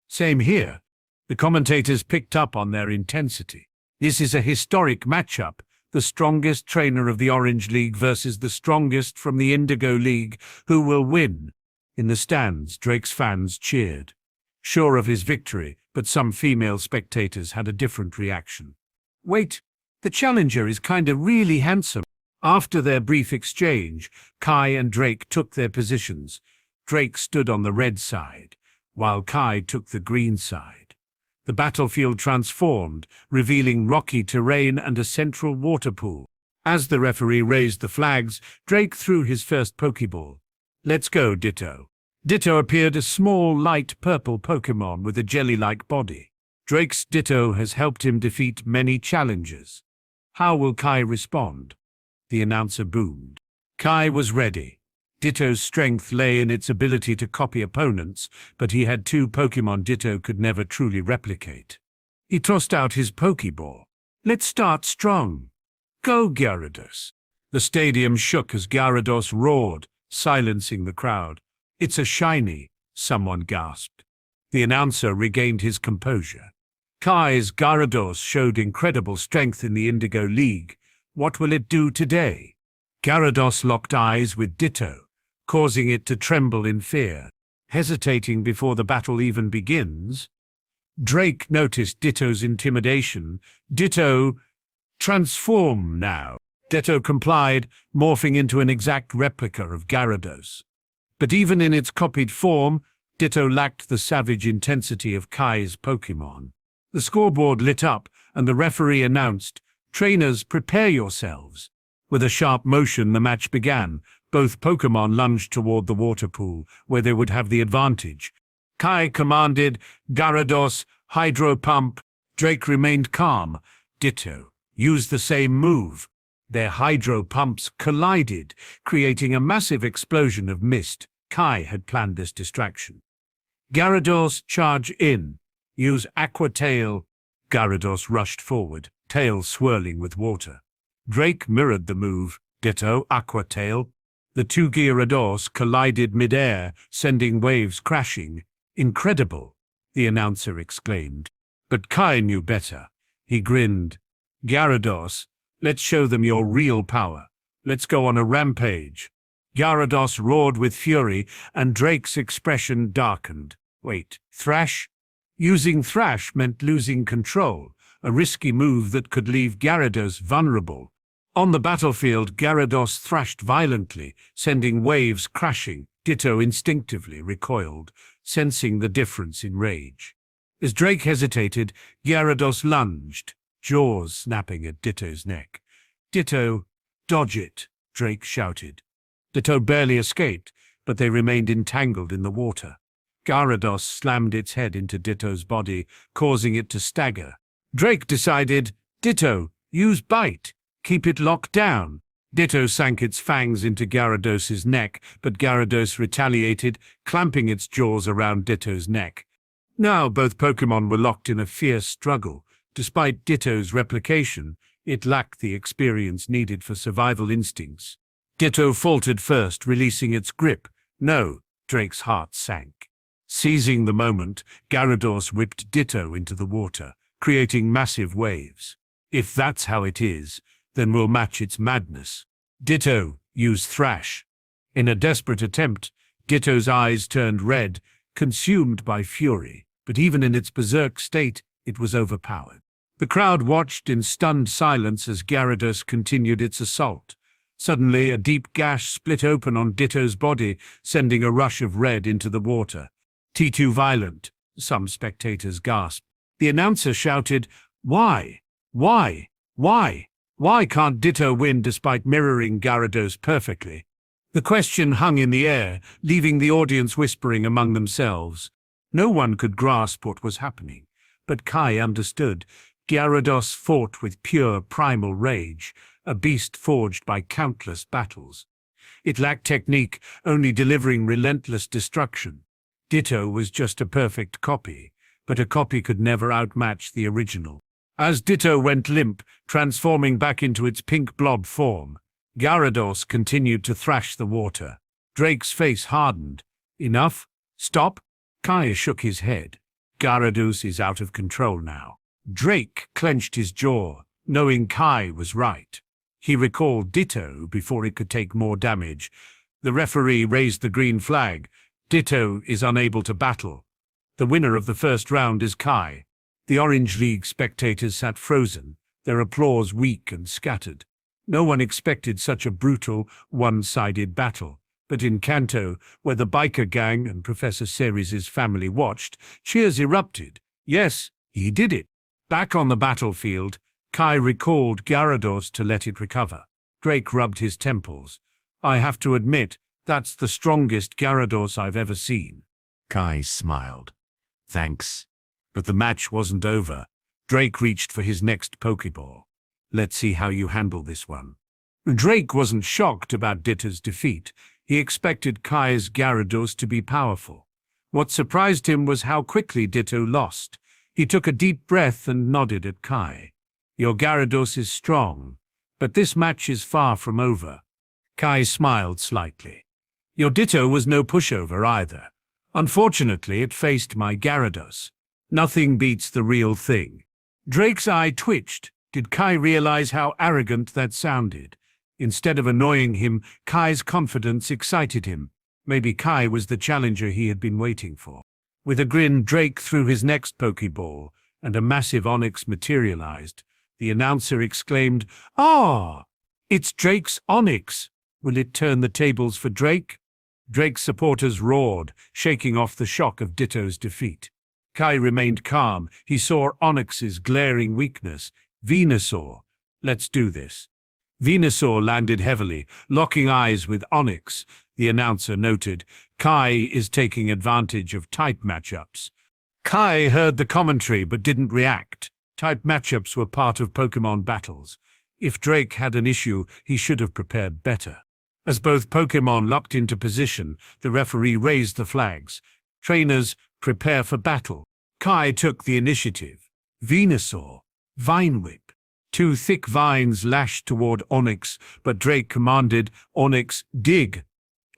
"Same here." The commentators picked up on their intensity. This is a historic matchup. The strongest trainer of the Orange League versus the strongest from the Indigo League. Who will win? In the stands, Drake's fans cheered, sure of his victory, but some female spectators had a different reaction. "Wait, the challenger is kinda really handsome." After their brief exchange, Kai and Drake took their positions. Drake stood on the red side, while Kai took the green side. The battlefield transformed, revealing rocky terrain and a central water pool. As the referee raised the flags, Drake threw his first Pokeball. "Let's go, Ditto." Ditto appeared a small, light purple Pokémon with a jelly-like body. Drake's Ditto has helped him defeat many challengers. How will Kai respond? The announcer boomed. Kai was ready. Ditto's strength lay in its ability to copy opponents, but he had two Pokémon Ditto could never truly replicate. He tossed out his Pokeball. "Let's start strong. Go, Gyarados." The stadium shook as Gyarados roared, silencing the crowd. "It's a shiny," someone gasped. The announcer regained his composure. Kai's Gyarados showed incredible strength in the Indigo League. What will it do today? Gyarados locked eyes with Ditto, causing it to tremble in fear. Hesitating before the battle even begins, Drake noticed Ditto's intimidation. "Ditto, transform now." Ditto complied, morphing into an exact replica of Gyarados. But even in its copied form, Ditto lacked the savage intensity of Kai's Pokémon. The scoreboard lit up, and the referee announced, "Trainers, prepare yourselves." With a sharp motion, the match began. Both Pokémon lunged toward the water pool, where they would have the advantage. Kai commanded, "Gyarados, Hydro Pump." Drake remained calm. Ditto used the same move. Their Hydro Pumps collided, creating a massive explosion of mist. Kai had planned this distraction. "Gyarados, charge in. Use Aqua Tail." Gyarados rushed forward, tail swirling with water. Drake mirrored the move. Ditto, Aqua Tail. The two Gyarados collided mid-air, sending waves crashing. "Incredible," the announcer exclaimed. But Kai knew better. He grinned. "Gyarados, let's show them your real power. Let's go on a rampage." Gyarados roared with fury, and Drake's expression darkened. Wait, Thrash? Using Thrash meant losing control, a risky move that could leave Gyarados vulnerable. On the battlefield, Gyarados thrashed violently, sending waves crashing. Ditto instinctively recoiled, sensing the difference in rage. As Drake hesitated, Gyarados lunged, jaws snapping at Ditto's neck. "Ditto, dodge it," Drake shouted. Ditto barely escaped, but they remained entangled in the water. Gyarados slammed its head into Ditto's body, causing it to stagger. Drake decided, "Ditto, Use bite. Keep it locked down. Ditto sank its fangs into Gyarados's neck, but Gyarados retaliated, clamping its jaws around Ditto's neck. Now both Pokémon were locked in a fierce struggle. Despite Ditto's replication, it lacked the experience needed for survival instincts. Ditto faltered first, releasing its grip. No, Drake's heart sank. Seizing the moment, Gyarados whipped Ditto into the water, creating massive waves. If that's how it is, then we'll match its madness. Ditto, use Thrash. In a desperate attempt, Ditto's eyes turned red, consumed by fury, but even in its berserk state, it was overpowered. The crowd watched in stunned silence as Gyarados continued its assault. Suddenly, a deep gash split open on Ditto's body, sending a rush of red into the water. "Too violent," some spectators gasped. The announcer shouted, "Why? Why? Why? Why can't Ditto win despite mirroring Gyarados perfectly?" The question hung in the air, leaving the audience whispering among themselves. No one could grasp what was happening, but Kai understood. Gyarados fought with pure primal rage, a beast forged by countless battles. It lacked technique, only delivering relentless destruction. Ditto was just a perfect copy, but a copy could never outmatch the original. As Ditto went limp, transforming back into its pink blob form, Gyarados continued to thrash the water. Drake's face hardened. "Enough? Stop?" Kai shook his head. Gyarados is out of control now. Drake clenched his jaw, knowing Kai was right. He recalled Ditto before it could take more damage. The referee raised the green flag. Ditto is unable to battle. The winner of the first round is Kai. The Orange League spectators sat frozen, their applause weak and scattered. No one expected such a brutal, one-sided battle. But in Kanto, where the biker gang and Professor Ceres' family watched, cheers erupted. Yes, he did it. Back on the battlefield, Kai recalled Gyarados to let it recover. Drake rubbed his temples. "I have to admit, that's the strongest Gyarados I've ever seen." Kai smiled. "Thanks." But the match wasn't over. Drake reached for his next Pokeball. "Let's see how you handle this one." Drake wasn't shocked about Ditto's defeat. He expected Kai's Gyarados to be powerful. What surprised him was how quickly Ditto lost. He took a deep breath and nodded at Kai. "Your Gyarados is strong, but this match is far from over." Kai smiled slightly. "Your Ditto was no pushover either. Unfortunately, it faced my Gyarados. Nothing beats the real thing." Drake's eye twitched. Did Kai realize how arrogant that sounded? Instead of annoying him, Kai's confidence excited him. Maybe Kai was the challenger he had been waiting for. With a grin, Drake threw his next Pokeball, and a massive Onix materialized. The announcer exclaimed, "Ah! It's Drake's Onix! Will it turn the tables for Drake?" Drake's supporters roared, shaking off the shock of Ditto's defeat. Kai remained calm. He saw Onix's glaring weakness. "Venusaur, let's do this." Venusaur landed heavily, locking eyes with Onix. The announcer noted, "Kai is taking advantage of type matchups." Kai heard the commentary but didn't react. Type matchups were part of Pokémon battles. If Drake had an issue, he should have prepared better. As both Pokémon locked into position, the referee raised the flags. "Trainers, prepare for battle." Kai took the initiative. Venusaur, Vine Whip. Two thick vines lashed toward Onix, but Drake commanded, "Onix, dig."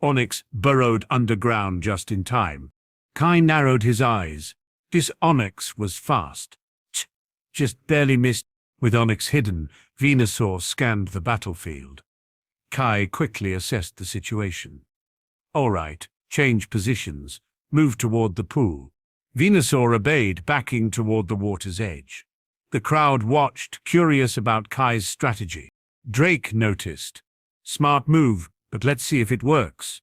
Onix burrowed underground just in time. Kai narrowed his eyes. This Onix was fast. Just barely missed. With Onix hidden, Venusaur scanned the battlefield. Kai quickly assessed the situation. "All right, change positions. Move toward the pool." Venusaur obeyed, backing toward the water's edge. The crowd watched, curious about Kai's strategy. Drake noticed. "Smart move, but let's see if it works."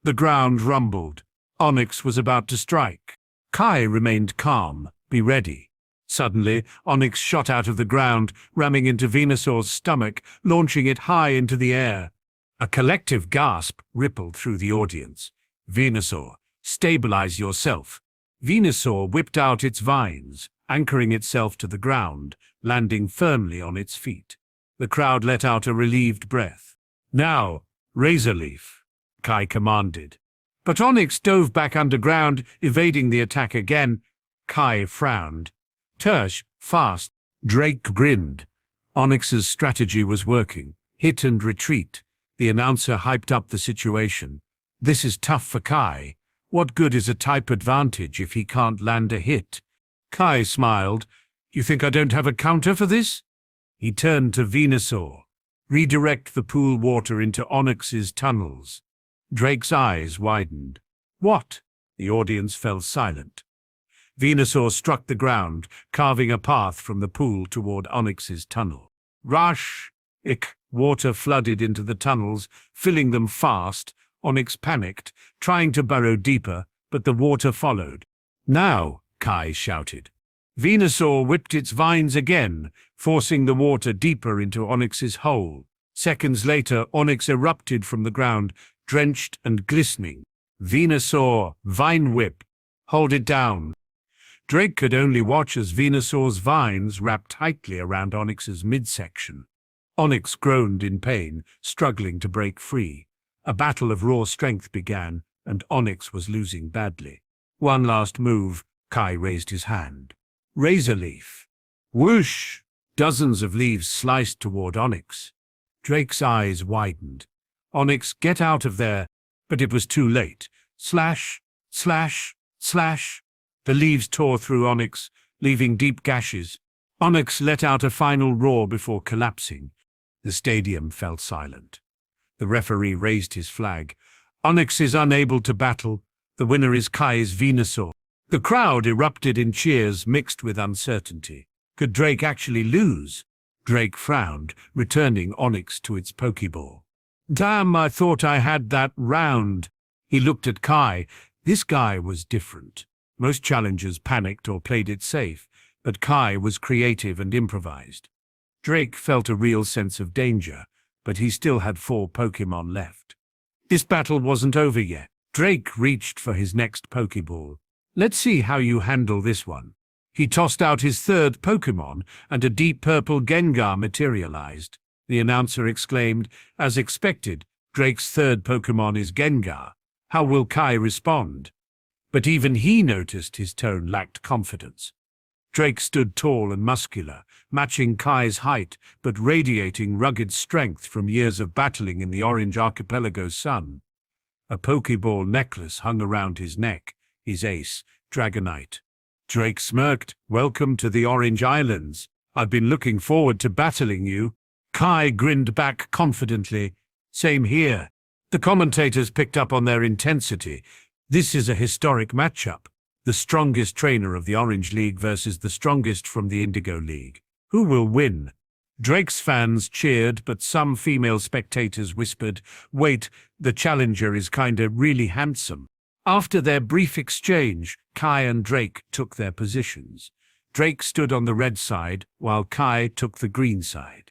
The ground rumbled. Onix was about to strike. Kai remained calm. "Be ready." Suddenly, Onix shot out of the ground, ramming into Venusaur's stomach, launching it high into the air. A collective gasp rippled through the audience. "Venusaur, stabilize yourself." Venusaur whipped out its vines. anchoring itself to the ground, landing firmly on its feet. The crowd let out a relieved breath. "Now, Razor Leaf," Kai commanded. But Onyx dove back underground, evading the attack again. Kai frowned. "Tersh, fast." Drake grinned. Onyx's strategy was working. Hit and retreat. The announcer hyped up the situation. "This is tough for Kai. What good is a type advantage if he can't land a hit?" Kai smiled. "You think I don't have a counter for this?" He turned to Venusaur. "Redirect the pool water into Onyx's tunnels." Drake's eyes widened. "What?" The audience fell silent. Venusaur struck the ground, carving a path from the pool toward Onyx's tunnel. Rush! Water flooded into the tunnels, filling them fast. Onyx panicked, trying to burrow deeper, but the water followed. "Now!" Kai shouted. Venusaur whipped its vines again, forcing the water deeper into Onyx's hole. Seconds later, Onyx erupted from the ground, drenched and glistening. "Venusaur, vine whip! Hold it down!" Drake could only watch as Venusaur's vines wrapped tightly around Onyx's midsection. Onyx groaned in pain, struggling to break free. A battle of raw strength began, and Onyx was losing badly. One last move, Kai raised his hand. "Razor Leaf." Whoosh! Dozens of leaves sliced toward Onyx. Drake's eyes widened. "Onyx, get out of there!" But it was too late. Slash! Slash! Slash! The leaves tore through Onyx, leaving deep gashes. Onyx let out a final roar before collapsing. The stadium fell silent. The referee raised his flag. "Onyx is unable to battle. The winner is Kai's Venusaur." The crowd erupted in cheers mixed with uncertainty. Could Drake actually lose? Drake frowned, returning Onyx to its Pokeball. "Damn, I thought I had that round." He looked at Kai. This guy was different. Most challengers panicked or played it safe, but Kai was creative and improvised. Drake felt a real sense of danger, but he still had 4 Pokémon left. This battle wasn't over yet. Drake reached for his next Pokeball. "Let's see how you handle this one." He tossed out his 3rd Pokémon, and a deep purple Gengar materialized. The announcer exclaimed, "As expected, Drake's 3rd Pokémon is Gengar. How will Kai respond?" But even he noticed his tone lacked confidence. Drake stood tall and muscular, matching Kai's height, but radiating rugged strength from years of battling in the Orange Archipelago's sun. A Pokeball necklace hung around his neck, his ace, Dragonite. Drake smirked. "Welcome to the Orange Islands. I've been looking forward to battling you." Kai grinned back confidently. "Same here." The commentators picked up on their intensity. This is a historic matchup. The strongest trainer of the Orange League versus the strongest from the Indigo League. Who will win? Drake's fans cheered, but some female spectators whispered, "Wait, the challenger is kinda really handsome." After their brief exchange, Kai and Drake took their positions. Drake stood on the red side, while Kai took the green side.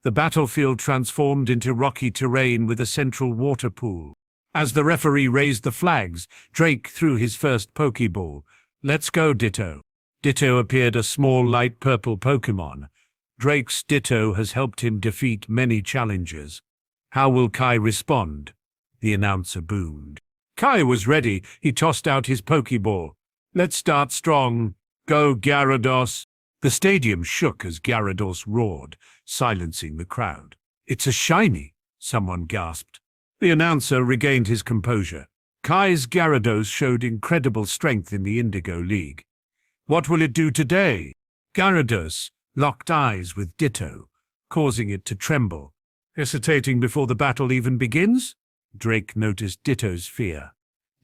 The battlefield transformed into rocky terrain with a central water pool. As the referee raised the flags, Drake threw his first Pokeball. "Let's go, Ditto." Ditto appeared, a small light purple Pokémon. Drake's Ditto has helped him defeat many challengers. How will Kai respond? The announcer boomed. Kai was ready. He tossed out his Pokeball. "Let's start strong. Go, Gyarados." The stadium shook as Gyarados roared, silencing the crowd. "It's a shiny," someone gasped. The announcer regained his composure. Kai's Gyarados showed incredible strength in the Indigo League. What will it do today? Gyarados locked eyes with Ditto, causing it to tremble. Hesitating before the battle even begins? Drake noticed Ditto's fear.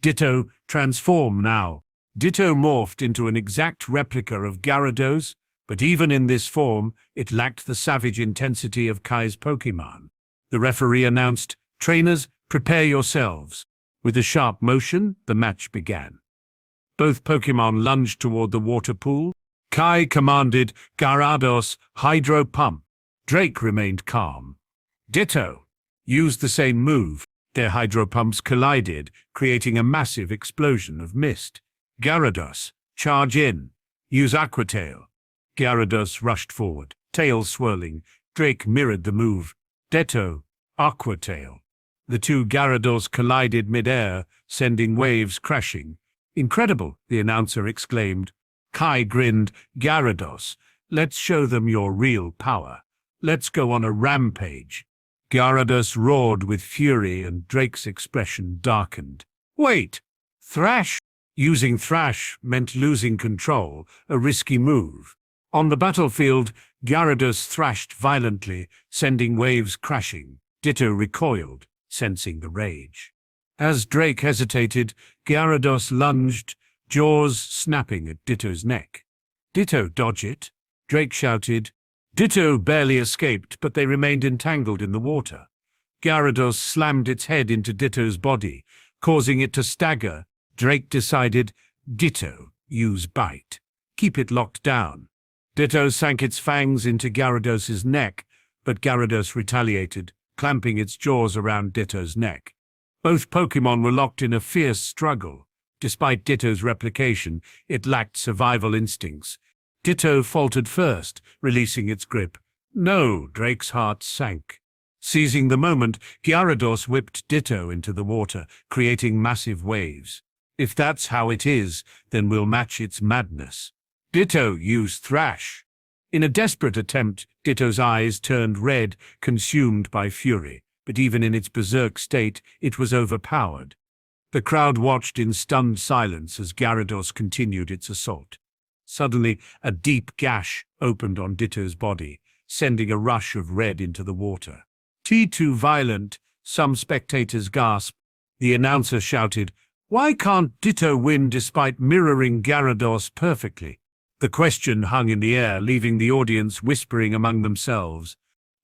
Ditto, transform now. Ditto morphed into an exact replica of Gyarados, but even in this form, it lacked the savage intensity of Kai's Pokémon. The referee announced, "Trainers, prepare yourselves." With a sharp motion, the match began. Both Pokémon lunged toward the water pool. Kai commanded, "Gyarados, Hydro Pump." Drake remained calm. Ditto used the same move. Their Hydro Pumps collided, creating a massive explosion of mist. Gyarados, charge in. Use Aqua Tail. Gyarados rushed forward, tail swirling. Drake mirrored the move. Ditto, Aqua Tail. The two Gyarados collided mid-air, sending waves crashing. Incredible, the announcer exclaimed. Kai grinned. Gyarados, let's show them your real power. Let's go on a rampage. Gyarados roared with fury and Drake's expression darkened. Wait! Thrash? Using Thrash meant losing control, a risky move. On the battlefield, Gyarados thrashed violently, sending waves crashing. Ditto recoiled, sensing the rage. As Drake hesitated, Gyarados lunged, jaws snapping at Ditto's neck. Ditto dodge it, Drake shouted. Ditto barely escaped, but they remained entangled in the water. Gyarados slammed its head into Ditto's body, causing it to stagger. Drake decided, Ditto, use Bite. Keep it locked down. Ditto sank its fangs into Gyarados' neck, but Gyarados retaliated, clamping its jaws around Ditto's neck. Both Pokémon were locked in a fierce struggle. Despite Ditto's replication, it lacked survival instincts. Ditto faltered first, releasing its grip. No, Drake's heart sank. Seizing the moment, Gyarados whipped Ditto into the water, creating massive waves. If that's how it is, then we'll match its madness. Ditto used Thrash. In a desperate attempt, Ditto's eyes turned red, consumed by fury, but even in its berserk state, it was overpowered. The crowd watched in stunned silence as Gyarados continued its assault. Suddenly, a deep gash opened on Ditto's body, sending a rush of red into the water. Too violent, some spectators gasped. The announcer shouted, "Why can't Ditto win despite mirroring Gyarados perfectly?" The question hung in the air, leaving the audience whispering among themselves.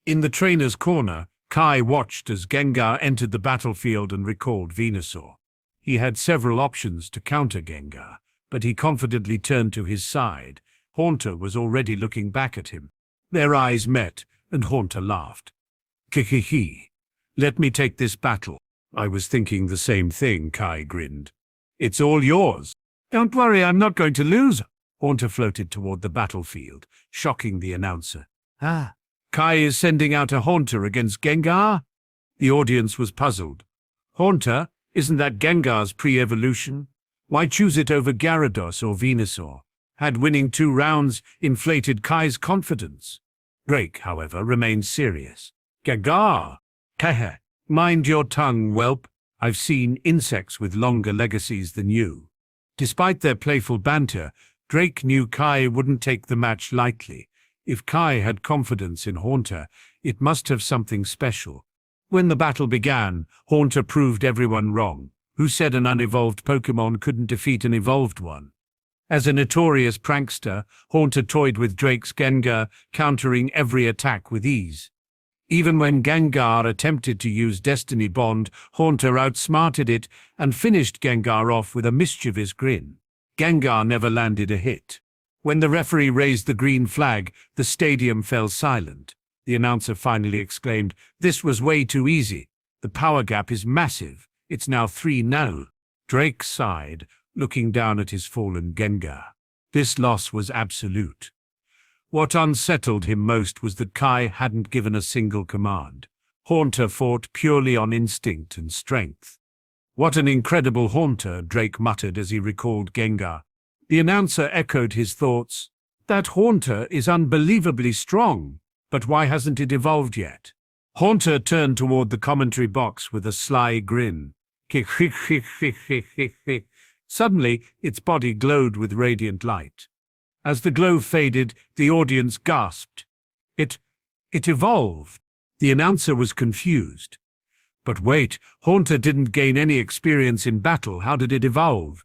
In the trainer's corner, Kai watched as Gengar entered the battlefield and recalled Venusaur. He had several options to counter Gengar, but he confidently turned to his side. Haunter was already looking back at him. Their eyes met, and Haunter laughed. "Kikihi. Let me take this battle." "I was thinking the same thing," Kai grinned. "It's all yours." "Don't worry, I'm not going to lose." Haunter floated toward the battlefield, shocking the announcer. Kai is sending out a Haunter against Gengar?" The audience was puzzled. "Haunter? Isn't that Gengar's pre-evolution? Why choose it over Gyarados or Venusaur?" Had winning 2 rounds inflated Kai's confidence? Drake, however, remained serious. "Gengar! Kehe, mind your tongue, whelp. I've seen insects with longer legacies than you." Despite their playful banter, Drake knew Kai wouldn't take the match lightly. If Kai had confidence in Haunter, it must have something special. When the battle began, Haunter proved everyone wrong. Who said an unevolved Pokémon couldn't defeat an evolved one? As a notorious prankster, Haunter toyed with Drake's Gengar, countering every attack with ease. Even when Gengar attempted to use Destiny Bond, Haunter outsmarted it and finished Gengar off with a mischievous grin. Gengar never landed a hit. When the referee raised the green flag, the stadium fell silent. The announcer finally exclaimed, "This was way too easy. The power gap is massive. It's now 3-0. Drake sighed, looking down at his fallen Gengar. This loss was absolute. What unsettled him most was that Kai hadn't given a single command. Haunter fought purely on instinct and strength. "What an incredible Haunter," Drake muttered as he recalled Gengar. The announcer echoed his thoughts. "That Haunter is unbelievably strong, but why hasn't it evolved yet?" Haunter turned toward the commentary box with a sly grin. Suddenly, its body glowed with radiant light. As the glow faded, the audience gasped. It evolved." The announcer was confused. "But wait, Haunter didn't gain any experience in battle. How did it evolve?"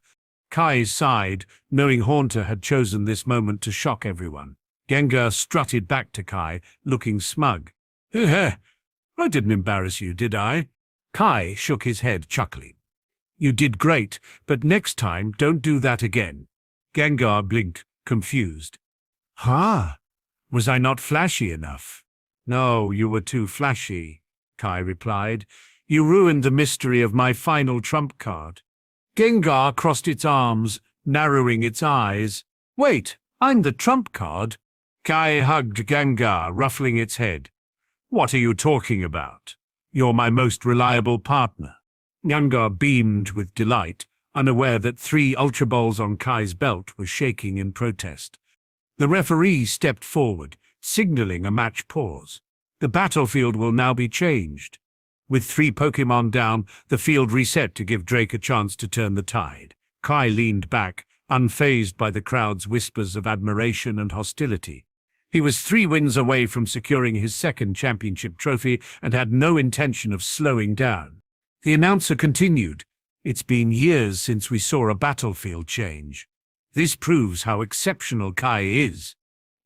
Kai sighed, knowing Haunter had chosen this moment to shock everyone. Gengar strutted back to Kai, looking smug. "I didn't embarrass you, did I?" Kai shook his head, chuckling. "You did great, but next time don't do that again." Gengar blinked, confused. Was I not flashy enough?" "No, you were too flashy," Kai replied. "You ruined the mystery of my final trump card." Gengar crossed its arms, narrowing its eyes. "Wait, I'm the trump card. Kai hugged Gengar, ruffling its head. What are you talking about? You're my most reliable partner. Gengar beamed with delight, unaware that 3 Ultra Balls on Kai's belt were shaking in protest. The referee stepped forward, signaling a match pause. The battlefield will now be changed. With 3 Pokémon down, the field reset to give Drake a chance to turn the tide. Kai leaned back, unfazed by the crowd's whispers of admiration and hostility. He was 3 wins away from securing his 2nd championship trophy and had no intention of slowing down. The announcer continued, "It's been years since we saw a battlefield change. This proves how exceptional Kai is."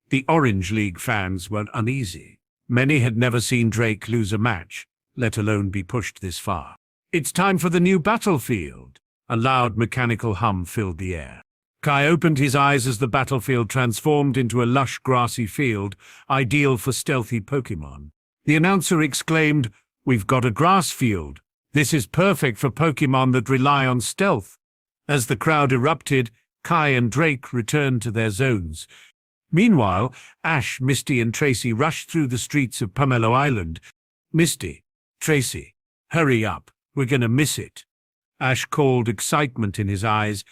The Orange League fans were uneasy. Many had never seen Drake lose a match, let alone be pushed this far. "It's time for the new battlefield." A loud mechanical hum filled the air. Kai opened his eyes as the battlefield transformed into a lush grassy field, ideal for stealthy Pokémon. The announcer exclaimed, "We've got a grass field. This is perfect for Pokémon that rely on stealth." As the crowd erupted, Kai and Drake returned to their zones. Meanwhile, Ash, Misty and Tracy rushed through the streets of Pomelo Island. "Misty, Tracy, hurry up, we're gonna miss it." Ash called, excitement in his eyes.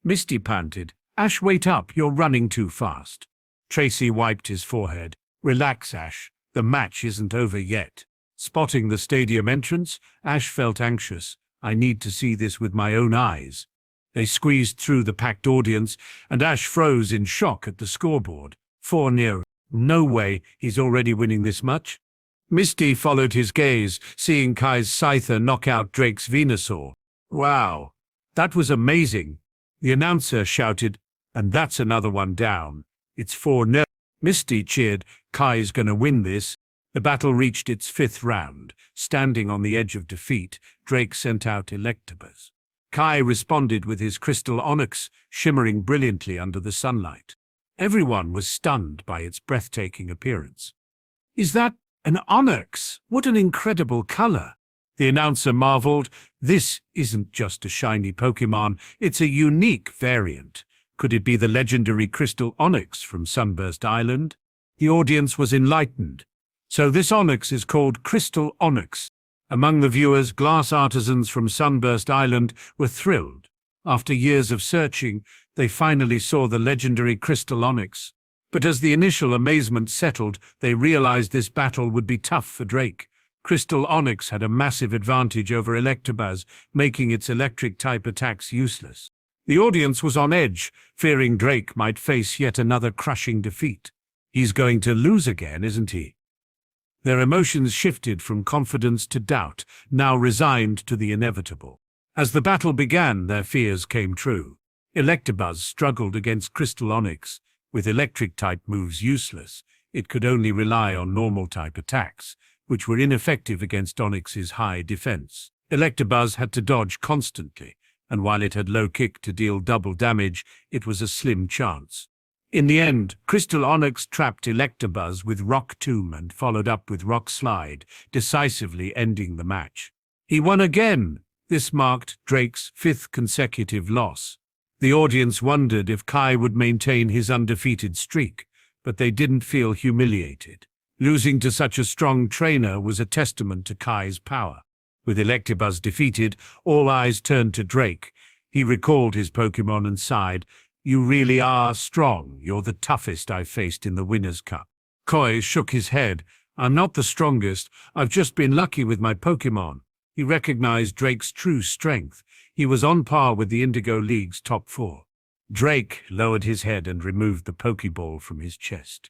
Misty panted, "Ash, wait up, you're running too fast." Tracy wiped his forehead. "Relax, Ash, the match isn't over yet." Spotting the stadium entrance, Ash felt anxious. "I need to see this with my own eyes." They squeezed through the packed audience, and Ash froze in shock at the scoreboard. 4-0. No way, he's already winning this much. Misty followed his gaze, seeing Kai's Scyther knock out Drake's Venusaur. "Wow, that was amazing." The announcer shouted, "And that's another one down. It's 4-0. Misty cheered, "Kai's gonna win this." The battle reached its 5th round. Standing on the edge of defeat, Drake sent out Electabuzz. Kai responded with his Crystal Onyx, shimmering brilliantly under the sunlight. Everyone was stunned by its breathtaking appearance. "Is that an Onyx? What an incredible color!" The announcer marveled. "This isn't just a shiny Pokémon, it's a unique variant. Could it be the legendary Crystal Onyx from Sunburst Island?" The audience was enlightened. "So this Onyx is called Crystal Onyx." Among the viewers, glass artisans from Sunburst Island were thrilled. After years of searching, they finally saw the legendary Crystal Onyx. But as the initial amazement settled, they realized this battle would be tough for Drake. Crystal Onyx had a massive advantage over Electabuzz, making its electric-type attacks useless. The audience was on edge, fearing Drake might face yet another crushing defeat. "He's going to lose again, isn't he?" Their emotions shifted from confidence to doubt, now resigned to the inevitable. As the battle began, their fears came true. Electabuzz struggled against Crystal Onyx. With electric-type moves useless, it could only rely on normal-type attacks, which were ineffective against Onyx's high defense. Electabuzz had to dodge constantly, and while it had low kick to deal double damage, it was a slim chance. In the end, Crystal Onyx trapped Electabuzz with Rock Tomb and followed up with Rock Slide, decisively ending the match. He won again. This marked Drake's 5th consecutive loss. The audience wondered if Kai would maintain his undefeated streak, but they didn't feel humiliated. Losing to such a strong trainer was a testament to Kai's power. With Electabuzz defeated, all eyes turned to Drake. He recalled his Pokémon and sighed, "You really are strong. You're the toughest I've faced in the Winners' Cup." Koi shook his head. "I'm not the strongest. I've just been lucky with my Pokémon." He recognized Drake's true strength. He was on par with the Indigo League's top 4. Drake lowered his head and removed the Pokeball from his chest.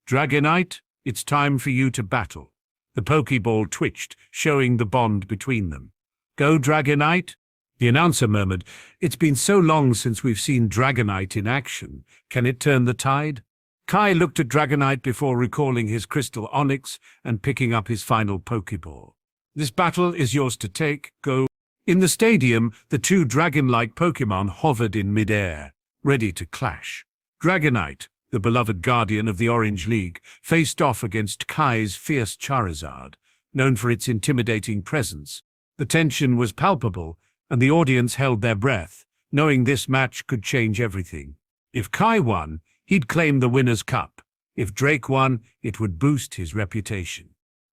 "Dragonite, it's time for you to battle." The Pokeball twitched, showing the bond between them. "Go, Dragonite." The announcer murmured, "It's been so long since we've seen Dragonite in action. Can it turn the tide?" Kai looked at Dragonite before recalling his Crystal Onyx and picking up his final Pokeball. "This battle is yours to take. Go." In the stadium, the 2 dragon-like Pokémon hovered in mid-air, ready to clash. Dragonite, the beloved guardian of the Orange League, faced off against Kai's fierce Charizard, known for its intimidating presence. The tension was palpable, and the audience held their breath, knowing this match could change everything. If Kai won, He'd claim the winner's cup. If Drake won, it would boost his reputation.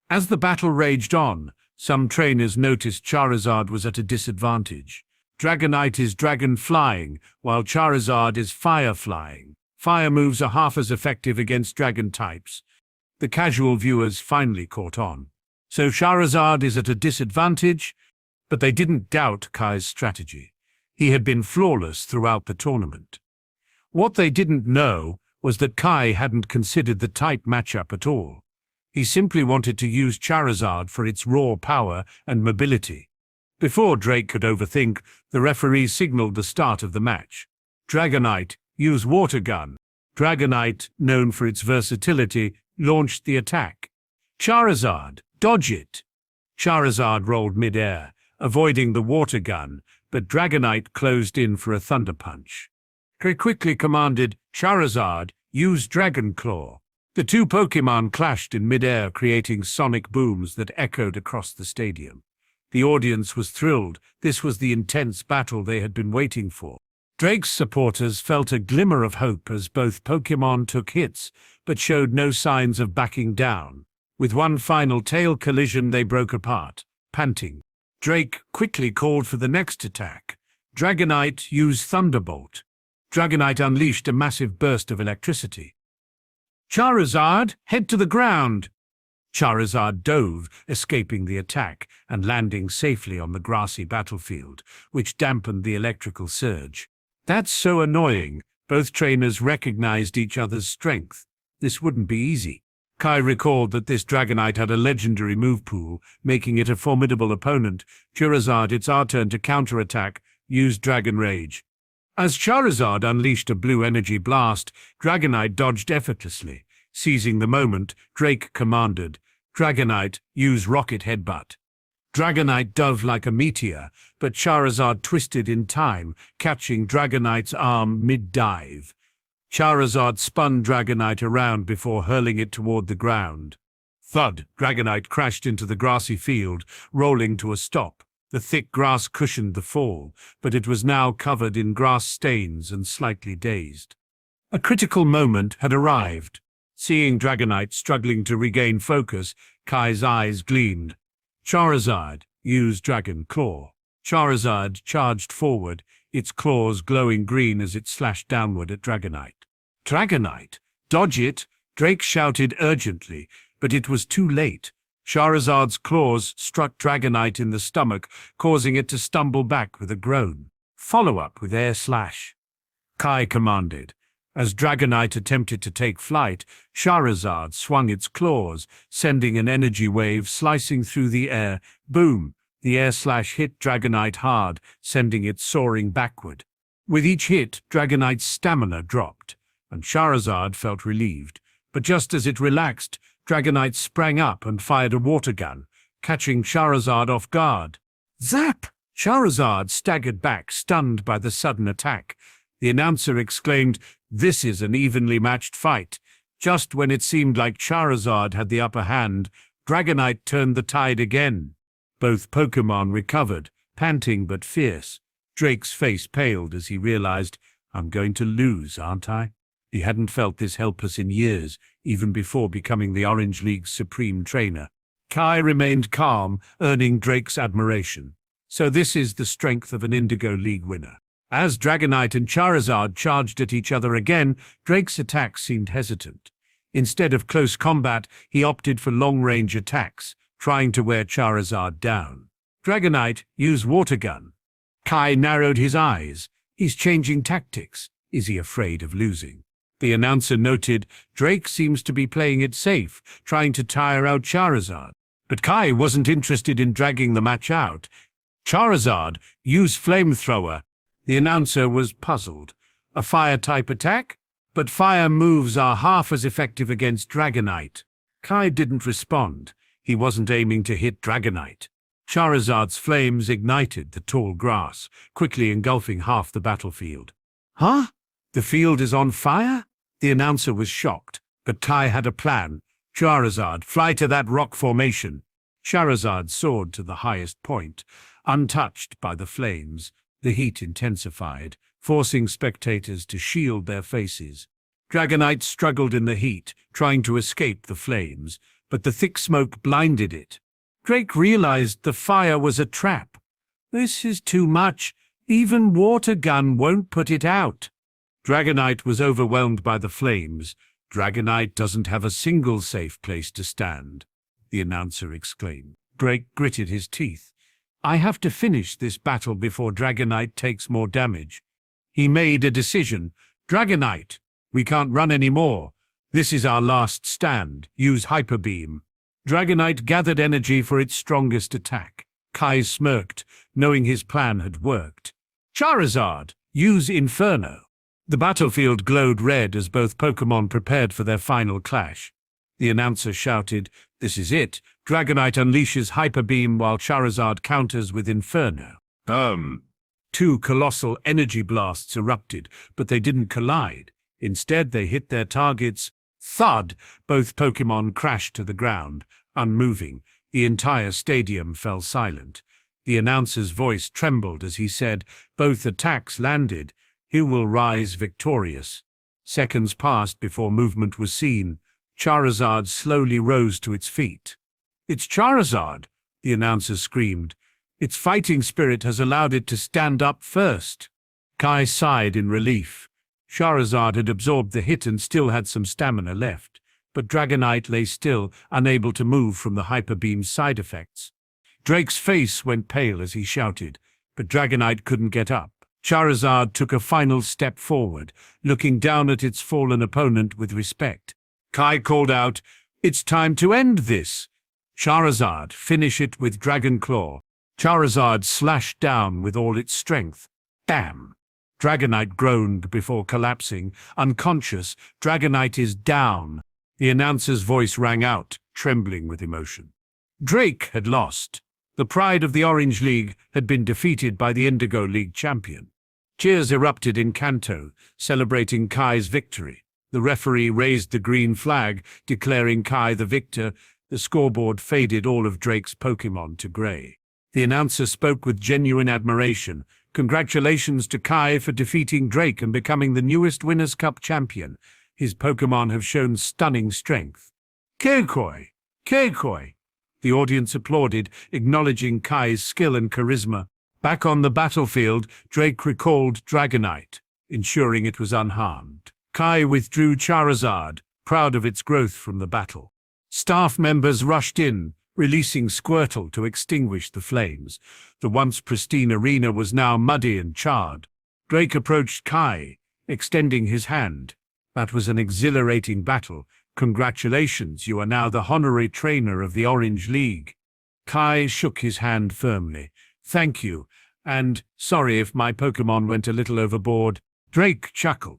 As the battle raged on, some trainers noticed Charizard was at a disadvantage. Dragonite is dragon flying, while Charizard is fire flying. Fire moves are half as effective against dragon types. The casual viewers finally caught on. So Charizard is at a disadvantage, but they didn't doubt Kai's strategy. He had been flawless throughout the tournament. What they didn't know was that Kai hadn't considered the type matchup at all. He simply wanted to use Charizard for its raw power and mobility. Before Drake could overthink, the referee signaled the start of the match. Dragonite, use Water Gun. Dragonite, known for its versatility, launched the attack. Charizard, dodge it. Charizard rolled mid-air, avoiding the Water Gun, but Dragonite closed in for a Thunder Punch. Kai quickly commanded, Charizard, use Dragon Claw. The two Pokémon clashed in mid-air, creating sonic booms that echoed across the stadium. The audience was thrilled. This was the intense battle they had been waiting for. Drake's supporters felt a glimmer of hope as both Pokémon took hits, but showed no signs of backing down. With one final tail collision, they broke apart, panting. Drake quickly called for the next attack. Dragonite used Thunderbolt. Dragonite unleashed a massive burst of electricity. Charizard, head to the ground! Charizard dove, escaping the attack and landing safely on the grassy battlefield, which dampened the electrical surge. That's so annoying. Both trainers recognized each other's strength. This wouldn't be easy. Kai recalled that this Dragonite had a legendary move pool, making it a formidable opponent. Charizard, it's our turn to counterattack. Use Dragon Rage. As Charizard unleashed a blue energy blast, Dragonite dodged effortlessly. Seizing the moment, Drake commanded, Dragonite, use Rocket Headbutt. Dragonite dove like a meteor, but Charizard twisted in time, catching Dragonite's arm mid-dive. Charizard spun Dragonite around before hurling it toward the ground. Thud! Dragonite crashed into the grassy field, rolling to a stop. The thick grass cushioned the fall, but it was now covered in grass stains and slightly dazed. A critical moment had arrived. Seeing Dragonite struggling to regain focus, Kai's eyes gleamed. Charizard, use Dragon Claw. Charizard charged forward, its claws glowing green as it slashed downward at Dragonite. Dragonite, dodge it! Drake shouted urgently, but it was too late. Charizard's claws struck Dragonite in the stomach, causing it to stumble back with a groan. Follow up with Air Slash. Kai commanded. As Dragonite attempted to take flight, Charizard swung its claws, sending an energy wave slicing through the air. Boom! The Air Slash hit Dragonite hard, sending it soaring backward. With each hit, Dragonite's stamina dropped, and Charizard felt relieved. But just as it relaxed, Dragonite sprang up and fired a water gun, catching Charizard off guard. Zap! Charizard staggered back, stunned by the sudden attack. The announcer exclaimed, "This is an evenly matched fight." Just when it seemed like Charizard had the upper hand, Dragonite turned the tide again. Both Pokémon recovered, panting but fierce. Drake's face paled as he realized, I'm going to lose, aren't I? He hadn't felt this helpless in years, even before becoming the Orange League's supreme trainer. Kai remained calm, earning Drake's admiration. So this is the strength of an Indigo League winner. As Dragonite and Charizard charged at each other again, Drake's attack seemed hesitant. Instead of close combat, he opted for long-range attacks, trying to wear Charizard down. Dragonite, use Water Gun. Kai narrowed his eyes. He's changing tactics. Is he afraid of losing? The announcer noted, Drake seems to be playing it safe, trying to tire out Charizard. But Kai wasn't interested in dragging the match out. Charizard, use Flamethrower. The announcer was puzzled. A fire-type attack? But fire moves are half as effective against Dragonite. Kai didn't respond. He wasn't aiming to hit Dragonite. Charizard's flames ignited the tall grass, quickly engulfing half the battlefield. Huh? The field is on fire? The announcer was shocked, but Kai had a plan. Charizard, fly to that rock formation. Charizard soared to the highest point, untouched by the flames. The heat intensified, forcing spectators to shield their faces. Dragonite struggled in the heat, trying to escape the flames, but the thick smoke blinded it. Drake realized the fire was a trap. This is too much. Even water gun won't put it out. Dragonite was overwhelmed by the flames. Dragonite doesn't have a single safe place to stand, the announcer exclaimed. Drake gritted his teeth. I have to finish this battle before Dragonite takes more damage. He made a decision. Dragonite, we can't run anymore. This is our last stand. Use Hyper Beam. Dragonite gathered energy for its strongest attack. Kai smirked, knowing his plan had worked. Charizard, use Inferno. The battlefield glowed red as both Pokémon prepared for their final clash. The announcer shouted, "This is it. Dragonite unleashes Hyper Beam while Charizard counters with Inferno." Two colossal energy blasts erupted, but they didn't collide. Instead, they hit their targets. Thud! Both Pokémon crashed to the ground, unmoving. The entire stadium fell silent. The announcer's voice trembled as he said, "Both attacks landed. Who will rise victorious?" Seconds passed before movement was seen. Charizard slowly rose to its feet. "It's Charizard!" the announcer screamed. "Its fighting spirit has allowed it to stand up first." Kai sighed in relief. Charizard had absorbed the hit and still had some stamina left, but Dragonite lay still, unable to move from the Hyper Beam's side effects. Drake's face went pale as he shouted, but Dragonite couldn't get up. Charizard took a final step forward, looking down at its fallen opponent with respect. Kai called out, "It's time to end this. Charizard, finish it with Dragon Claw." Charizard slashed down with all its strength. Bam! Dragonite groaned before collapsing. Unconscious, Dragonite is down. The announcer's voice rang out, trembling with emotion. Drake had lost. The pride of the Orange League had been defeated by the Indigo League champion. Cheers erupted in Kanto, celebrating Kai's victory. The referee raised the green flag, declaring Kai the victor. The scoreboard faded all of Drake's Pokémon to grey. The announcer spoke with genuine admiration. "Congratulations to Kai for defeating Drake and becoming the newest Winners' Cup champion. His Pokémon have shown stunning strength." Keikoi! Keikoi! The audience applauded, acknowledging Kai's skill and charisma. Back on the battlefield, Drake recalled Dragonite, ensuring it was unharmed. Kai withdrew Charizard, proud of its growth from the battle. Staff members rushed in, releasing Squirtle to extinguish the flames. The once pristine arena was now muddy and charred. Drake approached Kai, extending his hand. "That was an exhilarating battle. Congratulations, you are now the honorary trainer of the Orange League." Kai shook his hand firmly. "Thank you, and sorry if my Pokémon went a little overboard." Drake chuckled.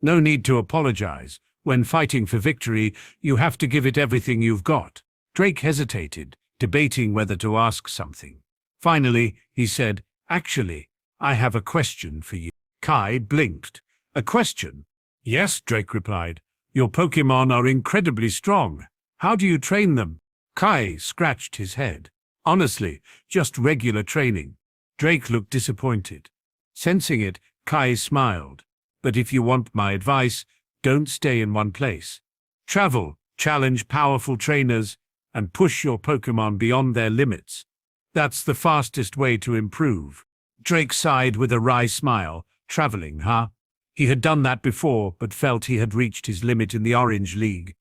"No need to apologize. When fighting for victory, you have to give it everything you've got." Drake hesitated, debating whether to ask something. Finally, he said, "Actually, I have a question for you." Kai blinked. "A question?" "Yes," Drake replied. "Your Pokémon are incredibly strong. How do you train them?" Kai scratched his head. "Honestly, just regular training." Drake looked disappointed. Sensing it, Kai smiled. "But if you want my advice, don't stay in one place. Travel, challenge powerful trainers, and push your Pokémon beyond their limits. That's the fastest way to improve." Drake sighed with a wry smile. "Traveling, huh?" He had done that before, but felt he had reached his limit in the Orange League.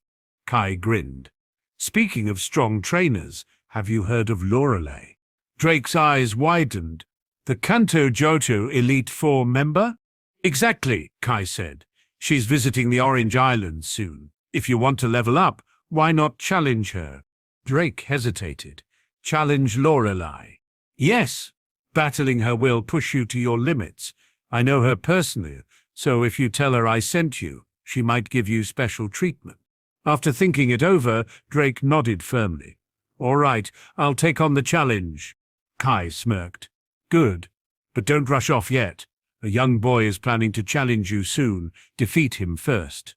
Kai grinned. "Speaking of strong trainers, have you heard of Lorelei?" Drake's eyes widened. "The Kanto Johto Elite Four member?" "Exactly," Kai said. "She's visiting the Orange Islands soon. If you want to level up, why not challenge her?" Drake hesitated. "Challenge Lorelei?" "Yes. Battling her will push you to your limits. I know her personally, so if you tell her I sent you, she might give you special treatment." After thinking it over, Drake nodded firmly. "All right, I'll take on the challenge." Kai smirked. "Good, but don't rush off yet. A young boy is planning to challenge you soon. Defeat him first."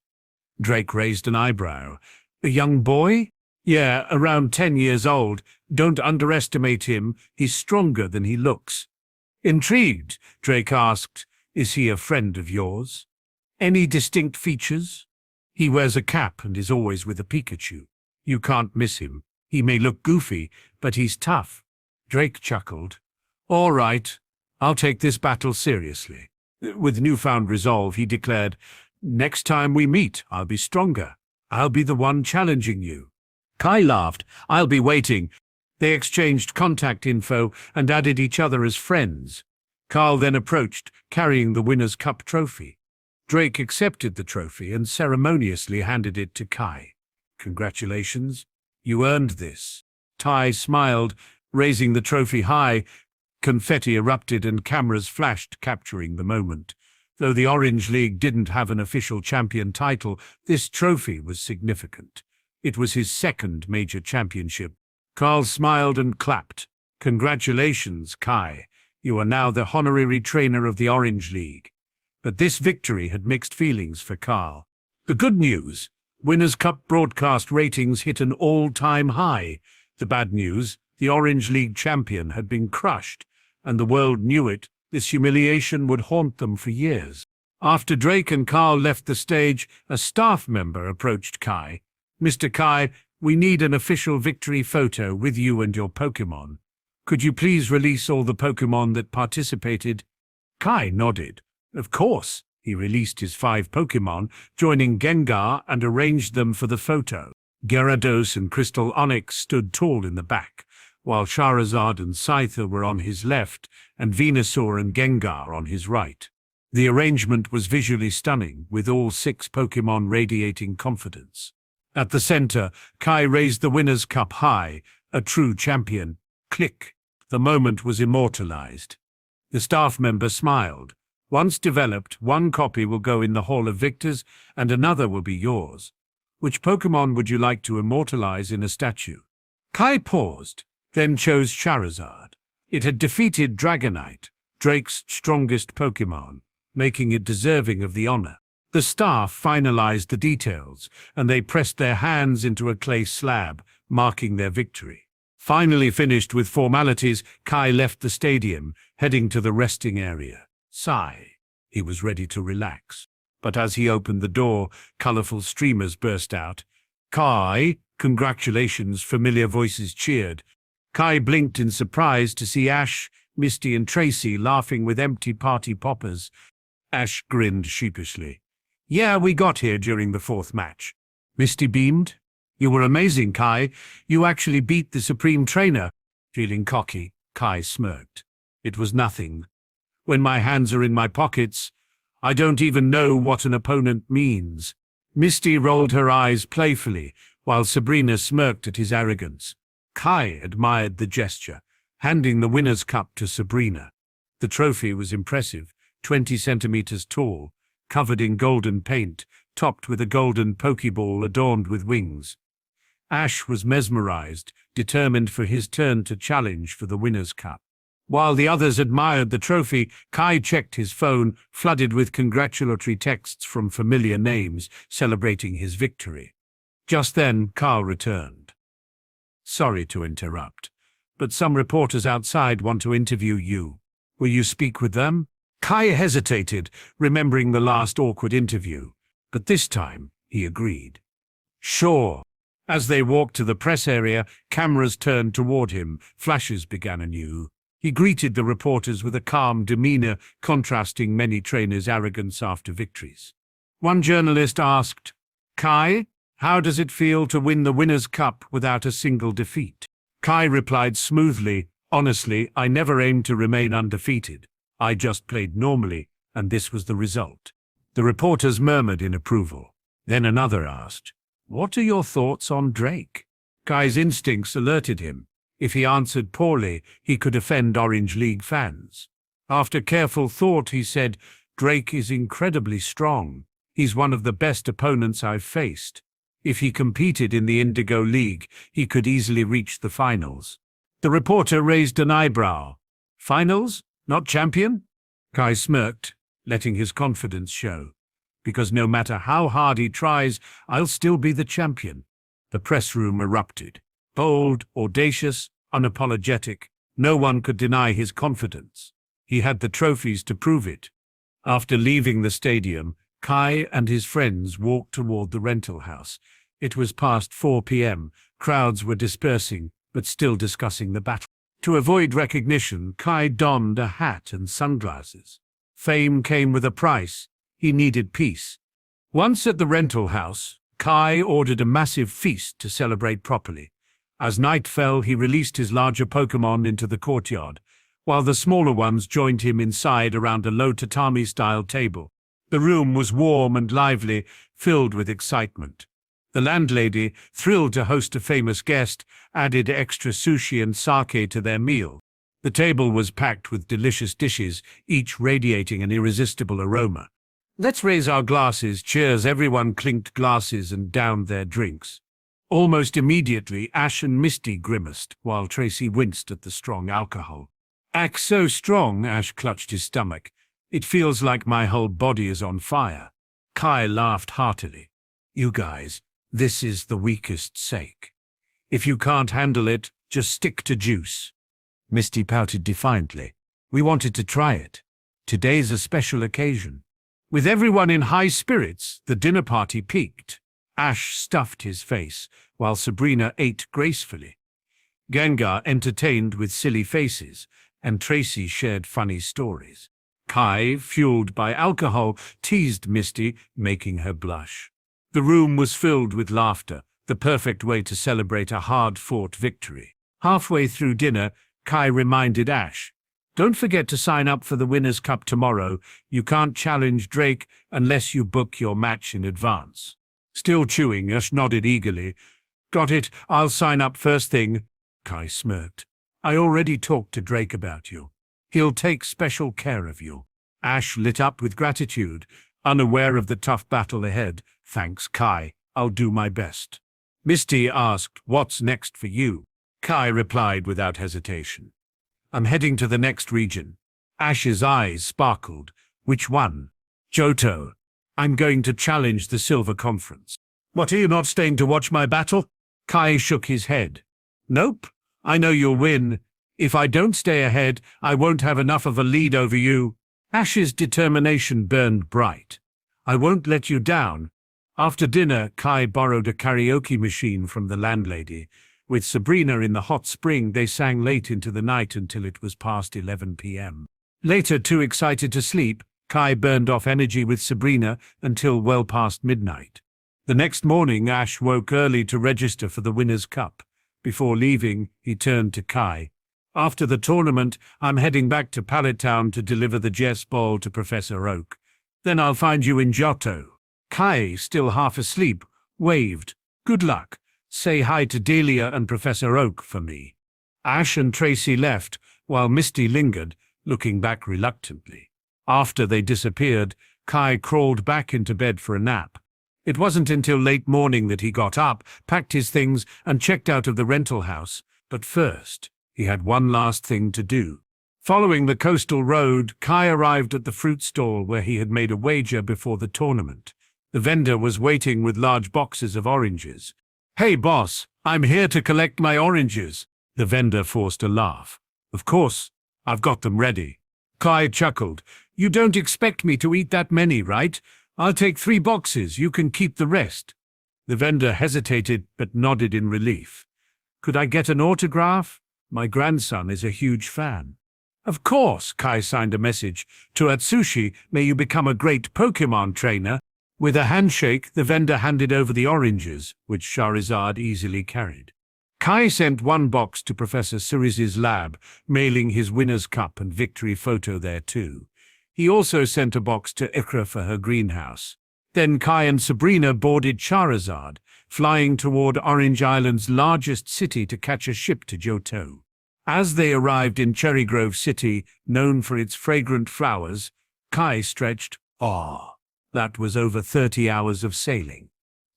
Drake raised an eyebrow. "A young boy?" "Yeah, around 10 years old. Don't underestimate him. He's stronger than he looks." Intrigued, Drake asked, "Is he a friend of yours? Any distinct features?" He wears a cap and is always with a Pikachu. You can't miss him. He may look goofy, but he's tough." Drake chuckled. "All right, I'll take this battle seriously." With newfound resolve, he declared, "Next time we meet, I'll be stronger. I'll be the one challenging you." Kai laughed. "I'll be waiting." They exchanged contact info and added each other as friends. Carl then approached, carrying the Winner's Cup trophy. Drake accepted the trophy and ceremoniously handed it to Kai. "Congratulations. You earned this." Tai smiled, raising the trophy high. Confetti erupted and cameras flashed, capturing the moment. Though the Orange League didn't have an official champion title, this trophy was significant. It was his second major championship. Carl smiled and clapped. "Congratulations, Kai. You are now the honorary trainer of the Orange League." But this victory had mixed feelings for Carl. The good news: Winners' Cup broadcast ratings hit an all-time high. The bad news: the Orange League champion had been crushed, and the world knew it. This humiliation would haunt them for years. After Drake and Carl left the stage, a staff member approached Kai. "Mr. Kai, we need an official victory photo with you and your Pokémon. Could you please release all the Pokémon that participated?" Kai nodded. Of course. He released his 5 Pokémon, joining Gengar, and arranged them for the photo. Gyarados and Crystal Onyx stood tall in the back, while Charizard and Scyther were on his left, and Venusaur and Gengar on his right. The arrangement was visually stunning, with all 6 Pokémon radiating confidence. At the center, Kai raised the Winner's Cup high, a true champion. Click. The moment was immortalized. The staff member smiled. "Once developed, one copy will go in the Hall of Victors, and another will be yours. Which Pokémon would you like to immortalize in a statue?" Kai paused, then chose Charizard. It had defeated Dragonite, Drake's strongest Pokémon, making it deserving of the honor. The staff finalized the details, and they pressed their hands into a clay slab, marking their victory. Finally finished with formalities, Kai left the stadium, heading to the resting area. Sigh. He was ready to relax. But as he opened the door, colorful streamers burst out. "Kai, congratulations," familiar voices cheered. Kai blinked in surprise to see Ash, Misty, and Tracy laughing with empty party poppers. Ash grinned sheepishly. "Yeah, we got here during the 4th match." Misty beamed. "You were amazing, Kai. You actually beat the Supreme Trainer." Feeling cocky, Kai smirked. "It was nothing. When my hands are in my pockets, I don't even know what an opponent means." Misty rolled her eyes playfully, while Sabrina smirked at his arrogance. Kai admired the gesture, handing the Winner's Cup to Sabrina. The trophy was impressive, 20 centimeters tall, covered in golden paint, topped with a golden Pokeball adorned with wings. Ash was mesmerized, determined for his turn to challenge for the Winner's Cup. While the others admired the trophy, Kai checked his phone, flooded with congratulatory texts from familiar names, celebrating his victory. Just then, Carl returned. "Sorry to interrupt, but some reporters outside want to interview you. Will you speak with them?" Kai hesitated, remembering the last awkward interview, but this time he agreed. "Sure." As they walked to the press area, cameras turned toward him, flashes began anew. He greeted the reporters with a calm demeanor, contrasting many trainers' arrogance after victories. One journalist asked, "Kai, how does it feel to win the Winner's Cup without a single defeat?" Kai replied smoothly, "Honestly, I never aimed to remain undefeated. I just played normally, and this was the result." The reporters murmured in approval. Then another asked, "What are your thoughts on Drake?" Kai's instincts alerted him. If he answered poorly, he could offend Orange League fans. After careful thought, he said, "Drake is incredibly strong. He's one of the best opponents I've faced. If he competed in the Indigo League, he could easily reach the finals." The reporter raised an eyebrow. "Finals? Not champion?" Kai smirked, letting his confidence show. "Because no matter how hard he tries, I'll still be the champion." The press room erupted. Bold, audacious, unapologetic, no one could deny his confidence. He had the trophies to prove it. After leaving the stadium, Kai and his friends walked toward the rental house. It was past 4 p.m. Crowds were dispersing, but still discussing the battle. To avoid recognition, Kai donned a hat and sunglasses. Fame came with a price. He needed peace. Once at the rental house, Kai ordered a massive feast to celebrate properly. As night fell, he released his larger Pokémon into the courtyard, while the smaller ones joined him inside around a low tatami-style table. The room was warm and lively, filled with excitement. The landlady, thrilled to host a famous guest, added extra sushi and sake to their meal. The table was packed with delicious dishes, each radiating an irresistible aroma. "Let's raise our glasses." Cheers. Everyone clinked glasses and downed their drinks. Almost immediately, Ash and Misty grimaced, while Tracy winced at the strong alcohol. "Ack, so strong," Ash clutched his stomach. "It feels like my whole body is on fire." Kai laughed heartily. "You guys, this is the weakest sake. If you can't handle it, just stick to juice." Misty pouted defiantly. "We wanted to try it. Today's a special occasion." With everyone in high spirits, the dinner party peaked. Ash stuffed his face, while Sabrina ate gracefully. Gengar entertained with silly faces, and Tracy shared funny stories. Kai, fueled by alcohol, teased Misty, making her blush. The room was filled with laughter, the perfect way to celebrate a hard-fought victory. Halfway through dinner, Kai reminded Ash, "Don't forget to sign up for the Winners' Cup tomorrow. You can't challenge Drake unless you book your match in advance." Still chewing, Ash nodded eagerly. "Got it, I'll sign up first thing." Kai smirked. "I already talked to Drake about you. He'll take special care of you." Ash lit up with gratitude, unaware of the tough battle ahead. "Thanks, Kai. I'll do my best." Misty asked, "What's next for you?" Kai replied without hesitation, "I'm heading to the next region." Ash's eyes sparkled. "Which one?" "Johto. I'm going to challenge the Silver Conference." "What, are you not staying to watch my battle?" Kai shook his head. "Nope. I know you'll win. If I don't stay ahead, I won't have enough of a lead over you." Ash's determination burned bright. "I won't let you down." After dinner, Kai borrowed a karaoke machine from the landlady. With Sabrina in the hot spring, they sang late into the night until it was past 11 p.m. Later, too excited to sleep, Kai burned off energy with Sabrina until well past midnight. The next morning, Ash woke early to register for the Winners' Cup. Before leaving, he turned to Kai. "After the tournament, I'm heading back to Pallet Town to deliver the Jess Ball to Professor Oak. Then I'll find you in Johto." Kai, still half asleep, waved. "Good luck. Say hi to Delia and Professor Oak for me." Ash and Tracy left, while Misty lingered, looking back reluctantly. After they disappeared, Kai crawled back into bed for a nap. It wasn't until late morning that he got up, packed his things, and checked out of the rental house. But first, he had one last thing to do. Following the coastal road, Kai arrived at the fruit stall where he had made a wager before the tournament. The vendor was waiting with large boxes of oranges. "Hey boss, I'm here to collect my oranges." The vendor forced a laugh. "Of course, I've got them ready." Kai chuckled. "You don't expect me to eat that many, right? I'll take 3 boxes, you can keep the rest." The vendor hesitated but nodded in relief. "Could I get an autograph? My grandson is a huge fan." "Of course," Kai signed a message. "To Atsushi, may you become a great Pokémon trainer." With a handshake, the vendor handed over the oranges, which Charizard easily carried. Kai sent 1 box to Professor Ceres's lab, mailing his Winner's Cup and victory photo there too. He also sent a box to Ikra for her greenhouse. Then Kai and Sabrina boarded Charizard, flying toward Orange Island's largest city to catch a ship to Johto. As they arrived in Cherry Grove City, known for its fragrant flowers, Kai stretched, "Ah, that was over 30 hours of sailing."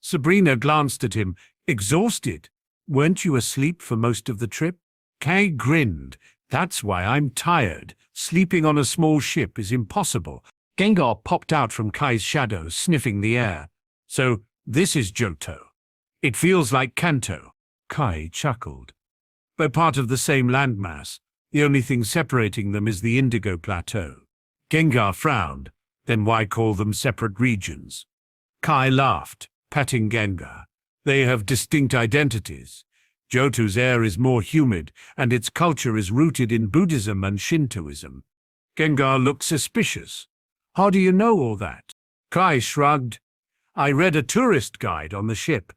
Sabrina glanced at him, exhausted. "Weren't you asleep for most of the trip?" Kai grinned. "That's why I'm tired. Sleeping on a small ship is impossible." Gengar popped out from Kai's shadow, sniffing the air. "So, this is Johto. It feels like Kanto." Kai chuckled. "We're part of the same landmass. The only thing separating them is the Indigo Plateau." Gengar frowned. Then why call them separate regions? Kai laughed, patting Gengar. They have distinct identities. Johto's air is more humid, and its culture is rooted in Buddhism and Shintoism. Gengar looked suspicious. How do you know all that? Kai shrugged. I read a tourist guide on the ship.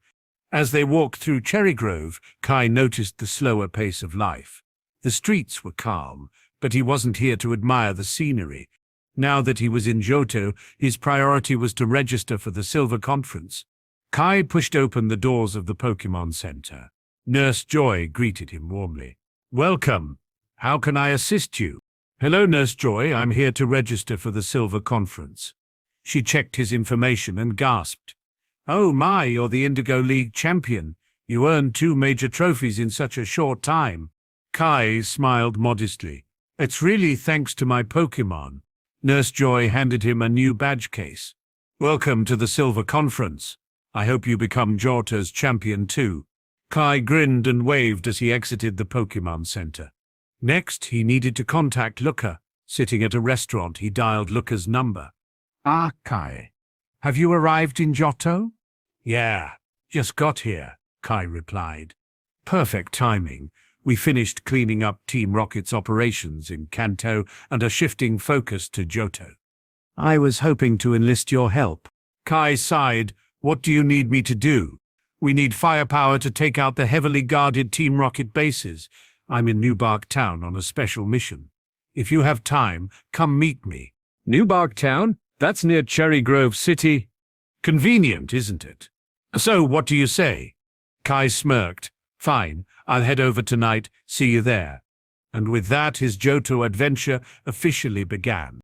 As they walked through Cherry Grove, Kai noticed the slower pace of life. The streets were calm, but he wasn't here to admire the scenery. Now that he was in Johto, his priority was to register for the Silver Conference. Kai pushed open the doors of the Pokémon Center. Nurse Joy greeted him warmly. Welcome. How can I assist you? Hello, Nurse Joy. I'm here to register for the Silver Conference. She checked his information and gasped. Oh my, you're the Indigo League champion. You earned 2 major trophies in such a short time. Kai smiled modestly. It's really thanks to my Pokémon. Nurse Joy handed him a new badge case. Welcome to the Silver Conference. I hope you become Johto's champion too. Kai grinned and waved as he exited the Pokémon Center. Next, he needed to contact Luca. Sitting at a restaurant, he dialed Luca's number. Ah, Kai. Have you arrived in Johto? Yeah, just got here, Kai replied. Perfect timing. We finished cleaning up Team Rocket's operations in Kanto and are shifting focus to Johto. I was hoping to enlist your help. Kai sighed. What do you need me to do? We need firepower to take out the heavily guarded Team Rocket bases. I'm in Newbark Town on a special mission. If you have time, come meet me. Newbark Town? That's near Cherry Grove City. Convenient, isn't it? So, what do you say? Kai smirked. Fine, I'll head over tonight. See you there. And with that, his Johto adventure officially began.